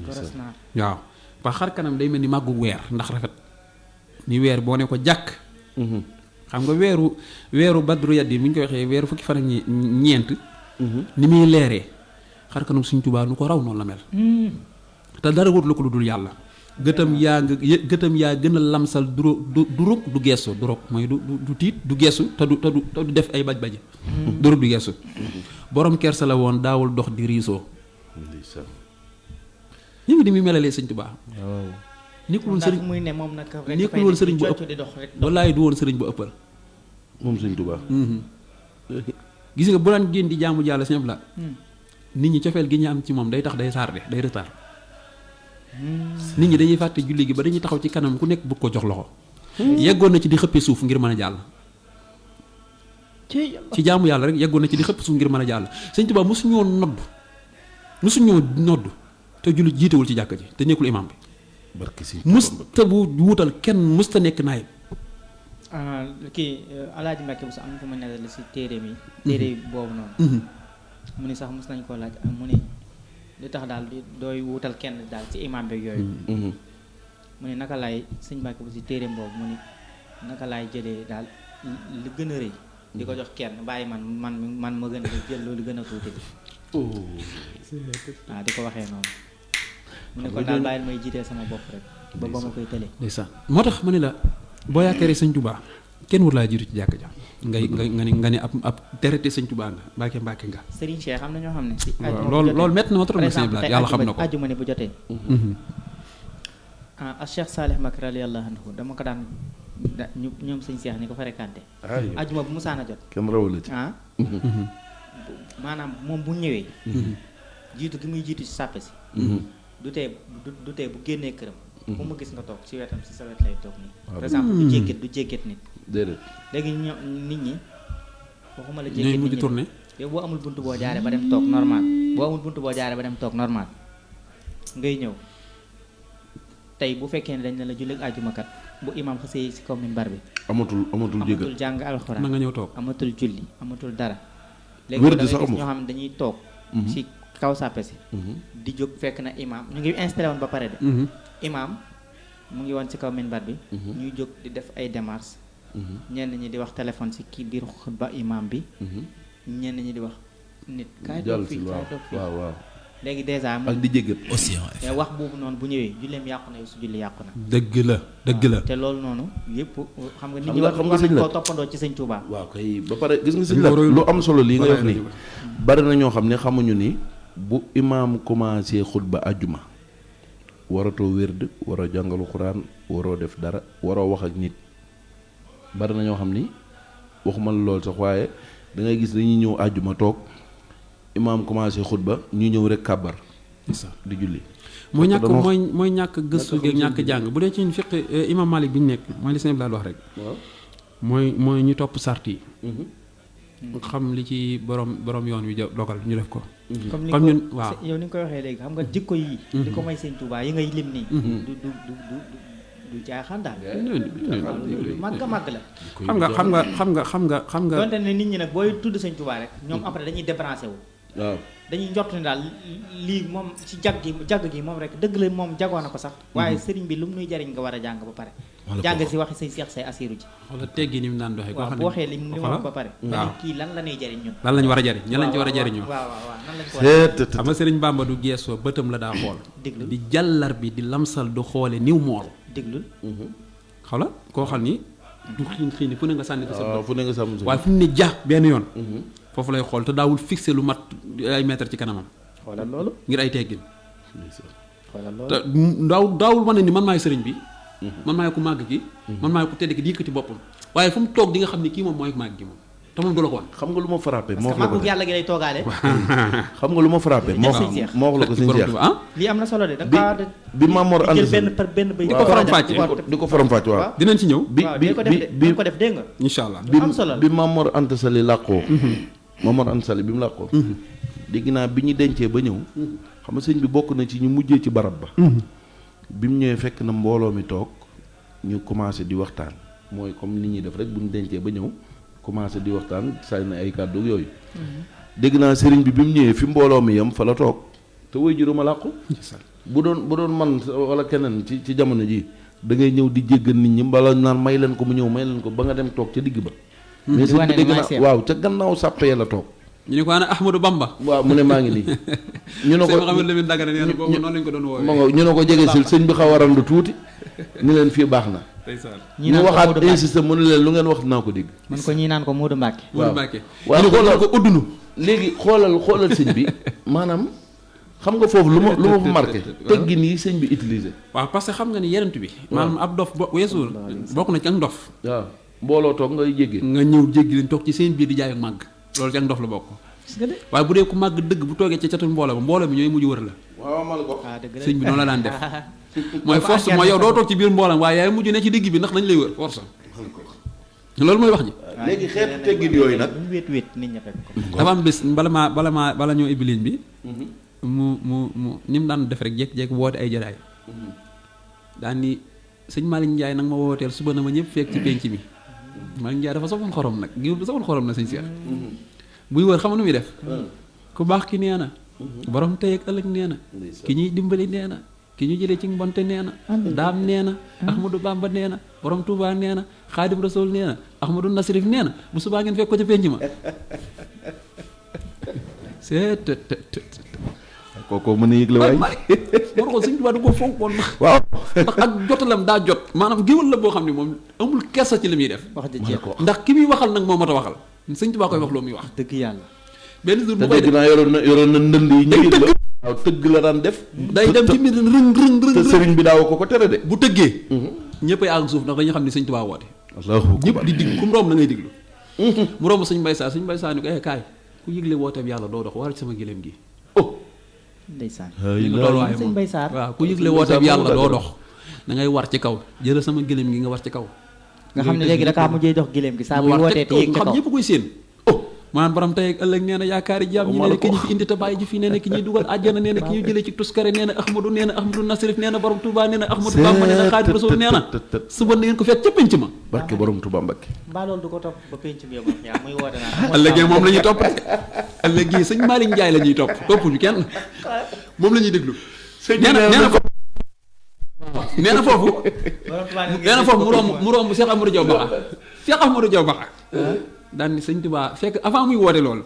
goros naar waaw ba xar kanam day mel ni màggu weer ndax rafet ni weer boo ne ko jàkk xam nga weeru badru yaddi mi ñu koy waxee weeru fukki fan ak ñeent ni muy leeree xar kanam sëñ Tuubaa nu ko raw noonu la mel te dara wut la ko lu dul yàlla gëtam yaa gën a lamsal du rug du geesu du rog mooy du tiit du geesu te du def ay baj-baji du rug du geesu borom kersa la woon daawul dox di riisoo ñëw di muy melalee sëñ Tuubaa waaw. nekkul woon sëriñ muy ne moom nag rek nekkul woon sëriñ bu ëpp wallaay du woon sëriñ bu ëppal moom sëñ Tuubaa. gis nga bu daan génn di jaamu Yàlla sëñ la nit ñi cofeel gi ñu am ci moom day tax day tardé day retard nit ñi dañuy fàtte julli gi ba dañuy taxaw ci kanam ku nekk bëgg ko jox loxo yeggoon na ci di xëppee suuf ngir mën a jàll ci jaamu yàlla rek yeggoon na ci di xëpp suuf ngir mën a jàll sëñ Tuubaa mosuñoo nodd te julli jiitewul ci jàkka ji te nekkul imam bi barki si musta bu wuutal kenn musta nekk naayib kii Alaaji Mbàkke bu sa am na fu ma nettali si téere mi téere boobu noonu mu ni sax mos nañ koo laaj mu ni li tax daal di dooy wuutal kenn daal ci imam beeg yooyu mu ni naka laay sëñ Mbàkke bu si téere boobu mu ni naka laay jëlee daal li gën a rëy di ko jox kenn bàyyi man ma gën a jël loolu gën a tuuti bi waaw di ko waxee noonu mu ne kon daal bàyyil may jiitee sama bopp rek ba ma koy tële ndeysaan moo tax ma ne la boo yaakaaree sëñ Tuubaa kenn war laa jiitu ci jàkk ja nga ni ab traité sëñ Tuubaa nga mbàkke nga Serigne Cheikh am na ñoo xam ne si loolu métti na ma trop na sëñ Blaat yàlla xam na ko ajjuma ne bu jotee ak Cheikh Salih Mbacké radiyallahu anhu dama ko daan ñoom sëñ Cheikh ni ko fréquenté ajjuma bu musaana jot kenn rawala ci maanaam moom bu ñëwee jiitu gi muy jiitu ci sàppe si du tee bu génnee këram fu ma gis nga toog ci wetam si sa wet lay toog nii par exemple du jégget nit déedéet léegi nit ñi waxuma la ñooy jégget mujj nit tourné yow boo amul buntu boo jaaree ba dem toog normal ngay ñëw tey bu fekkee ne dañ ne la julli àjjuma kat bu imaam xasee ci kaw minbar bi amatul jégal amatul jàng alxuraan na nga ñëw toog amatul julli amatul dara wér léegi di da sax ngay gis amul. ñoo xam ne dañuy toog ci kaw sàppe si di jóg fekk na imaam ñu ngi installé woon ba pare de imaam mu ngi woon ci kaw minbar bi ñuy jóg di def ay démarches ñenn ñi di wax téléphone ci kii biir xutba imaam bi ñenn ñi di wax nit kaay jàll toog si fii waaw kaay toog fii waaw léegi dèjà ak moom di jégal mais wax boobu noonu bu ñëwee julleem yàqu na yow su julli yàqu na dëgg la te loolu noonu yëpp xam nga nit Xam ñi nga- war xam nga war sëñ nañ la- koo toppandoo ci sëñ Touba waaw kay ba pare gis nga sëñ Dañ la ko royul. lu am solo lii nga wax Royal nii bari na ñoo xam ne xamuñu ni bu imaam commencé xutba àjjuma waratoo wérd waroo jàngalu xuraan waroo def dara waroo wax ak nit bari na ñoo xam ni waxuma la lool sax waaye da ngay gis dañuy ñëw àjjuma toog imaam commencé xutba ñu ñëw rek kàbbar di julli mooy ñàkk dama- mooy ñàkk gëstu gi ñàkk jàng bu dee ci fiq imam Malik bi ñu nekk mooy li sëñ Bilal wax rek waaw mooy ñu topp sart yi xam li ci borom yoon wi dogal ñu def ko comme ni comme ko ñun waaw yow ni nga koy waxee léegi xam nga jikko yi di ko may sëñ Touba yi ngay lim nii du caaxaan daal lu màgg a màgg la xam nga donte ne nit ñi nag booy tudd sëñ Touba rek ñoom après dañuy débranché wu waaw dañuy njort ni daal lii moom ci jagg gi moom rek dëgg la moom jagoon na ko sax waaye sëriñ bi lu mu nuy jariñ nga war a jàng ba pare jàng si waxi say seex say asiru ji wala teggi ni mu daan doxee waaw bu waxee li mu wax ba pare waaw kii lan la ñuy jariñ ñun lan lañ war a jariñ ñan lañ ci war a jariñoo waaw nan lañ ko war a xam nga sëriñ Bamba du geesoo bëtam la daa xool déglu di jàllar bi di lamsal du xoole niw mool déglul xaw la koo xam ni du xiin fu ne nga sànni ko sa waaw bët fu ne nga sàmm waaye fu mu ne ja benn yoon foofu lay xool te daawul fixé lu mat ay mètre ci kanamam xoolal loolu ngir ay teggin xoolal loolu te daawul wane ni man maay sëriñ bi man maay ku màgg gi man maay ku tedd ki di yëkkati boppam waaye fu mu toog di nga xam ni kii moom mooy màgg gi moom te moom du la ko wan xam nga lu ma frappé parce moo que wax la ko màggu yàlla gi lay toogaale xam nga lu ma frappé moo sëñ Cheikh. moo wax la ko sëñ Cheikh ah lii am na solo de da nga kaa bi Mamor di ànd jël sa benn par benn bay di ko faram-fàcce. di ko faram-fàcce waaw dinañ ci ñëw bi waaw bi di ko def de bi di ko def dégg nga incha allah bi am solo la. bi Mamor Anta Sali làqoo Mamor Anta Sali bi mu làqoo dégg naa bi ñu dencee ba ñëw xam nga sëñ bi bokk na ci ñu mujjee ci barab ba bi mu ñëwee fekk na mbooloo mi toog ñu commencé di waxtaan mooy comme ni ñuy def rek bu ñu dencee ba ñëw commencé di waxtaan say na ay kàddu yooyu dégg naa sëriñ bi mu ñëwee fi mbooloo mi yem fa la toog te way juróoma làqu bu doon man wala keneen ci jamono ji da ngay ñëw di jéggal nit ñi mbala naan may leen ko mu ñëw may leen ko ba nga dem toog ca digg ba mais sëñ bi dégg naa waaw ca gannaaw sàppee la toog ñu ne ko ana Ahmadou Bamba waaw mu ne maa ngi nii ñu ne ko sëñ Mouhamed Lamine Dagana nee na boobu noonu lañ ko doon woowee ma nga ñu ne ko jege si sëñ bi xaw a randu tuuti ni leen fii baax na ñi ñu naan ko waxaat Modou Mbacke insisté mu ne leen lu ngeen wax dinaa ko dégg man ko ñii naan ko Modou Mbacke Modou Mbacke waaw ñu ne ko uddunu léegi xoolal sëñ bi maanaam xam nga foofu lu ma fa marqué teggin yi sëñ bi utilisé waaw parce que xam nga ni yenent bi maanaam ab dof weesuul bokk na ci ak ndof waaw mbooloo toog ngay jéggee nga ñëw jéggi leen toog ci seen biir di jaay ak màgg loolu ci ak ndof la bokk waaye bu dee ku màgg dëgg bu toogee ci catul mbooloo mbooloo mi ñooy mujj wër la waaw mal ko sëñ bi noonu la daan def mooy force mooy yow doo toog ci biir mbooloo waaye yaay mujj ne ci digg bi ndax dañ lay wër force loolu mooy wax ji léegi xeetu teggin yooyu nag wéet nit ña fekk ko dafa am bés bala ñoo ibbi ligne bi mu ni mu daan def rek jékki-jékki woote ay jaraay daan ni sëñ Malick Ndiaye nag ma wooteel suba na ma ñëpp fekk ci penc mi Malick Ndiaye dafa safoon xorom nag gi safoon xorom na sëñ Cheikh buy wër xam nu muy def ku baax ki nee na borom tey ak ëllëg nee na ki ñuy dimbali nee na ki ñu jëlee ci mbonte nee na daam nee na Ahmadou Bamba nee na borom Touba nee na Xaadim Rasul nee na Ahmadou Nasrif nee na bu subaa ngeen fekk ko ca penc ma c'est kooko mën a yëgle waay moo taxoon sëñ Tuubaa da ko fonkoon waaw ndax ak jotalam daa jot maanaam géwal la boo xam ne moom amul kersa ci li muy def wax dëgg yàlla ndax ki muy waxal nag moo mat a waxal sëñ Tuubaa koy wax loo muy wax dëgg yàlla benn jour te bu koy dégg naa yoroon na ndënd yi ñëwit la waaw tëgg la daan def day dem ci mbir rëng te sëriñ bi daaw ko tere de bu tëggee ñëppay àgg suuf ndax dañuy xam ne sëñ Tuubaa woote allahu ñëpp di digg ku mu romb na ngay diglu mu romb sëñ Mbay Saa ni ko kaay ku yëgle wooteem yàlla doo dox war ci sama gëléem gi ndeysaan li nga dool waaye sëñ moom Mbay Saar waaw ku yëgle wooteem yàlla doo dox da ngay war ci kaw jëlal sama gëléem gi nga war ci kaw nga xam ne léegi dakaa mujjee dox gileem gi saa bu wootee te yéeg ca xam kaw ñëpp koy séen maanaam borom tey ak ëllëg nee na yaakaari jaam ñi nee na ki ñu fi indi te bàyyi ji fi nee na ki ñuy dugal àjjana nee na ki ñu jëlee ci tuskare nee na Ahmadou nee na Ahmadou Nasrif nee na borom Touba nee na Ahmadou Bamba nee na Xaadimu Rasuul nee na suba na ngeen ko fekk ca penc ma barke borom Touba Mbakke. mbaa loolu du ko topp ba penc bi yow yaa muy woote naa ëllëgee moom la ñuy topp ëllëgee sëñ Malick Ndiaye la ñuy topp topp ñu kenn moom la ñuy déglu nee na foofu nee na foofu mu romb Cheikh Amadou Diaw Baxa Cheikh Amadou Diaw Baxa daan ni sëñ Touba fekk avant muy woote loolu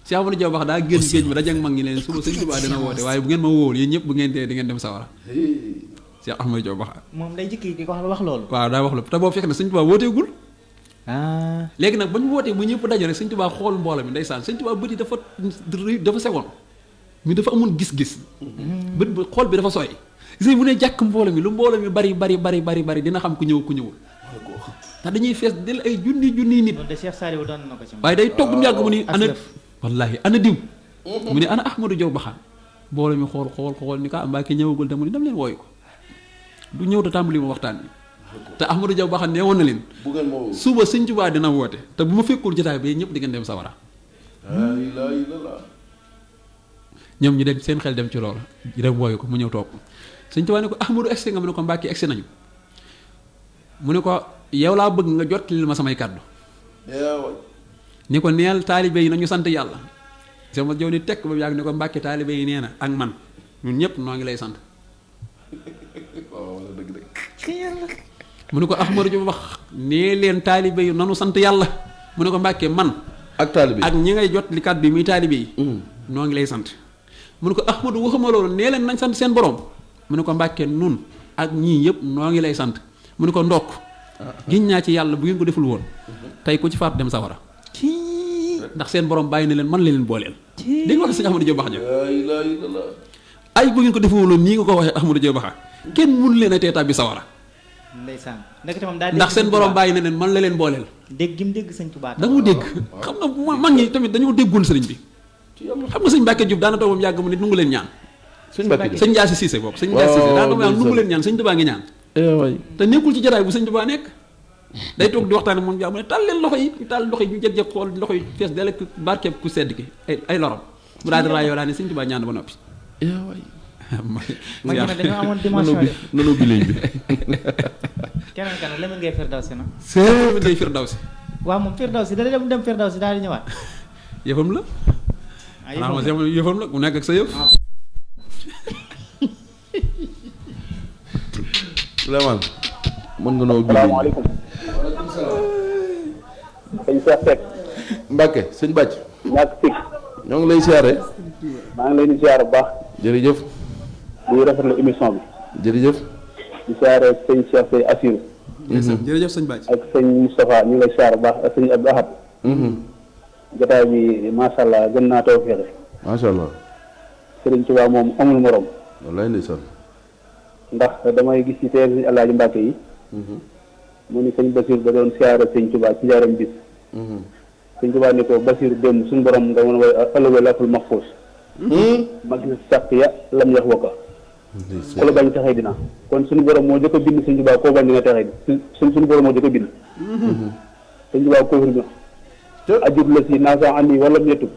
Cheikh Amadou Diaw Baxa daa génn géej ma dajak mag ñi leen suba sëñ Touba dina woote waaye bu ngeen ma wóol yéen ñëpp bu ngeen dee di ngeen dem sawara Cheikh Amadou Diaw Baxa moom day jikki di ko wax loolu waaw daa wax loolu te boobu fekk na sëñ Touba wooteegul léegi nag ba ñu wootee bu ñëpp daje rek sëñ Touba xool mbooloo mi ndeysaan sëñ Touba bët yi dafa sewoon mi dafa amoon gis-gis bët ba xool bi dafa sooy gis nga bu ne jàkk mbooloo mi lu mbooloo mi bari dina xam ku ñëw ku ñëwul ndax dañuy fees del ay junni nit waaye day togg mu yàgg mu ni ana wallaahi ana diw mu ne ana Ahmadou Diaw Baxa mbooloo mi xool ni ka Mbàkke ñëwagul te mu ni dem leen wooyu ko du ñëw te tàmbali ma waxtaan bi te Ahmadou Diaw Baxa nee woon na leen suba sëñ Tuubaa dina woote te bu ma fekkul jotaay bi ñëpp di ngeen dem sawara ñoom ñu dem seen xel dem ci loolu dem wooyu ko mu ñëw toog sëñ Tuubaa ne ko Ahmadou egsi nga mu ne ko Mbàkke egsi nañu mu ne ko yow laa bëgg nga jottali ma samay kàddu ni ko neel taalibe yi nañu sant yàlla sama jow ni tekk ba yàgg ne ko Mbàkke taalibe yi nee na ak man ñun ñëpp noo ngi lay sant mu ne ko Ahmadou Diaw Baxa nee leen taalibe yi nanu sant yàlla mu ne ko Mbàkke man ak taalibe ak ñi ngay jot li kàddu yi muy taalibe yi noo ngi lay sant mu ne ko Ahmadou waxuma loolu nee leen nañ sant seen borom mu ne ko Mbàkke nun ak ñii yëpp noo ngi lay sant mu ne ko ndokk giñ naa ci yàlla bu ngeen ko deful woon tey ku ci faatu dem sawara ndax seen borom bàyyi na leen man leen booleel dégg nga wax sëñ Ahmadou Diaw Baxa ay bu ngeen ko deful woon nii nga ko waxee Ahmadou Diaw Baxa kenn mënu leen a tee tàbbi sawara ndeysaan moom daa ndax seen borom bàyyi na leen man la leen booleel dégg gi mu dégg sëñ Tuubaa da nga dégg xam nga mag ñi tamit dañoo déggul sëriñ bi xam nga sëñ Mbàkke Diouf daana toog moom yàgg mu ne nungu leen ñaan sëñ Ndiassy Cissé boobu sëñ Ndiassy Cissé daana toog moom nungu leen ñaan sëñ Tuubaa ngi ñaan te nekkul ci jataay bu sëñ Tuubaa nekk day toog di waxtaan moom jàmm ne taal leen loxo yi taal loxo yi ñu jël xool loxo yi fees dale barkeeb ku sedd ki ay lorom mu daal di raayoo daal ne sëñ Tuubaa ñaan ba noppi mag ñi dañoo amoon dimension de nanu bi léegi bi keneen kan Lamine Gueye Firdawsi na Lamine Gueye Firdawsi waaw moom Firdawsi da dem Firdawsi daal di ñëwaat yëfam la yëfam la mu nekk ak sa yëf Souleymane mën nga noo ubbi salaamaaleykum sëñ Cheikh Seck Mbàkke sëñ Bàcc ñàkk Seck ñoo ngi lay siyaare maa ngi leen di siyaare bu baax jërëjëf di rafetlu émission bi jërëjëf di siyaare sëñ Cheikh Sey Assirou jërëjëf sëñ Bàcc ak sëñ Moustapha ñu ngi lay siyaare bu baax ak sëñ Abdou Ahad jotaay bi macha allah gën naa taw feexe macha allah Sëriñ Tuubaa moom amul morom wallaay ndeysaan ndax damay gis ci teer sëñ Alaaji Mbàkke yi mu ni sëñ Basiir da doon siyaare sëñ Tuubaa ci njaaram bis sëñ Tuubaa ni ko Basiir démb suñu borom nga mën a way ëllëgee laful maxfuus ma gis sàq ya lam yax wakka ku la bañ texee dina kon suñu borom moo jëkk a bind sëñ Tuubaa koo bañ dina texee di suñu borom moo jëkk a bind sëñ Tuubaa confirmé ajub la si naasa andi wala mu yettub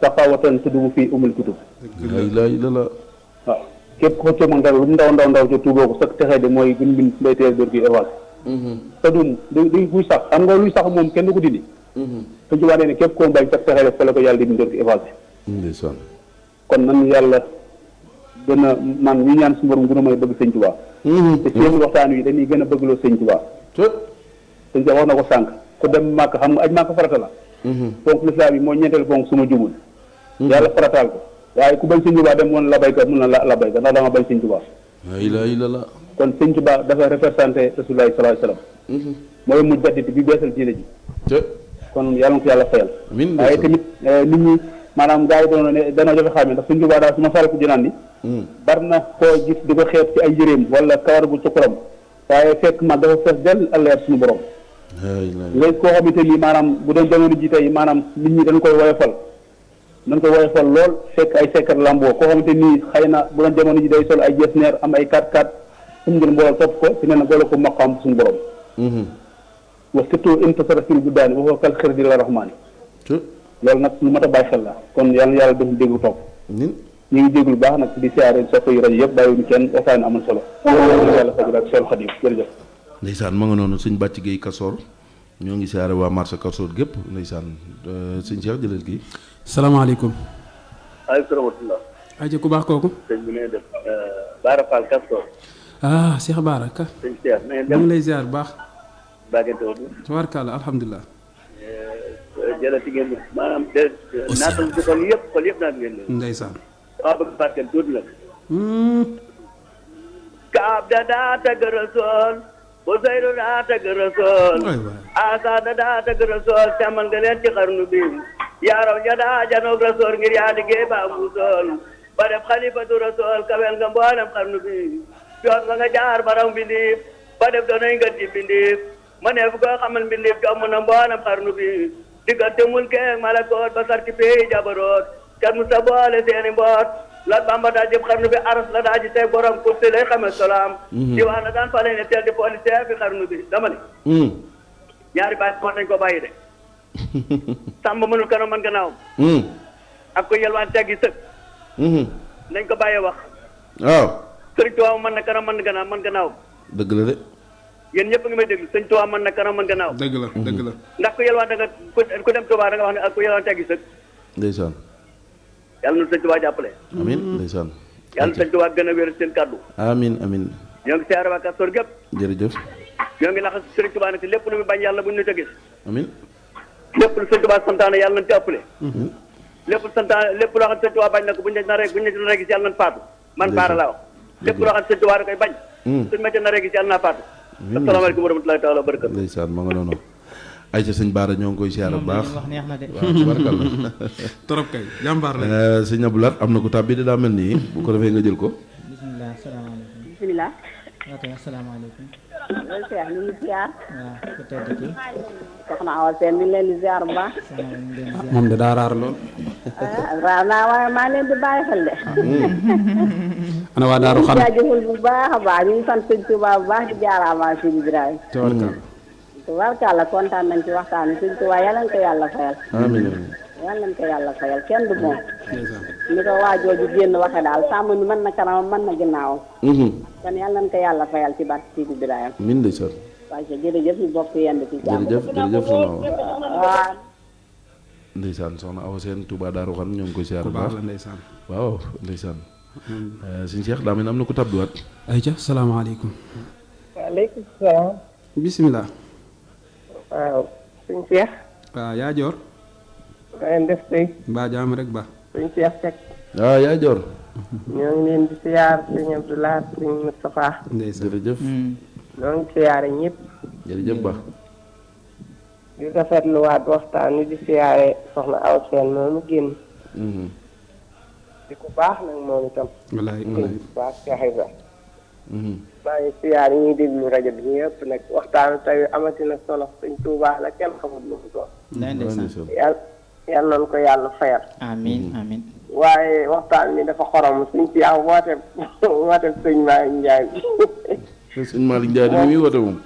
saxaawatan tuddumu fii umul kutub la waaw képp ko xëccoo man dara lu mu ndaw ndaw ca tuuboo ko sax texee di mooy gun bin mbay teel door gi évacé te dum du buy sax xam nga luy sax moom kenn du ko dindi sëñ Tuubaa nee ne képp koo bañ sax texee def fa la ko yàlla di door gi évacé ndeysaan kon nan yàlla gën a man ñu ñaan suñu borom gën a may bëgg sëñ Tuubaa te ci yenn waxtaan wi dañuy gën a bëggloo sëñ Tuubaa sëñ Tuubaa wax na ko sànq ku dem màkk xam nga aj màkk farata la ponk lislaam yi mooy ñeenteel ponk suma jumul yàlla farataal ko waaye ku bañ sëñ Tuubaa dem woon la baykat mun na la baykat ndax dama bañ sëñ Tuubaa la ilaha illallah kon sëñ Tuubaa dafa représenté Rasulullaahi sallallaahu alayhi wa sallam mooy mu jaddit bi beesal diine ji kon yàlla na ko yàlla fayal waaye tamit nit ñi maanaam gars yi doon ne danoo jafe xaamee ndax sëñ Tuubaa daal su ma saral ko dinaan ni bar na koo gis di ko xeeb ci ay yëreem wala kawar bu cukuram waaye fekk man dafa fees del alleer suñu borom léegi koo xamante ni maanaam bu doon jamono ji tey maanaam nit ñi dañ koy woyofal lool fekk ay sekkar lamboo koo xamante nii xëy na bu doon jamono ji day sol ay jesneer am ay 4x4 suñu ngeen mbooloo topp ko ci ne na goole ko maqaam suñu borom wa surtout intasara fil guddaani waxoo kal xir di la rahmaani loolu nag lu mat a bàyyi xel la kon yàlla yàlla def déggu topp ñu ngi déglu baax nag di siyaare soppe yu rajo yëpp bàyyiwuñu kenn waxtaan amal solo yàlla fajul ak Seexul Xadiim jërëjëf ndeysaan ma nga noonu sëñ Bàcc Gueye Kasoor ñoo ngi siyaare waa marché Kasoor gépp ndeysaan sëñ Cheikh jëlal kii salaamaaleykum. waaleykum rahmatulah. aja ku baax kooku. sëñ bi nee def Baara Fall Kastoor. Cheikh Baara ka. sëñ Cheikh nee mu ngi lay ziar bu baax. Bagante Wadu. tabaarkalla alhamdulilah. jërëjëf ngeen maanaam naatal ci xol yëpp naat ngeen leen. ndeysaan. waaw bëgg barkeel tuuti nag. Kaab da daa tagg Rasool. Useyru daa tagg Rasool. Asa daa tagg Rasool càmmal nga leen ci xarnu bi. yaaraw jadaa janoog Rasool ngir yaa liggéey ba am Rasool. ba def xalifatu Rasool kawel nga mboolem xarnu bi. yoon nga jaar baraw mbindiif. ba def doonay nga di mbindiif. ma neef koo xamal mbindiif jomm na mboolem xarnu bi. diggante mulkeeg malakoot ba sarti pey jabaroot. kat mu sa boole seeni mboot. la Bamba daa jëb xarnu bi aras la daa ji tey borom kursi lay xame salaam. di wax na daan fale ne teel di pooli seef fi xarnu bi dama ne. ñaari baay moo nañ ko bàyyi de. sàmm mënul kanam man gannaawam. ak ko yelwaan teggi sëg. nañ ko bàyyee wax. waaw. sëriñ Tuubaa mën na kanam man gannaaw man gannaawam. dëgg la de. yéen ñëpp ngi may déglu sëriñ Tuubaa mën na kanam man gannaaw. dëgg la dëgg la. ndax ku yelwaan da nga ku dem Tuubaa da nga wax ne ak ku yelwaan teggi sëg. ndeysaan. yàlla na sëriñ Tuubaa jàppale. amiin ndeysaan. yàlla na sëriñ Tuubaa gën a wér seen kàddu. amiin amiin. ñoo ngi siyaare waa Kastoor gépp. jërëjëf. ñoo ngi laxas sëriñ Tuubaa nag ci lépp lu mu bañ yàlla buñ ñu tegis. amiin. lépp lu sëriñ Tuubaa santaane yàlla nañ ci ëppale. lépp santaane lépp loo xam ne sëriñ Tuubaa bañ na ko buñ ne naree gis yàlla nañ faatu. man baara laa wax. lépp loo xam ne sëriñ Tuubaa da koy bañ. suñ ma ca naree gis yàlla naa faatu. asalaamaaleykum wa rahmatulahi taala wa barakatu. ndeysaan ma nga noonu. ay ca sëñ Baara ñoo ngi koy siyaare bu baax wax neex na de. waaw tubarkalla. trop kay jàmbaar la. sëñ Abdou Lahad am na ko tàbbi di daa mel nii bu ko defee nga jël ko. bisimilah salaamaaleykum. bisimilah. ok asalaamaaleykum. loolu Cheikh ñu ngi ziar. waaw ku tedd ki. soxna Awa Sène mi ngi leen di ziar bu baax. moom de daa raar lool. raar naa waaye maa leen di bàyyi xel de. ana waa Daaru Xan. jaajëfal bu baax a baax ñu ngi sant sëñ Tuubaa bu baax di jaaraamaa si Ibrahima. tubaarkàlla kontaan nañ ci waxtaan bi sëñ Tuubaa yàlla na ko yàlla fayal. amiin amiin. yàlla nañ ko yàlla fayal kenn du moom. ni ko waajooju génn waxe daal sàmm ni mën na kanamam mën na ginnaawam. kon yàlla nañ ko yàlla fayal ci barke si Ibrahima. amiin ndeysaan. waaye jërëjëf ñu bokk yenn ci jàmm. jërëjëf soxna Awa. waaw. ndeysaan soxna Awa Sène Touba Daaru Xan ñoo ngi koy siyaare bu baax la ndeysaan. waaw ndeysaan. sëñ Cheikh daa mel am na ko tabduwaat. ayca salaamaaleykum. waaleykum salaam. bisimilah. waaw sëñ Cheikh. waaw yaa joor. maa ngi def tey. mbaa jaam rek ba. sëñ Cheikh Seck. waaw yaa joor. ñoo ngi leen di siyaar sëñ Abdou Lahad sëñ Moustapha. ndeysaan jërëjëf. ñoo ngi siyaare ñëpp. jërëjëf ba. di rafetluwaat waxtaan wi di siyaare soxna Awa Sène moomu génn. di ku baax nag moom itam. wallaay di ku baax Cheikh Ibra. maa ngi siyaar ñuy déglu rajo bi ñëpp nag waxtaanu tey amati na solo sëñ Tuubaa la kenn xamul lu mu doon. yàlla nañu ko yàlla fayal. amiin amiin. waaye waxtaan bi dafa xorom suñ ci am woote sëñ Malick Ndiaye bi. sëñ Malick Ndiaye mi muy woote moom.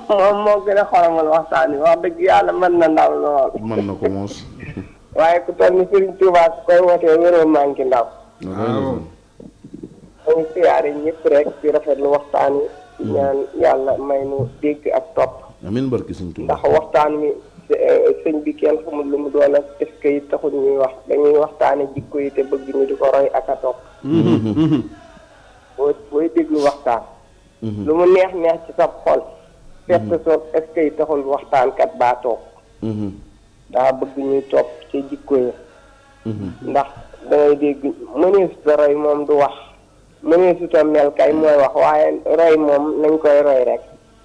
moom moo gën a xoromal waxtaan bi wax dëgg yàlla mën na ndaw lool. mën na ko moos. waaye ku toll ni Serigne Touba su koy wootee wéroo manqué ndaw. waaw. dañu siyaare ñëpp rek di rafetlu waxtaan wi. ñaan yàlla may nu dégg ak topp. amiin barki sëñ Touba. ndax waxtaan wi sëñ bi kenn xamul lu mu doon ak est-ce que it taxul ñuy wax dañuy waxtaane jikko yi te bëgg ñu di ko roy ak a topp. booy déglu waxtaan. lu mu neex ci sa xol. fekk soog est-ce que it taxul waxtaankat baa toog. daa bëgg ñuy topp ci jikko yi. ndax dangay dégg mëneesu ta roy moom du wax mëneesu ta mel kay mooy wax waaye roy moom nañ koy roy rek.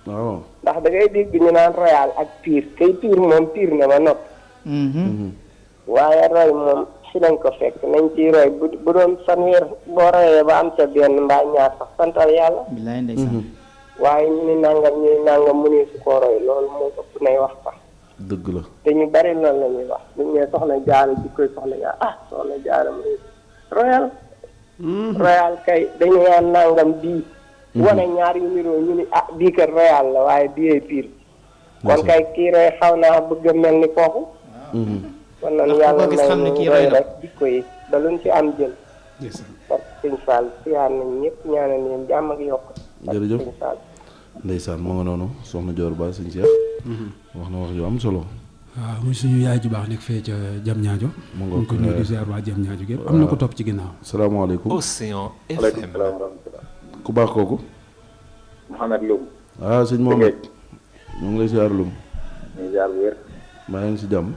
waaw. ndax da ngay dégg ñu naan royal ak piir kay piir moom piir na ba nopp. waaye roy moom si lañ ko fekk nañ ciy roy bu doon fanweer boo royee ba am sa benn mbaa ñaar sax santal yàlla. bilaay ndeysaan. waaye ñu ni nangam mëneesu koo roy loolu moo ëpp nay wax sax. dëgg la. te ñu bari loolu la ñuy wax bu ñu nee soxna jaara jikkoy soxna jaara soxna jaara mu royal. royal kay dañu naan nangam bii. wane ñaar yu niroo ñu ni bii kat royal la waaye bii piir. kon kay kii roy xaw naa bëgg a mel ni kooku. kon nag yàlla may ñu roy rek jikko yi ba luñ ci am jël parce que sëñ Fall siyaar nañ ñëpp ñaanal leen jàmm ak yokk jërëjëf sëñ Fall ndeysaan moo nga noonu soxna Dior Ba sëñ Cheikh wax na wax yu am solo waaw muy suñu yaay ju baax nekk fee ca jam ñaajo mu ngi ko nuyu di ziar waa jam ñaajo gépp am na ko topp ci ginnaaw salaamaaleykum Océan FM ku baax kooku Mouhamed Loum sëñ Mohamed ñu ngi lay ziar Loum ñu ngi ziar bu wér maa ngi si jàmm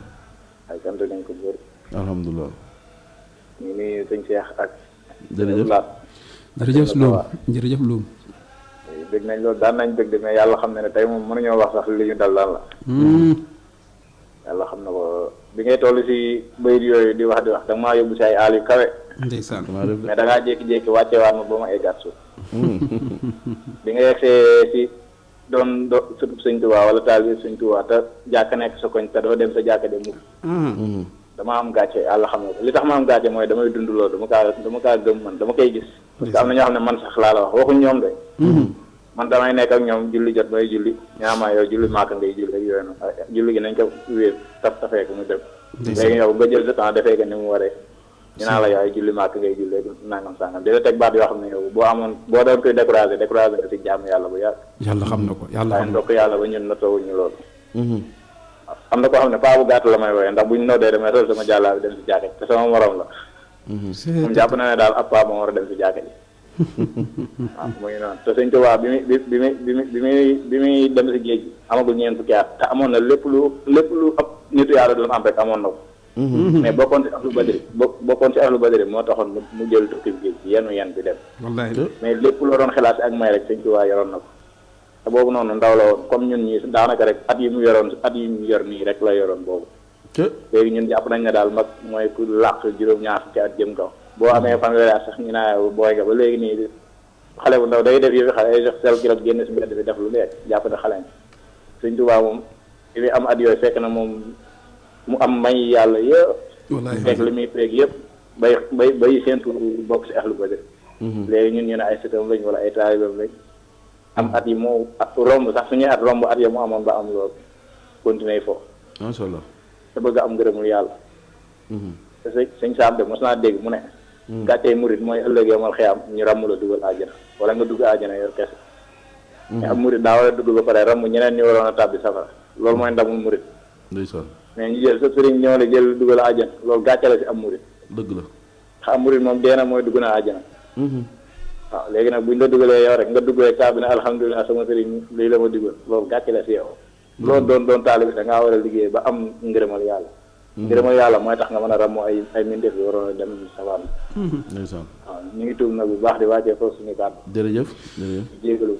ay sant nañ ko bu wér alhamdulilah ñu nuyu sëñ Cheikh ak jërëjëf Loum jërëjëf Loum dégg nañ loolu daan nañ dégg mais yàlla xam ne tey moom mënuñoo wax sax li ñu dal daan la yàlla xam na ko bi ngay toll si bayit yooyu di wax da maa yóbbu si ay aal yu kawe ndeysaan mais da ngaa jékki-jékki wàcceewaat ma ba ma eggaat suuf bi nga yegsee si doon sëtub sëñ Tuubaa wala taal bi sëñ Tuubaa te jàkka nekk sa koñ te doo dem sa jàkka dem mukk dama am gàcce yàlla xam na ko li tax ma am gàcce mooy damay dund loolu dama kaa gëm man dama koy gis parce que am na ñoo xam ne man sax laa la wax waxuñ ñoom de man damay nekk ak ñoom julli jot may julli ñaamaa yow julli maaka ngay julli ak yooyu noonu julli gi nañ ko wéer tafee ko mu dem léegi yow nga jël sa temps defee ko ni mu waree ñu naa la yow ay julli maaka ngay julli nangam sangam dina teg baat yoo xam ne yow boo doon koy découragé nga si jàmm yàlla bu yàgg yàlla xam na ko yàlla waaye ndokk yàlla ba ñun nattoowuñu loolu am na koo xam ne paa bu gàtt la may wooye ndax buñ noddee damay sol sama jàllaa bi dem si jàkka te sama morom la moom jàpp na ne daal ab paa moo war a dem si jàkka ji waaw mu ngi noonu te sëñ Tuubaa bi muy dem si géej gi amagul ñeent fukki at te amoon na lépp lu ab nitu yàlla doon am rek amoon na ko mais bokkoon si ahlu badri moo taxoon mu jël tukki géej gi yen bi dem mais lépp loo doon xalaat si ak may rek sëñ Tuubaa yoroon na ko te boobu noonu ndaw la woon comme ñun ñii daanaka rek at yi mu yor nii rek la yoroon boobu léegi ñun jàpp nañ ne daal mag mooy ku làq juróom-ñaar fukki at jëm kaw boo amee fanweeri at sax ñu naa booy nga ba léegi nii xale bu ndaw day def yëfi xale ay jox sel kilo génn si mbedd bi def lu nekk jàpp ne xale nga sëñ Tuubaa moom li am at yooyu fekk na moom mu am may yàlla yëpp fekk li muy feeg yëpp bay seentu bokk si ahlu badr léegi ñun ñu ne ay sëtam lañ wala ay taalibam lañ am at yi moo romb sax suñuy at romb at ya mu amoon ba am loolu continuer foofu masha Allah te bëgg a am ngërëmul yàlla te sëñ Saam de mos naa dégg mu ne gàccee murit mooy ëllëg yomal xiyam ñu ràmm la dugal àjjana wala nga dugg àjjana yor kese mais am murit daa war a dugg ba pare ràmm ñeneen ñu waroon a tàbbi safara loolu mooy ndamul murit ndeysaan mais ñu jël sa sëriñ ñëw la jël dugal àjjana loolu gàcce la si am murit dëgg la xam murit moom deena mooy dugg na àjjana waaw léegi nag buñ la dugalee yow rek nga duggee kaa bi ne alhamdulilah sama sëriñ lii la ma dugal loolu gàcce la si yow loolu doon taalibi da ngaa war a liggéey ba am ngërëmal yàlla ngërëmal yàlla mooy tax nga mën a ramoo ay mindeef yi waroon a dem safar ndeysaan waaw ñu ngi tuub nag bu baax di wàccee foofu suñu kàddu jërëjëf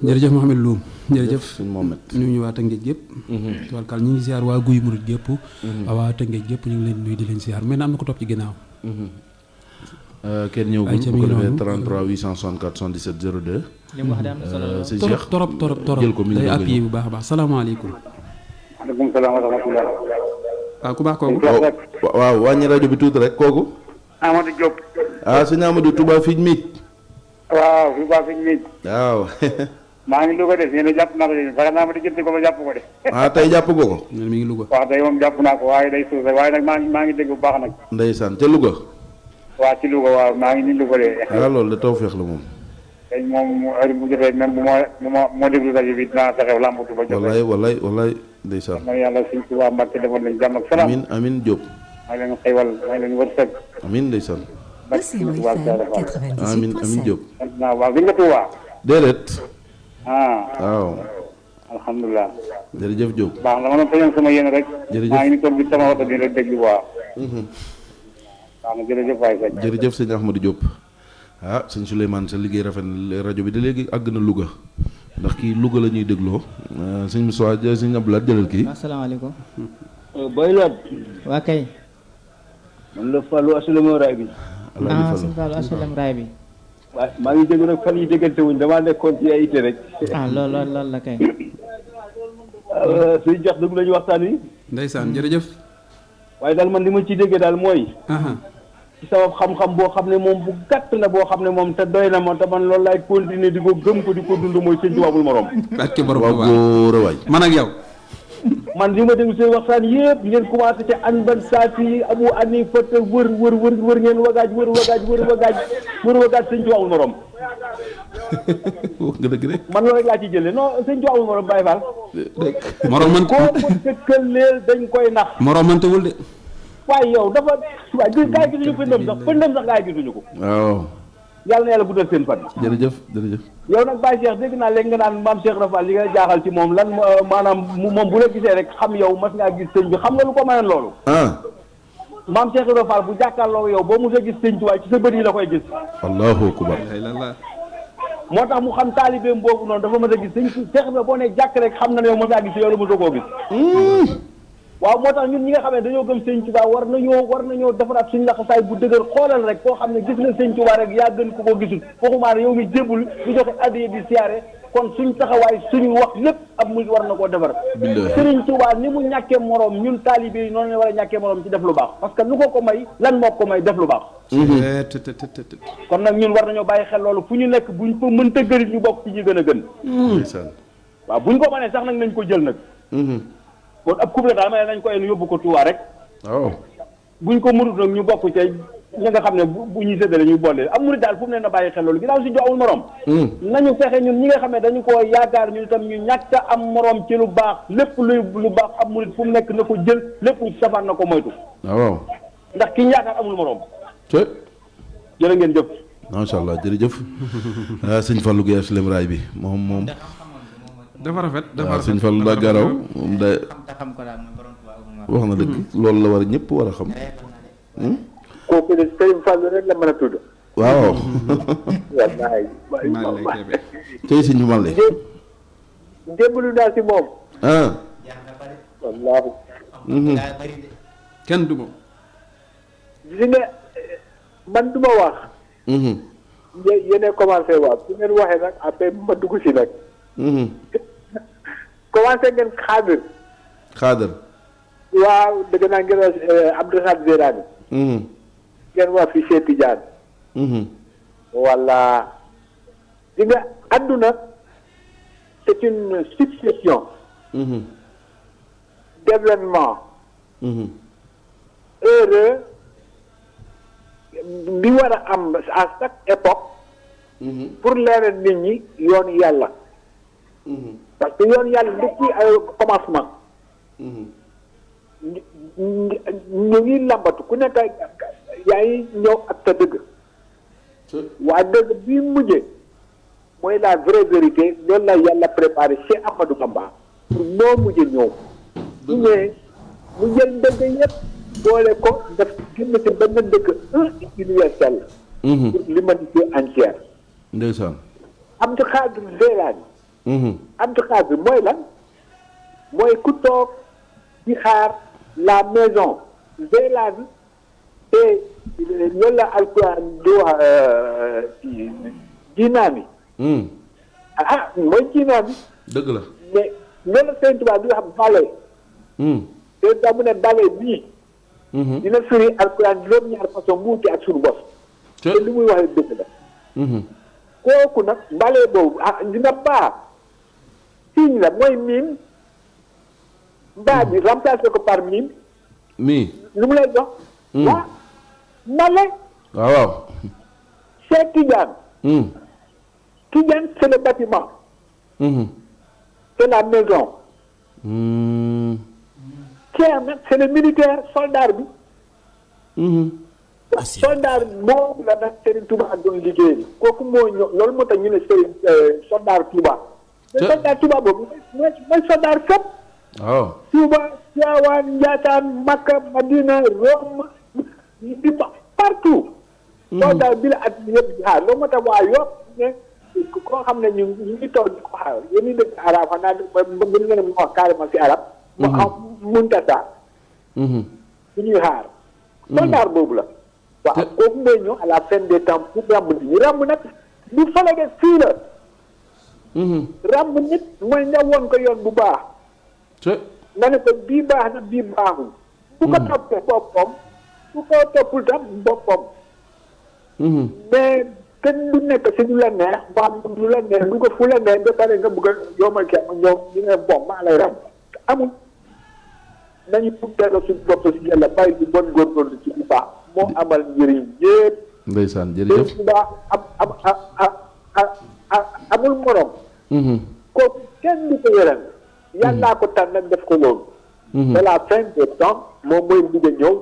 jërëjëf Mouhamed Loum jërëjëf suñ Mohamed ñu ñu waa Tëngéej gépp tubarkal ñu ngi ziar waa Guy Murid gépp waa Tëngéej gépp ñu ngi leen nuyu di leen ziar mais na am na ko topp ci ginnaaw kenn ñëwagul bu ko defee 33 864 77 02 li mu wax daal solo sëñ Cheikh torop jël ko mi ngi day appuyé bu baax a baax salaamaaleykum maaleykum salaam wa rahmatulah. waaw ku baax kooku waaw wàññi rajo bi tuuti rek kooku Amadou Diop. sëñ Amadou Touba Fij mi waaw Touba Fij mi waaw maa ngi Louga de yéen a jàpp naa ko de fexe naa ma di jënd ko ba jàpp ko de. tey jàpp ko ko mi ngi Louga waaw tey moom jàpp naa ko waaye day suuf rek waaye nag maa ngi dégg bu baax nag. ndeysaan ca Louga waaw ci Louga waaw maa ngi nii Louga de. loolu de tawfeex la moom tey moom heure bu jotee même bu ma déglu rajo bi dinaa fexe làmbatu ba jotee. wallaay ndeysaan man yàlla suñ Tuubaa Mbàkke defoon nañ jàmm ak salaam. amin Diop maa ngi leen xëywal maa ngi leen wërsëg. amin ndeysaan Océan FM 98.7. amin Diop waaw bi nga Tuubaa déedéet waaw alhamdulilah jërëjëf Diop baax na ma doon tëjoon sama yéen rek jërëjëf maa ngi ni toog bi sama oto bi rek déglu waa waaw na jërëjëf waay sëñ jërëjëf sëñ Ahmadou Diop sëñ Souleymane sa liggéey rafet na rajo bi de léegi àgg na Louga ndax kii Louga la ñuy dégloo sëñ Moussa sëñ Abdoulaye jëlal kii asalaamaaleykum Boy Laat waa kay man la Fallou asulem raay bi sëñ Fallou asulem raay bi waaw maa ngi déglu rek fan yi déggante wuñ damaa nekkoon ci ay ité rek loolu la kay suy jox dëgg lañu waxtaan wi ndeysaan jërëjëf waaye daal man li ma ciy déggee daal mooy ci sama xam-xam boo xam ne moom bu gàtt na boo xam ne moom te doy na ma te man loolu laay continuer di ko gëm ko di ko dund mooy sëñ Tuubaa bul morom ak ci borom Tuubaa waay man ak yow man li ma déglu seen waxtaan yëpp ngeen commencé ci an ban saati abu ani fët wër ngeen wagaaj sëñ Tuubaa amul morom. wax nga dëgg rek. man loolu rek laa ci jëlee non sëñ Tuubaa amul morom Baye Fall. morom man koo ko dëkkal leel dañ koy nax. morom man tewul de. waaye yow dafa waaye gaa yi gisuñu pëndam sax gaa yi gisuñu ko. waaw. yàlla na yàlla guddal seen fan. jërëjëf. yow nag Baye Cheikh dégg naa léegi nga naan maam Cheikh Rafal li nga jaaxal ci moom lan maanaam moom bu la gisee rek xam yow mas ngaa gis sëñ bi xam nga lu ko mayoon loolu. maam Cheikh Rafal bu jàkkaarloo yow boo mos a gis sëñ Tuubaa ci sa bët yi la koy gis. allahu akbar. moo tax mu xam taalibeem boobu noonu dafa mos a gis sëñ Cheikh Rafal boo nee jàkk rek xam na ne yow mos ngaa gis yow la mosoo koo gis. waaw moo tax ñun ñi nga xam ne dañoo gëm sëñ Tuubaa war nañoo defaraat suñu laxasaay bu dëgër xoolal rek koo xam ne gis nga sëñ Tuubaa rek yaa gën ko ko gisul waxumaa ne yow mi jébul di joxe addiya di siyaare kon suñ taxawaay suñu wax lépp ab mu war na koo defar sëriñ Tuubaa ni mu ñàkkee moroom ñun taalibe yi noonu la war a ñàkkee moroom ci def lu baax parce que lu ko may lan moo ko may def lu baax kon nag ñun war nañoo bàyyi xel loolu fu ñu nekk buñ ko mën tëggarit ñu bokk ci ñi gën a gën waaw buñ ko mënee sax nag nañ ko jël nag kon ab couple daal ma ne nañ ko en yóbbu ko Touba rek. waaw buñ ko mënut nag ñu bokk ca ña nga xam ne bu ñuy séddale ñuy boole am murid daal fu mu ne na bàyyi xel loolu ginnaaw si jo amul morom. nañu fexe ñun ñi nga xam ne dañu koo yaakaar ñu itam ñu ñàkk a am morom ci lu baax lépp lu baax ab murid fu mu nekk na ko jël lépp lu safaan na ko moytu. waaw. ndax ki ñu yaakaar amul morom. te. jërë ngeen jëf. macha allah jërëjëf. sëñ Fallou Guèye Aslem Raay bi moom. dafa rafet sëñ Fallou daa garaw moom day wax na dëgg loolu la war a ñëpp war a xam. kooku de sëñ Fallou rek la mën a tudd. waaw. wallaay. tey sëñ Male. jébbalu naa si moom. wallaahi. kenn du moom. gis nga man du ma wax. yéen commencé wax su ngeen waxee nag après ma dugg si nag. commencé ngeen xaadir. waaw dëgg naa ngeen wax Abdou Khadre Zerani. ngeen wax fi Cheikh Tidiane. wala di nga àdduna c'est une succession. d'événements. heureux bi war a am à chaque époque. pour leeral nit ñi yoon yàlla. parce que yoon yàlla depuis ay commencement. ñu ngi lambatu ku nekk yaa ngi ñëw ak sa dëgg. waa dëgg bi mujjee mooy la vraie vérité loolu la yàlla préparé Cheikh Ahmadou Bamba pour noo mujjee ñëw. su ñëwee mu jël dëgg yëpp boole ko def génn ci benn dëgg universel. pour l'humanité entière. ndeysaan. Abdou Khadre Zerani. Abdou Khadre mooy lan mooy ku toog di xaar la maison Zerani te loolu la alquran di wax jinaami. Mooy jinaami. dëgg la. mais loolu Sëñ Tuubaa di wax bale. te daa mu ne bale bii. dina firi alquran juróom-ñaar façon mu wuute ak suñu bos. te li muy waxee dëgg la. kooku nag bale boobu dina baax. signe la mooy miim mbaa bi remplacé ko par miim. lu mu lay jox. waaw male. waaw. Cheikh Tidiane. Tidiane c'est le bâtiment. c'est la maison. Cheikh nag c'est le militaire soldat bi. soldat boobu la nag Serigne Touba doon liggéey kooku moo ñëw loolu moo tax ñu ne Serigne soldat Touba. mais soldat Touba boobu mooy soldat fépp. waaw. Touba Tivaouane Ndiassane Makka Madina Rome di partout. soldat bi la at yëpp di xaar loolu moo tax waa yëpp ne koo xam ne ñu ngi toog di ko xaar yéen ñi dëgg arab xanaa mën nga ne mu wax carrément si arab. mu am muntasa. bu ñuy xaar. soldat boobu la. waaw kooku mooy ñëw à la fin des temps pour ràmb nit ñi ràmb nag du fale de fii la. ràmb nit mooy nga woon ko yoon bu baax. nga ne ko bii baax na bii baaxul. bu ko toppee boppam bu ko toppul tam boppam. mais kenn du nekk si du la neex ba xam du la neex du ko fu la neex ba pare nga bëgg a yombal kii ak ñoom ñu ne bon maa lay ràmb amul. nañu tegal suñu bopp si yàlla bàyyi di bon góorgóorlu ci bu baax moo amal njëriñ yëpp. ndeysaan jërëjëf bu baax amul morom. kooku kenn du ko yërëm. yàllaa ko tànn nag def ko loolu. c'est la fin des temps moom mooy bëgg a ñëw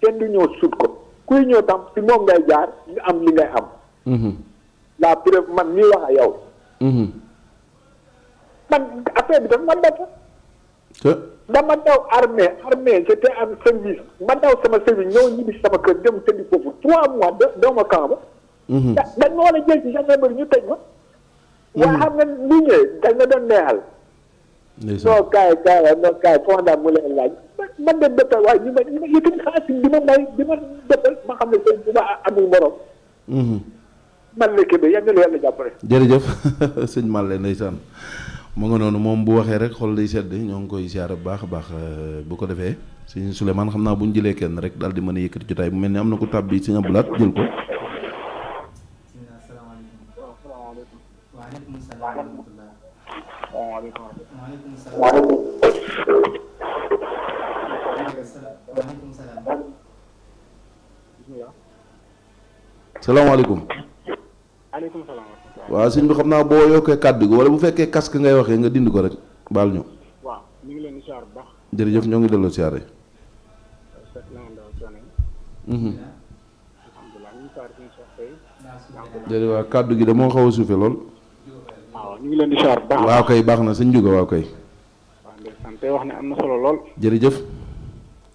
kenn du ñëw sut ko kuy ñëw tam si moom ngay jaar nga am li ngay am. la preuve man mii wax a yow. man affaire bi dafa ma def. dama daw armée c'était en service ma daw sama service ñëw ñibbi sama kër dem tëddi foofu 3 mois doo ma camp ba. dañ ma war a jël ci gendarmerie ñu tëj ma. waaye xam nga bu ñëwee dañ ma doon neexal. non kaay fondam mu leen laaj man de dëppal waaye ñu ma yëkkati xaalis bi ma may di ma dëppal ma xam ne sëñ bi ma amul morom. man la Kébé yal na la yàlla jàppale. jërëjëf sëñ Malle ndeysaan mu nga noonu moom bu waxee rek xol day sedd ñoo ngi koy siyaare bu baax a baax bu ko defee sëñ Souleymane xam naa bu ñu jëlee kenn rek daal di mën a yëkkati jotaay bu mel ni am na ko tàbbi sëñ Abdoulaat jël ko. salaamaaleykum. aleykum salaam. waaw sëñ bi xam naa boo yokkee kàddu gi wala bu fekkee casque ngay waxee nga dindi ko rek baal ñu. waaw ñu ngi leen di siyaar bu baax. jërëjëf ñoo ngi delloo siyaare. jërëjëf waaw kàddu gi de moo xaw a suufe lool. waaw ñu ngi leen di siyaar bu baax. waaw kay baax na sëñ Juga waaw kay. waaw ndeysaan tey wax ne am na solo lool. jërëjëf.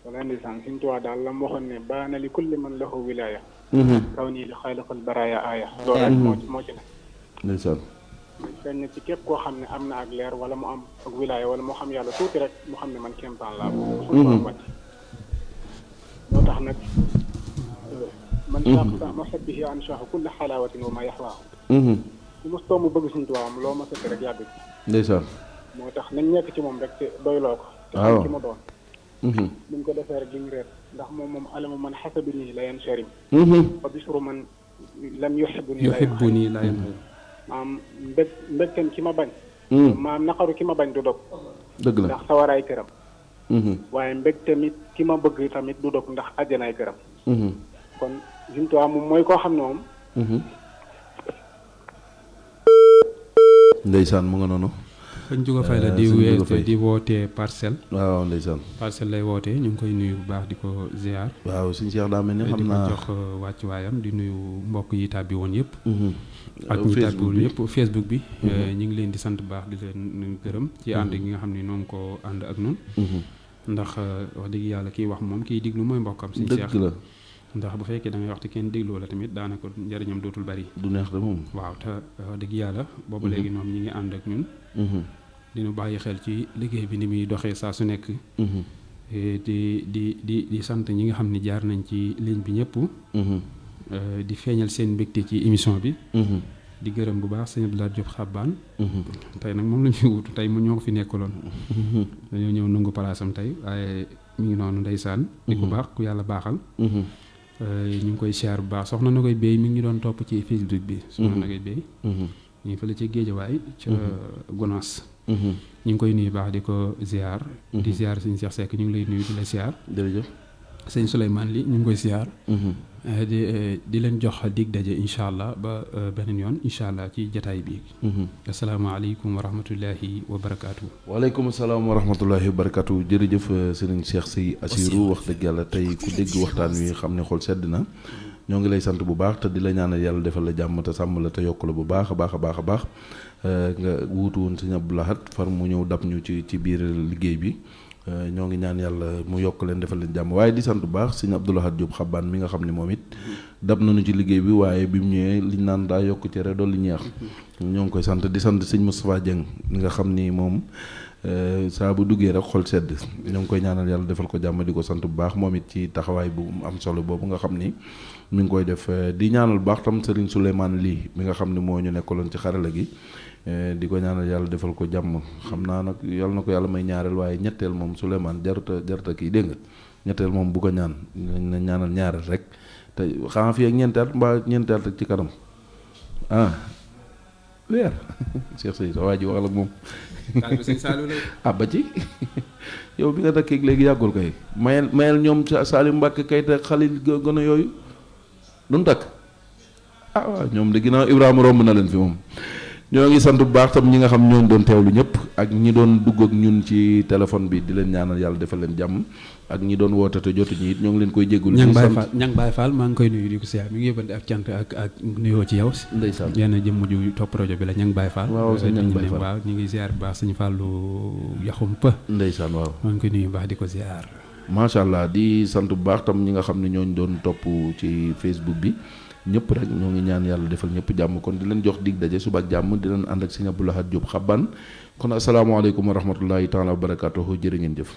wala ndeysaan Sëñ Tuubaa daal la mu waxoon ne baana li kulli man lahu wilaaya. kaw nii li xaaliqal baraaya aaya. loolu rek moo ci ne. ndeysaan. feeñ na ci képp koo xam ne am na ak leer wala mu am ak wilaaya wala moo xam yàlla tuuti rek mu xam ne man kéemtaan laa moo tax nag man saq mahabbihi an shahu kulla xalaawatin wa ma yaxwaahu su mos too mu bëgg Sëñ Tuubaa am loo ma sëkk rek yàgg ci ndeysaan moo tax nañ nekk ci moom rek te doyloo ko te xam ki ma doon buñ ko defee rek duñ réer ndax moom alamu man xasabi nii la yan sharim wa bisru man lam yuhibbuni la yan maam mbégteem ki ma bañ maam naqaru ki ma bañ du dog dëgg la ndax sawaraay këram waaye mbégteem it ki ma bëgg tamit du dog ndax àjjanaay këram kon Sëñ Tuubaa moom mooy koo xam ne moom ndeysaan mu nga noonu Sëñ Juga Fay la di wootee Parcelles. waaw ndeysaan Parcelles lay wootee ñu ngi koy nuyu bu baax di ko ziar. waaw suñu Cheikh daa mel ni xam naa di ko jox wàccuwaayam di nuyu mbokk yi tàbbi woon yëpp. ak ñi tàbbi woon yëpp Facebook bi. ñu ngi leen di sant bu baax di leen gërëm. ci ànd gi nga xam ne noo ngi ko ànd ak ñun. ndax wax dëgg yàlla kiy wax moom kiy diglu mooy mbokkam. Sëñ Cheikh dëgg la. ndax bu fekkee da ngay wax te kenn dégloo la tamit daanaka njëriñam dootul bari. du neex de moom. waaw te wax dëgg yàlla. boobu léegi ñoom ñi ngi ànd ak ñun. dinu bàyyi xel ci liggéey bi ni muy doxee saa su nekk. di sant ñi nga xam ne jaar nañ ci ligne bi ñëpp. di feeñal seen mbégte ci émission bi. di gërëm bu baax sëñ Abdoulaye Diop Xabbaan. tey nag moom la ñuy wutu tey mu ñoo ko fi nekkaloon. dañoo ñëw nangu palaasam tey waaye mi ngi noonu ndeysaan. di ku baax ku yàlla baaxal. ñu ngi koy siyaar bu baax soxna na koy béy mi ngi doon topp ci Facebook bi. soxna na koy béy. ñu ngi fële ci Géejawaay ca Gonaas. ñu ngi koy nuyu baax di ko ziar. di ziar sëñ Cheikh Seck ñu ngi lay nuyu di la ziar. jërëjëf sëñ Souleymane li ñu ngi koy ziar. di leen jox dig daje incha allah ba beneen yoon incha allah ci jataay bi. asalaamaaleykum wa rahmatullahi wa barakaatu. waaleykum salaam wa rahmatullahi wa barakaatu jërëjëf sëriñ Cheikh Sy Assirou wax dëgg yàlla tey ku dégg waxtaan wi xam ne xol sedd na. ñoo ngi lay sant bu baax te di la ñaanal yàlla defal la jàmm te sàmm la te yokk la bu baax a baax a baax a baax nga wuutu woon sëñ Abdou Lahad far mu ñëw dab ñu ci biir liggéey bi ñoo ngi ñaan yàlla mu yokk leen defal leen jàmm waaye di sant bu baax sëñ Abdou Lahad Diop Xabbaan mi nga xam ne moom it dab nañu ci liggéey bi waaye bi mu ñëwee liñ naan daa yokk cere dolli ñeex ñoo ngi koy sant di sant sëñ Moustapha Dieng mi nga xam ni moom saa bu duggee rek xol sedd ñoo ngi koy ñaanal yàlla defal ko jàmm di ko sant bu baax moom it ci taxawaay bu am solo boobu nga xam ni mi ngi koy def di ñaanal baax tam Serigne Souleymane lii mi nga xam ne moo ñu nekkaloon ci xarala gi di ko ñaanal yàlla defal ko jàmm xam naa nag yàlla na ko yàlla may ñaareel waaye ñetteel moom Souleymane jaruta kii dégg nga ñetteel moom bu ko ñaan na ñaanal ñaareel rek te xanaa fii ak ñeenteel mbaa ñeenteel rek ci kanam weer Cheikh Seye waa ji waxal ak moom. taal bi sëñ Saliou la. ba ci yow bi nga dëkkee léegi yàggul kay mayel ñoom Saliou Mbacke Kayta Khalil gën a yooyu duñ takk waaw ñoom de ginnaaw Ibrahima romb na leen fi moom. ñoo ngi sant bu baax tam ñi nga xam ñoo doon teewlu ñëpp ak ñi doon dugg ak ñun ci téléphone bi di leen ñaanal yàlla defal leen jàmm ak ñi doon woote te jotuñu it ñoo ngi leen koy jégalu. Ñang Baye Fall maa ngi koy nuyu di ko siyaar mi ngi yóbbante ak cant ak nuyoo ci yow. ndeysaan yenn jëmm ju topp rajo bi la Ñang Baye Fall. waaw sëñ Ñang Baye Fall waaw ñu ngi siyaar bu baax suñu Fallou yaxum pa. ndeysaan waaw maa ngi koy nuyu bu baax di ko siyaar. macha allah di sant bu baax tam ñi nga xam ne ñooñu doon topp ci Facebook bi. ñëpp rek ñoo ngi ñaan yàlla defal ñëpp jàmm kon di leen jox dig daje suba ak jàmm di leen ànd ak sëñ Abdou Lahad Diop Xaban kon asalaamaaleykum wa rahmatullahi taala wa barakatuhu jërë ngeen jëf